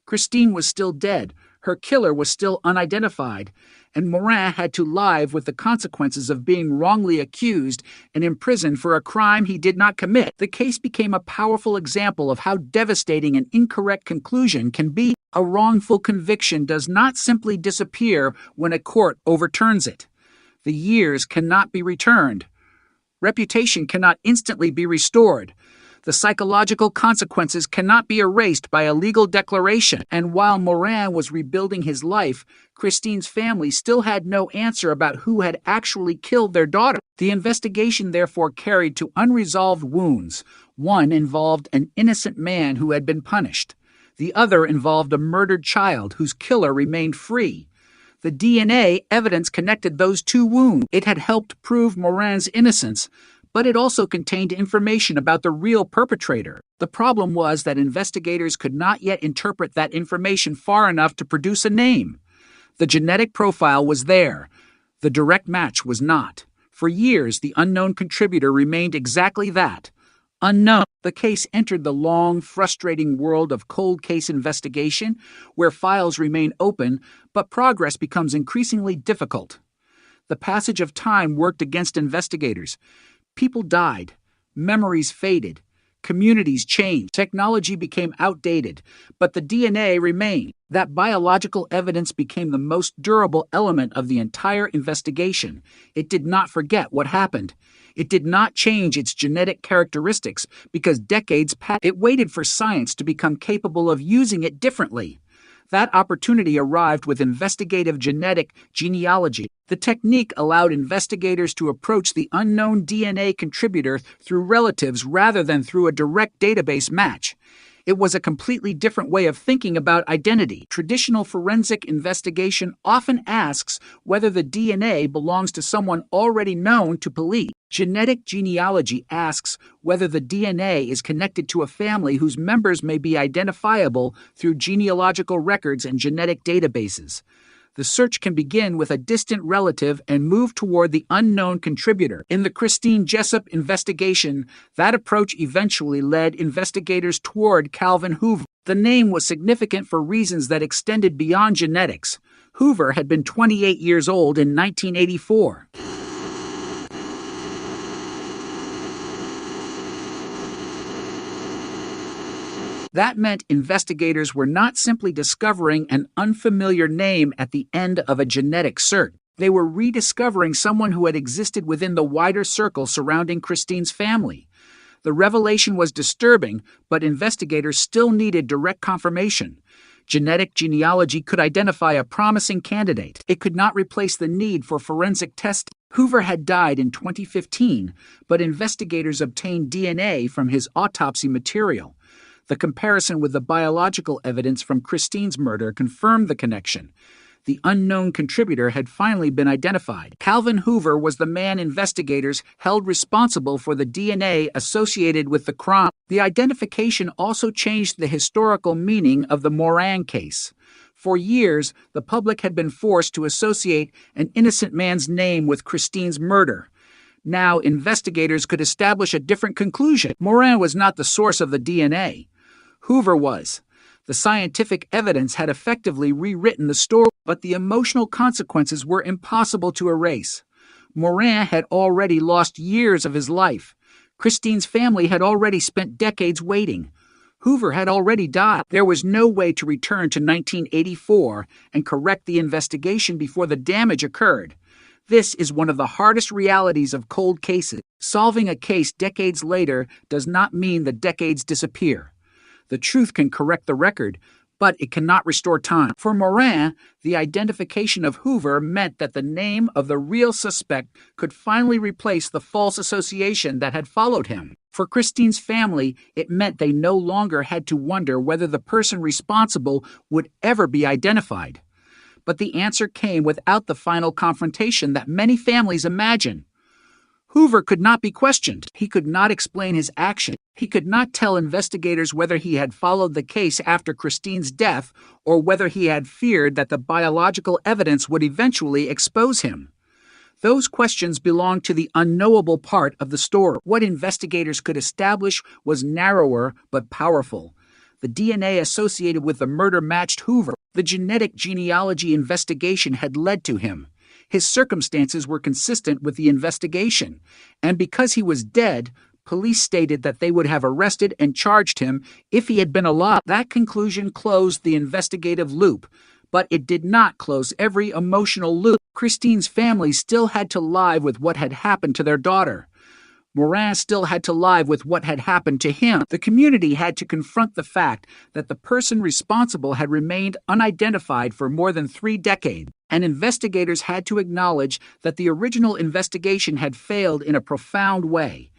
Christine was still dead, her killer was still unidentified, and Morin had to live with the consequences of being wrongly accused and imprisoned for a crime he did not commit. The case became a powerful example of how devastating an incorrect conclusion can be. A wrongful conviction does not simply disappear when a court overturns it. The years cannot be returned. Reputation cannot instantly be restored. The psychological consequences cannot be erased by a legal declaration. And while Morin was rebuilding his life, Christine's family still had no answer about who had actually killed their daughter. The investigation therefore carried to unresolved wounds. One involved an innocent man who had been punished. The other involved a murdered child whose killer remained free. The DNA evidence connected those two wounds. It had helped prove Morin's innocence, but it also contained information about the real perpetrator. The problem was that investigators could not yet interpret that information far enough to produce a name. The genetic profile was there. The direct match was not. For years, the unknown contributor remained exactly that. Unknown. The case entered the long, frustrating world of cold case investigation, where files remain open, but progress becomes increasingly difficult. The passage of time worked against investigators. People died, memories faded, communities changed, technology became outdated, but the DNA remained. That biological evidence became the most durable element of the entire investigation. It did not forget what happened. It did not change its genetic characteristics because decades passed. It waited for science to become capable of using it differently. That opportunity arrived with investigative genetic genealogy. The technique allowed investigators to approach the unknown DNA contributor through relatives rather than through a direct database match. It was a completely different way of thinking about identity. Traditional forensic investigation often asks whether the DNA belongs to someone already known to police. Genetic genealogy asks whether the DNA is connected to a family whose members may be identifiable through genealogical records and genetic databases. The search can begin with a distant relative and move toward the unknown contributor. In the Christine Jessup investigation, that approach eventually led investigators toward Calvin Hoover. The name was significant for reasons that extended beyond genetics. Hoover had been 28 years old in 1984. That meant investigators were not simply discovering an unfamiliar name at the end of a genetic search. They were rediscovering someone who had existed within the wider circle surrounding Christine's family. The revelation was disturbing, but investigators still needed direct confirmation. Genetic genealogy could identify a promising candidate. It could not replace the need for forensic testing. Hoover had died in 2015, but investigators obtained DNA from his autopsy material. The comparison with the biological evidence from Christine's murder confirmed the connection. The unknown contributor had finally been identified. Calvin Hoover was the man investigators held responsible for the DNA associated with the crime. The identification also changed the historical meaning of the Morin case. For years, the public had been forced to associate an innocent man's name with Christine's murder. Now, investigators could establish a different conclusion. Morin was not the source of the DNA. Hoover was. The scientific evidence had effectively rewritten the story, but the emotional consequences were impossible to erase. Morin had already lost years of his life. Christine's family had already spent decades waiting. Hoover had already died. There was no way to return to 1984 and correct the investigation before the damage occurred. This is one of the hardest realities of cold cases. Solving a case decades later does not mean the decades disappear. The truth can correct the record, but it cannot restore time. For Morin, the identification of Hoover meant that the name of the real suspect could finally replace the false association that had followed him. For Christine's family, it meant they no longer had to wonder whether the person responsible would ever be identified. But the answer came without the final confrontation that many families imagine. Hoover could not be questioned. He could not explain his action. He could not tell investigators whether he had followed the case after Christine's death or whether he had feared that the biological evidence would eventually expose him. Those questions belonged to the unknowable part of the story. What investigators could establish was narrower but powerful. The DNA associated with the murder matched Hoover. The genetic genealogy investigation had led to him. His circumstances were consistent with the investigation, and because he was dead, police stated that they would have arrested and charged him if he had been alive. That conclusion closed the investigative loop, But it did not close every emotional loop. Christine's family still had to live with what had happened to their daughter. Morin still had to live with what had happened to him. The community had to confront the fact that the person responsible had remained unidentified for more than 3 decades, and investigators had to acknowledge that the original investigation had failed in a profound way.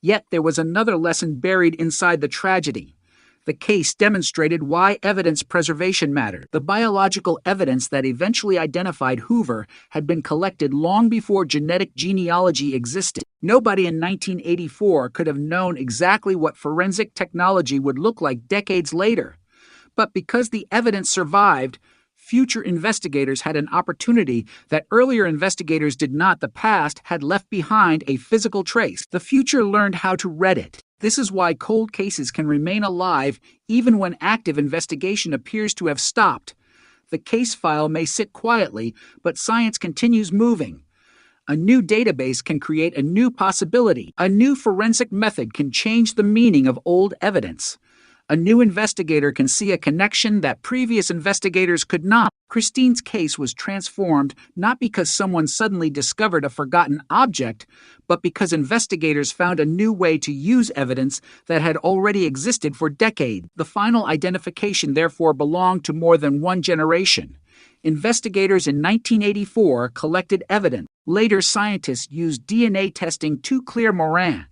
Yet there was another lesson buried inside the tragedy. The case demonstrated why evidence preservation mattered. The biological evidence that eventually identified Hoover had been collected long before genetic genealogy existed. Nobody in 1984 could have known exactly what forensic technology would look like decades later. But because the evidence survived, future investigators had an opportunity that earlier investigators did not. The past had left behind a physical trace. The future learned how to read it. This is why cold cases can remain alive even when active investigation appears to have stopped. The case file may sit quietly, but science continues moving. A new database can create a new possibility. A new forensic method can change the meaning of old evidence. A new investigator can see a connection that previous investigators could not. Christine's case was transformed not because someone suddenly discovered a forgotten object, but because investigators found a new way to use evidence that had already existed for decades. The final identification therefore belonged to more than one generation. Investigators in 1984 collected evidence. Later, scientists used DNA testing to clear Morin.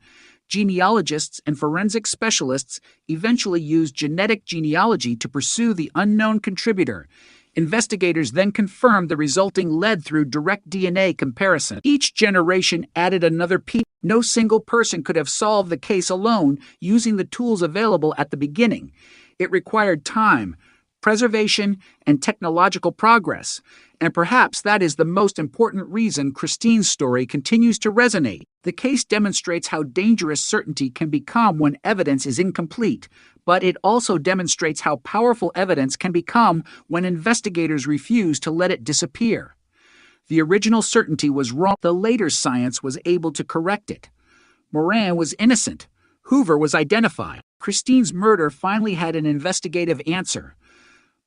Genealogists and forensic specialists eventually used genetic genealogy to pursue the unknown contributor. Investigators then confirmed the resulting lead through direct DNA comparison. Each generation added another piece. No single person could have solved the case alone using the tools available at the beginning. It required time, preservation, and technological progress. And perhaps that is the most important reason Christine's story continues to resonate. The case demonstrates how dangerous certainty can become when evidence is incomplete, but it also demonstrates how powerful evidence can become when investigators refuse to let it disappear. The original certainty was wrong. The later science was able to correct it. Morin was innocent. Hoover was identified. Christine's murder finally had an investigative answer.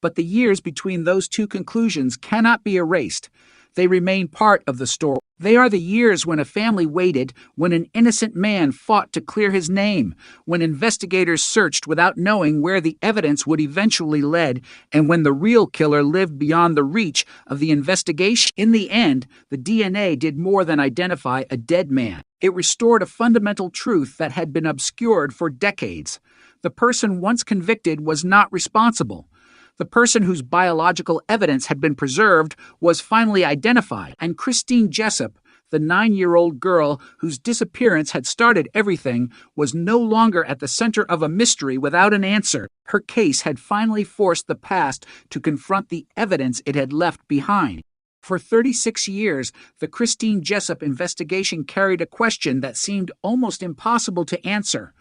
But the years between those two conclusions cannot be erased. They remain part of the story. They are the years when a family waited, when an innocent man fought to clear his name, when investigators searched without knowing where the evidence would eventually lead, and when the real killer lived beyond the reach of the investigation. In the end, the DNA did more than identify a dead man. It restored a fundamental truth that had been obscured for decades. The person once convicted was not responsible. The person whose biological evidence had been preserved was finally identified, and Christine Jessup, the 9-year-old girl whose disappearance had started everything, was no longer at the center of a mystery without an answer. Her case had finally forced the past to confront the evidence it had left behind. For 36 years, the Christine Jessup investigation carried a question that seemed almost impossible to answer.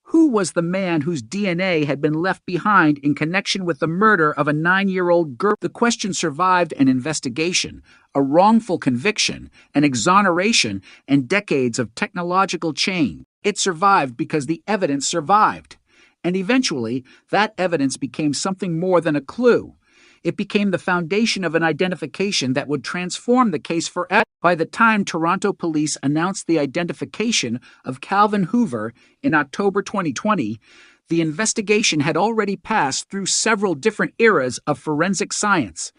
Who was the man whose DNA had been left behind in connection with the murder of a 9-year-old girl? The question survived an investigation, a wrongful conviction, an exoneration, and decades of technological change. It survived because the evidence survived. And eventually, that evidence became something more than a clue. It became the foundation of an identification that would transform the case forever. By the time Toronto police announced the identification of Calvin Hoover in October 2020, the investigation had already passed through several different eras of forensic science.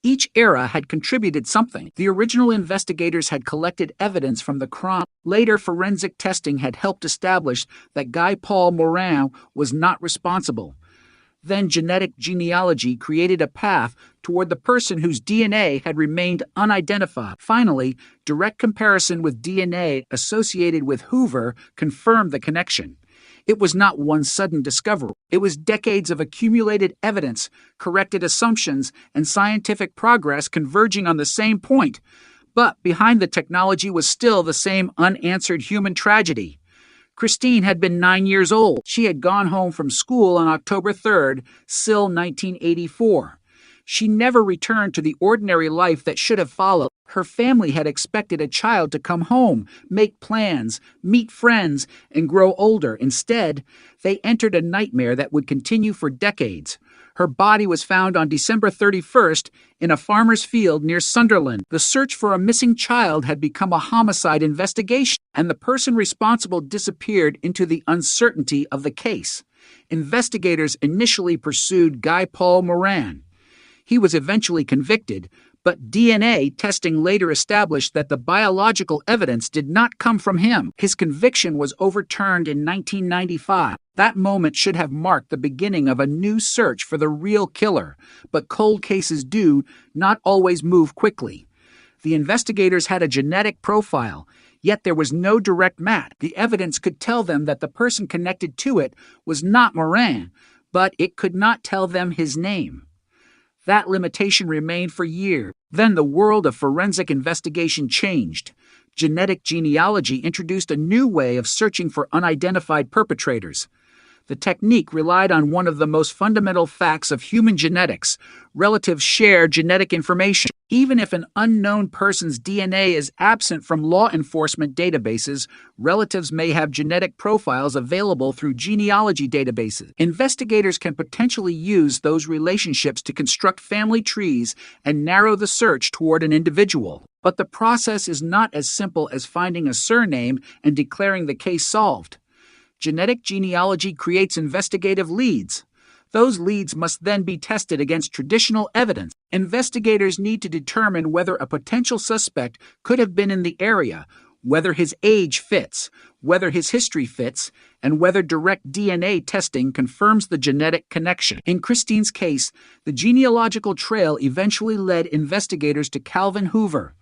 Each era had contributed something. The original investigators had collected evidence from the crime. Later, forensic testing had helped establish that Guy Paul Morin was not responsible. Then genetic genealogy created a path toward the person whose DNA had remained unidentified. Finally, direct comparison with DNA associated with Hoover confirmed the connection. It was not one sudden discovery. It was decades of accumulated evidence, corrected assumptions, and scientific progress converging on the same point. But behind the technology was still the same unanswered human tragedy. Christine had been 9 years old. She had gone home from school on October 3rd, still 1984. She never returned to the ordinary life that should have followed. Her family had expected a child to come home, make plans, meet friends, and grow older. Instead, they entered a nightmare that would continue for decades. Her body was found on December 31st in a farmer's field near Sunderland. The search for a missing child had become a homicide investigation, and the person responsible disappeared into the uncertainty of the case. Investigators initially pursued Guy Paul Moran. He was eventually convicted, but DNA testing later established that the biological evidence did not come from him. His conviction was overturned in 1995. That moment should have marked the beginning of a new search for the real killer, but cold cases do not always move quickly. The investigators had a genetic profile, yet there was no direct match. The evidence could tell them that the person connected to it was not Moran, but it could not tell them his name. That limitation remained for years. Then the world of forensic investigation changed. Genetic genealogy introduced a new way of searching for unidentified perpetrators. The technique relied on one of the most fundamental facts of human genetics: relatives share genetic information. Even if an unknown person's DNA is absent from law enforcement databases, relatives may have genetic profiles available through genealogy databases. Investigators can potentially use those relationships to construct family trees and narrow the search toward an individual. But the process is not as simple as finding a surname and declaring the case solved. Genetic genealogy creates investigative leads. Those leads must then be tested against traditional evidence. Investigators need to determine whether a potential suspect could have been in the area, whether his age fits, whether his history fits, and whether direct DNA testing confirms the genetic connection. In Christine's case, the genealogical trail eventually led investigators to Calvin Hoover.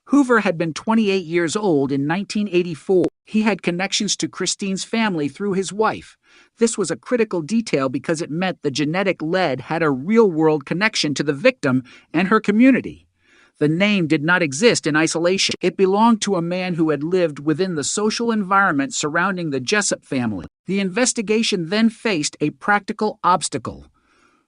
Hoover had been 28 years old in 1984. He had connections to Christine's family through his wife. This was a critical detail because it meant the genetic lead had a real-world connection to the victim and her community. The name did not exist in isolation. It belonged to a man who had lived within the social environment surrounding the Jessup family. The investigation then faced a practical obstacle.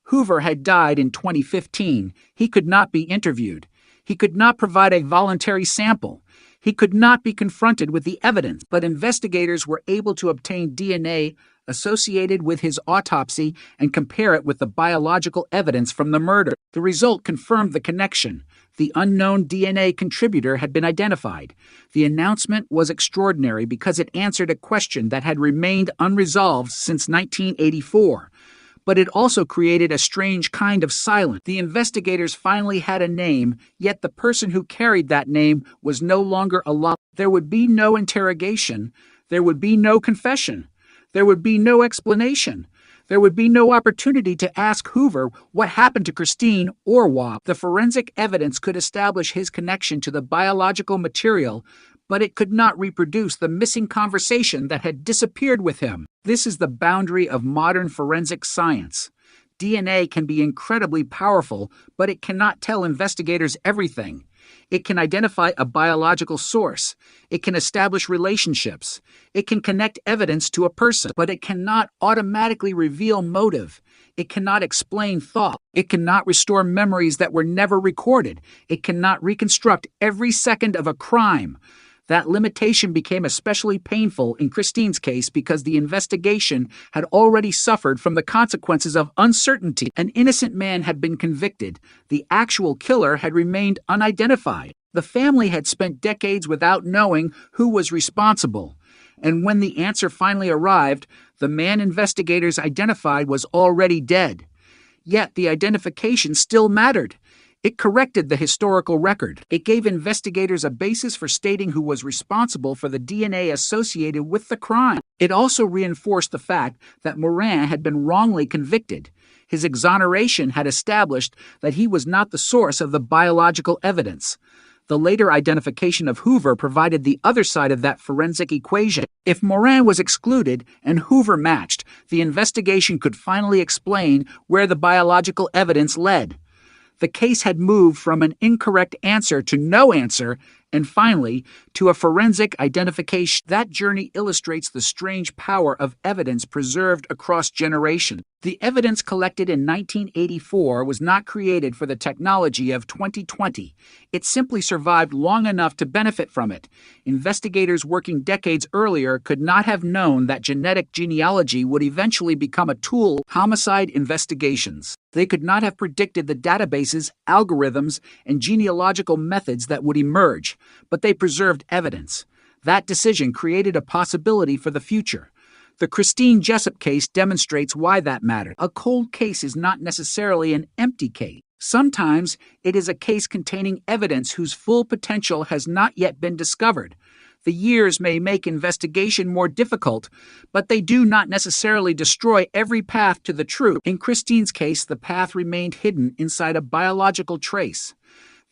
Hoover had died in 2015. He could not be interviewed. He could not provide a voluntary sample. He could not be confronted with the evidence, but investigators were able to obtain DNA associated with his autopsy and compare it with the biological evidence from the murder. The result confirmed the connection. The unknown DNA contributor had been identified. The announcement was extraordinary because it answered a question that had remained unresolved since 1984. But it also created a strange kind of silence. The investigators finally had a name, yet the person who carried that name was no longer alive. There would be no interrogation. There would be no confession. There would be no explanation. There would be no opportunity to ask Hoover what happened to Christine or why. The forensic evidence could establish his connection to the biological material, but it could not reproduce the missing conversation that had disappeared with him. This is the boundary of modern forensic science. DNA can be incredibly powerful, but it cannot tell investigators everything. It can identify a biological source. It can establish relationships. It can connect evidence to a person, but it cannot automatically reveal motive. It cannot explain thought. It cannot restore memories that were never recorded. It cannot reconstruct every second of a crime. That limitation became especially painful in Christine's case because the investigation had already suffered from the consequences of uncertainty. An innocent man had been convicted. The actual killer had remained unidentified. The family had spent decades without knowing who was responsible. And when the answer finally arrived, the man investigators identified was already dead. Yet the identification still mattered. It corrected the historical record. It gave investigators a basis for stating who was responsible for the DNA associated with the crime. It also reinforced the fact that Moran had been wrongly convicted. His exoneration had established that he was not the source of the biological evidence. The later identification of Hoover provided the other side of that forensic equation. If Moran was excluded and Hoover matched, the investigation could finally explain where the biological evidence led. The case had moved from an incorrect answer to no answer, and finally, to a forensic identification. That journey illustrates the strange power of evidence preserved across generations. The evidence collected in 1984 was not created for the technology of 2020. It simply survived long enough to benefit from it. Investigators working decades earlier could not have known that genetic genealogy would eventually become a tool for homicide investigations. They could not have predicted the databases, algorithms, and genealogical methods that would emerge, but they preserved evidence. That decision created a possibility for the future. The Christine Jessup case demonstrates why that mattered. A cold case is not necessarily an empty case. Sometimes it is a case containing evidence whose full potential has not yet been discovered. The years may make investigation more difficult, but they do not necessarily destroy every path to the truth. In Christine's case, the path remained hidden inside a biological trace.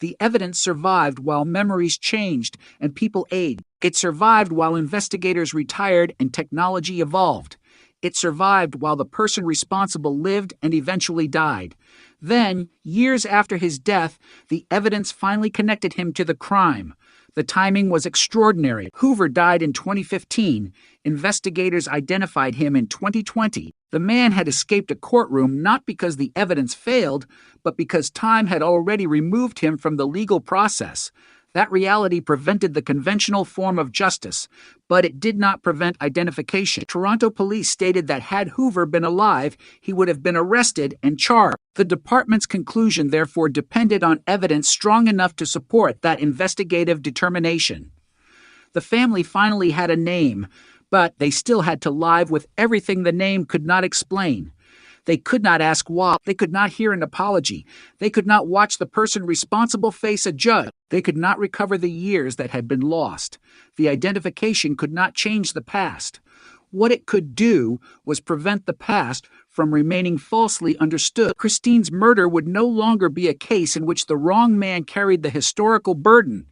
The evidence survived while memories changed and people aged. It survived while investigators retired and technology evolved. It survived while the person responsible lived and eventually died. Then, years after his death, the evidence finally connected him to the crime. The timing was extraordinary. Hoover died in 2015. Investigators identified him in 2020. The man had escaped a courtroom not because the evidence failed, but because time had already removed him from the legal process. That reality prevented the conventional form of justice, but it did not prevent identification. Toronto police stated that had Hoover been alive, he would have been arrested and charged. The department's conclusion therefore depended on evidence strong enough to support that investigative determination. The family finally had a name, but they still had to live with everything the name could not explain. They could not ask why. They could not hear an apology. They could not watch the person responsible face a judge. They could not recover the years that had been lost. The identification could not change the past. What it could do was prevent the past from remaining falsely understood. Christine's murder would no longer be a case in which the wrong man carried the historical burden.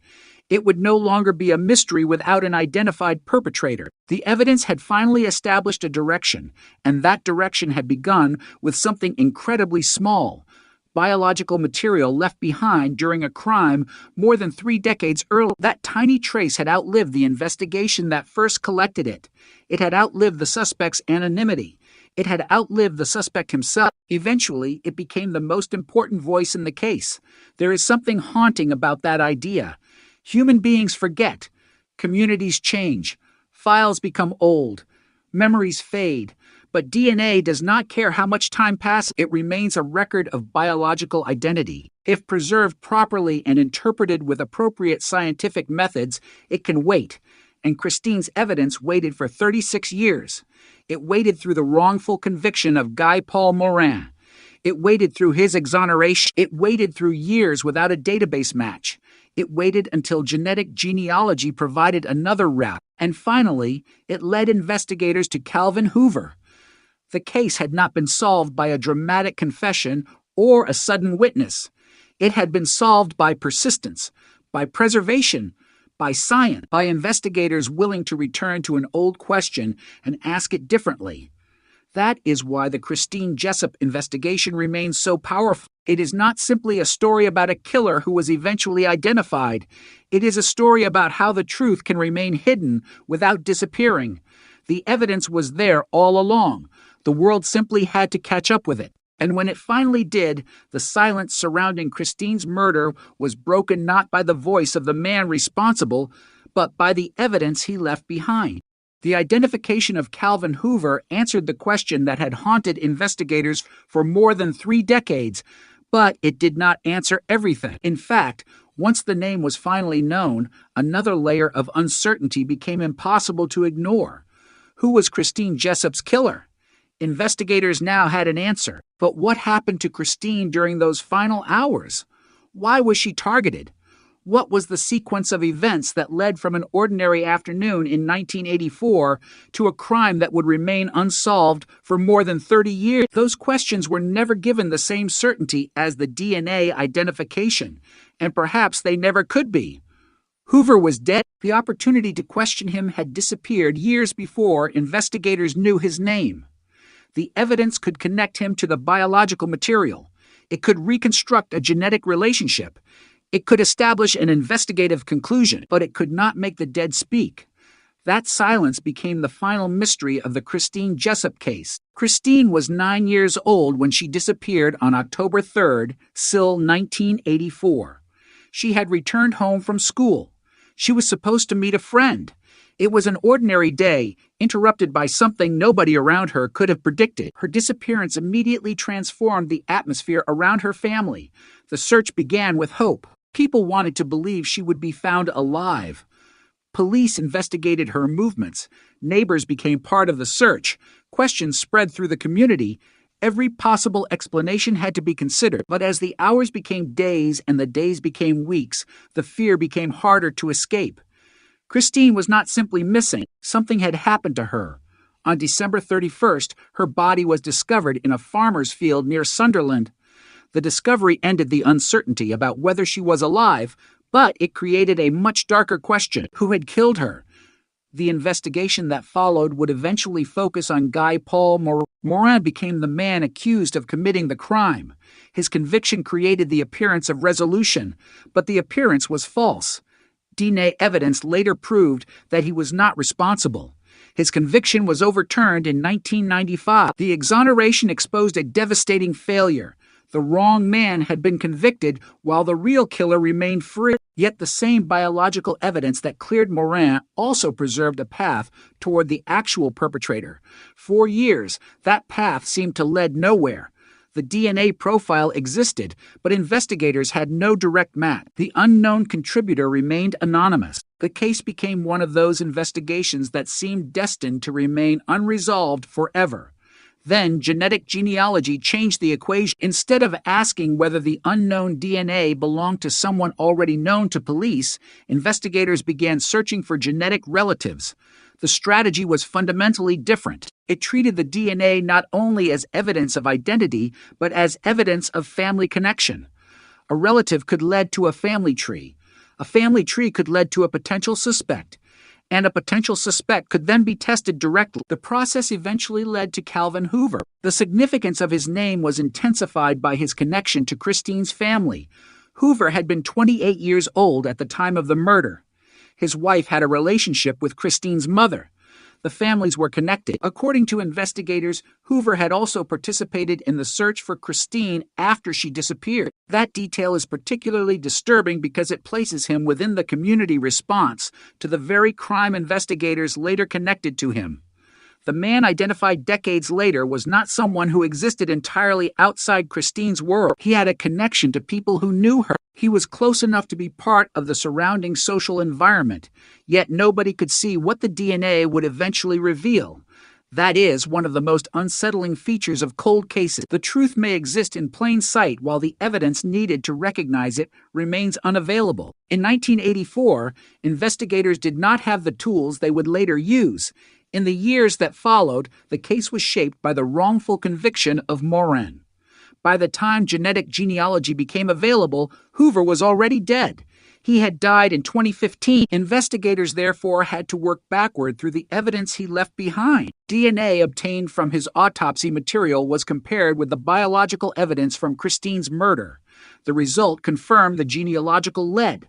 It would no longer be a mystery without an identified perpetrator. The evidence had finally established a direction, and that direction had begun with something incredibly small: biological material left behind during a crime more than 3 decades earlier. That tiny trace had outlived the investigation that first collected it. It had outlived the suspect's anonymity. It had outlived the suspect himself. Eventually, it became the most important voice in the case. There is something haunting about that idea. Human beings forget. Communities change. Files become old. Memories fade. But DNA does not care how much time passes. It remains a record of biological identity. If preserved properly and interpreted with appropriate scientific methods, it can wait. And Christine's evidence waited for 36 years. It waited through the wrongful conviction of Guy Paul Morin. It waited through his exoneration. It waited through years without a database match. It waited until genetic genealogy provided another route. And finally, it led investigators to Calvin Hoover. The case had not been solved by a dramatic confession or a sudden witness. It had been solved by persistence, by preservation, by science, by investigators willing to return to an old question and ask it differently. That is why the Christine Jessup investigation remains so powerful. It is not simply a story about a killer who was eventually identified. It is a story about how the truth can remain hidden without disappearing. The evidence was there all along. The world simply had to catch up with it. And when it finally did, the silence surrounding Christine's murder was broken not by the voice of the man responsible, but by the evidence he left behind. The identification of Calvin Hoover answered the question that had haunted investigators for more than 3 decades, but it did not answer everything. In fact, once the name was finally known, another layer of uncertainty became impossible to ignore. Who was Christine Jessup's killer? Investigators now had an answer. But what happened to Christine during those final hours? Why was she targeted? What was the sequence of events that led from an ordinary afternoon in 1984 to a crime that would remain unsolved for more than 30 years? Those questions were never given the same certainty as the DNA identification, and perhaps they never could be. Hoover was dead. The opportunity to question him had disappeared years before investigators knew his name. The evidence could connect him to the biological material. It could reconstruct a genetic relationship. It could establish an investigative conclusion, but it could not make the dead speak. That silence became the final mystery of the Christine Jessup case. Christine was 9 years old when she disappeared on October 3rd, SIL 1984. She had returned home from school. She was supposed to meet a friend. It was an ordinary day, interrupted by something nobody around her could have predicted. Her disappearance immediately transformed the atmosphere around her family. The search began with hope. People wanted to believe she would be found alive. Police investigated her movements. Neighbors became part of the search. Questions spread through the community. Every possible explanation had to be considered. But as the hours became days and the days became weeks, the fear became harder to escape. Christine was not simply missing. Something had happened to her. On December 31st, her body was discovered in a farmer's field near Sunderland. The discovery ended the uncertainty about whether she was alive, but it created a much darker question: who had killed her? The investigation that followed would eventually focus on Guy Paul Morin. Morin became the man accused of committing the crime. His conviction created the appearance of resolution, but the appearance was false. DNA evidence later proved that he was not responsible. His conviction was overturned in 1995. The exoneration exposed a devastating failure. The wrong man had been convicted while the real killer remained free. Yet the same biological evidence that cleared Morin also preserved a path toward the actual perpetrator. For years, that path seemed to lead nowhere. The DNA profile existed, but investigators had no direct match. The unknown contributor remained anonymous. The case became one of those investigations that seemed destined to remain unresolved forever. Then genetic genealogy changed the equation. Instead of asking whether the unknown DNA belonged to someone already known to police, investigators began searching for genetic relatives. The strategy was fundamentally different. It treated the DNA not only as evidence of identity, but as evidence of family connection. A relative could lead to a family tree. A family tree could lead to a potential suspect. And a potential suspect could then be tested directly. The process eventually led to Calvin Hoover. The significance of his name was intensified by his connection to Christine's family. Hoover had been 28 years old at the time of the murder. His wife had a relationship with Christine's mother. The families were connected. According to investigators, Hoover had also participated in the search for Christine after she disappeared. That detail is particularly disturbing because it places him within the community response to the very crime investigators later connected to him. The man identified decades later was not someone who existed entirely outside Christine's world. He had a connection to people who knew her. He was close enough to be part of the surrounding social environment, yet nobody could see what the DNA would eventually reveal. That is one of the most unsettling features of cold cases. The truth may exist in plain sight while the evidence needed to recognize it remains unavailable. In 1984, investigators did not have the tools they would later use. In the years that followed, the case was shaped by the wrongful conviction of Morin. By the time genetic genealogy became available, Hoover was already dead. He had died in 2015. Investigators therefore had to work backward through the evidence he left behind. DNA obtained from his autopsy material was compared with the biological evidence from Christine's murder. The result confirmed the genealogical lead.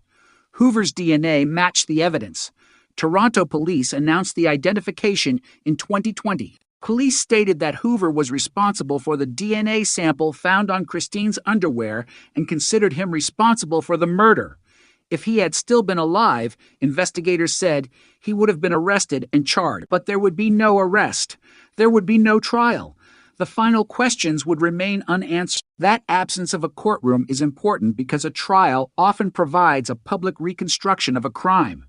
Hoover's DNA matched the evidence. Toronto police announced the identification in 2020. Police stated that Hoover was responsible for the DNA sample found on Christine's underwear and considered him responsible for the murder. If he had still been alive, investigators said he would have been arrested and charged. But there would be no arrest. There would be no trial. The final questions would remain unanswered. That absence of a courtroom is important because a trial often provides a public reconstruction of a crime.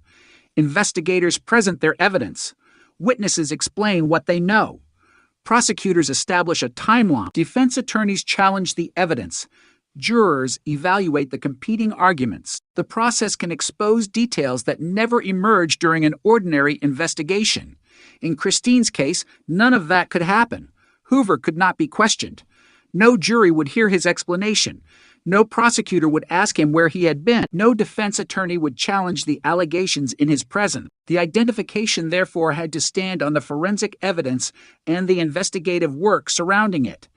Investigators present their evidence. Witnesses explain what they know. Prosecutors establish a timeline. Defense attorneys challenge the evidence. Jurors evaluate the competing arguments. The process can expose details that never emerge during an ordinary investigation. In Christine's case, none of that could happen. Hoover could not be questioned. No jury would hear his explanation. No prosecutor would ask him where he had been. No defense attorney would challenge the allegations in his presence. The identification, therefore, had to stand on the forensic evidence and the investigative work surrounding it.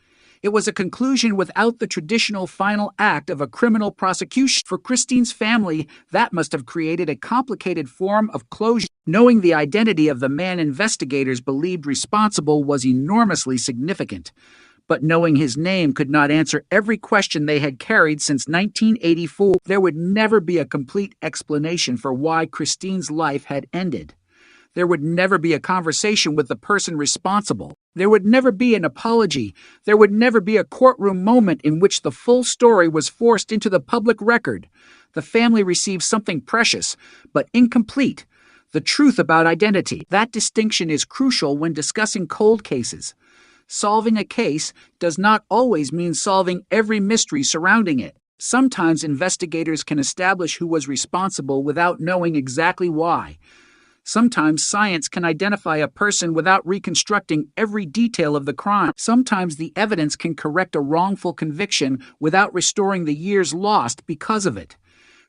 It was a conclusion without the traditional final act of a criminal prosecution. For Christine's family, that must have created a complicated form of closure. Knowing the identity of the man investigators believed responsible was enormously significant. But knowing his name could not answer every question they had carried since 1984. There would never be a complete explanation for why Christine's life had ended. There would never be a conversation with the person responsible. There would never be an apology. There would never be a courtroom moment in which the full story was forced into the public record. The family received something precious, but incomplete: the truth about identity. That distinction is crucial when discussing cold cases. Solving a case does not always mean solving every mystery surrounding it. Sometimes investigators can establish who was responsible without knowing exactly why. Sometimes science can identify a person without reconstructing every detail of the crime. Sometimes the evidence can correct a wrongful conviction without restoring the years lost because of it.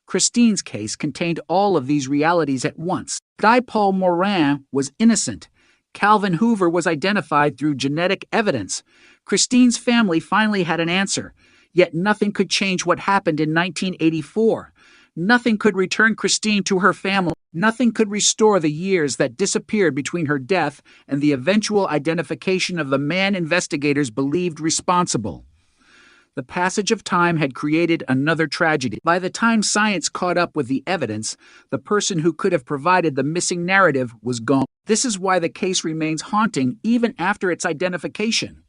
Christine's case contained all of these realities at once. Guy Paul Morin was innocent. Calvin Hoover was identified through genetic evidence. Christine's family finally had an answer. Yet nothing could change what happened in 1984. Nothing could return Christine to her family. Nothing could restore the years that disappeared between her death and the eventual identification of the man investigators believed responsible. The passage of time had created another tragedy. By the time science caught up with the evidence, the person who could have provided the missing narrative was gone. This is why the case remains haunting even after its identification.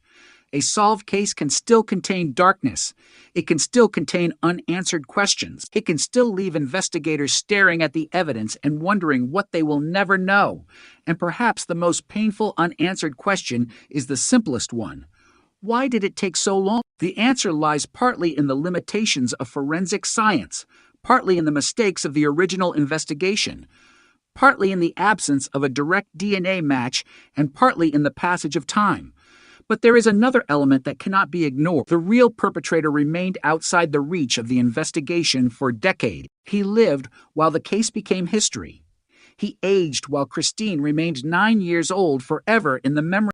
A solved case can still contain darkness. It can still contain unanswered questions. It can still leave investigators staring at the evidence and wondering what they will never know. And perhaps the most painful unanswered question is the simplest one. Why did it take so long? The answer lies partly in the limitations of forensic science, partly in the mistakes of the original investigation, partly in the absence of a direct DNA match, and partly in the passage of time. But there is another element that cannot be ignored. The real perpetrator remained outside the reach of the investigation for decades. He lived while the case became history. He aged while Christine remained 9 years old, forever in the memory.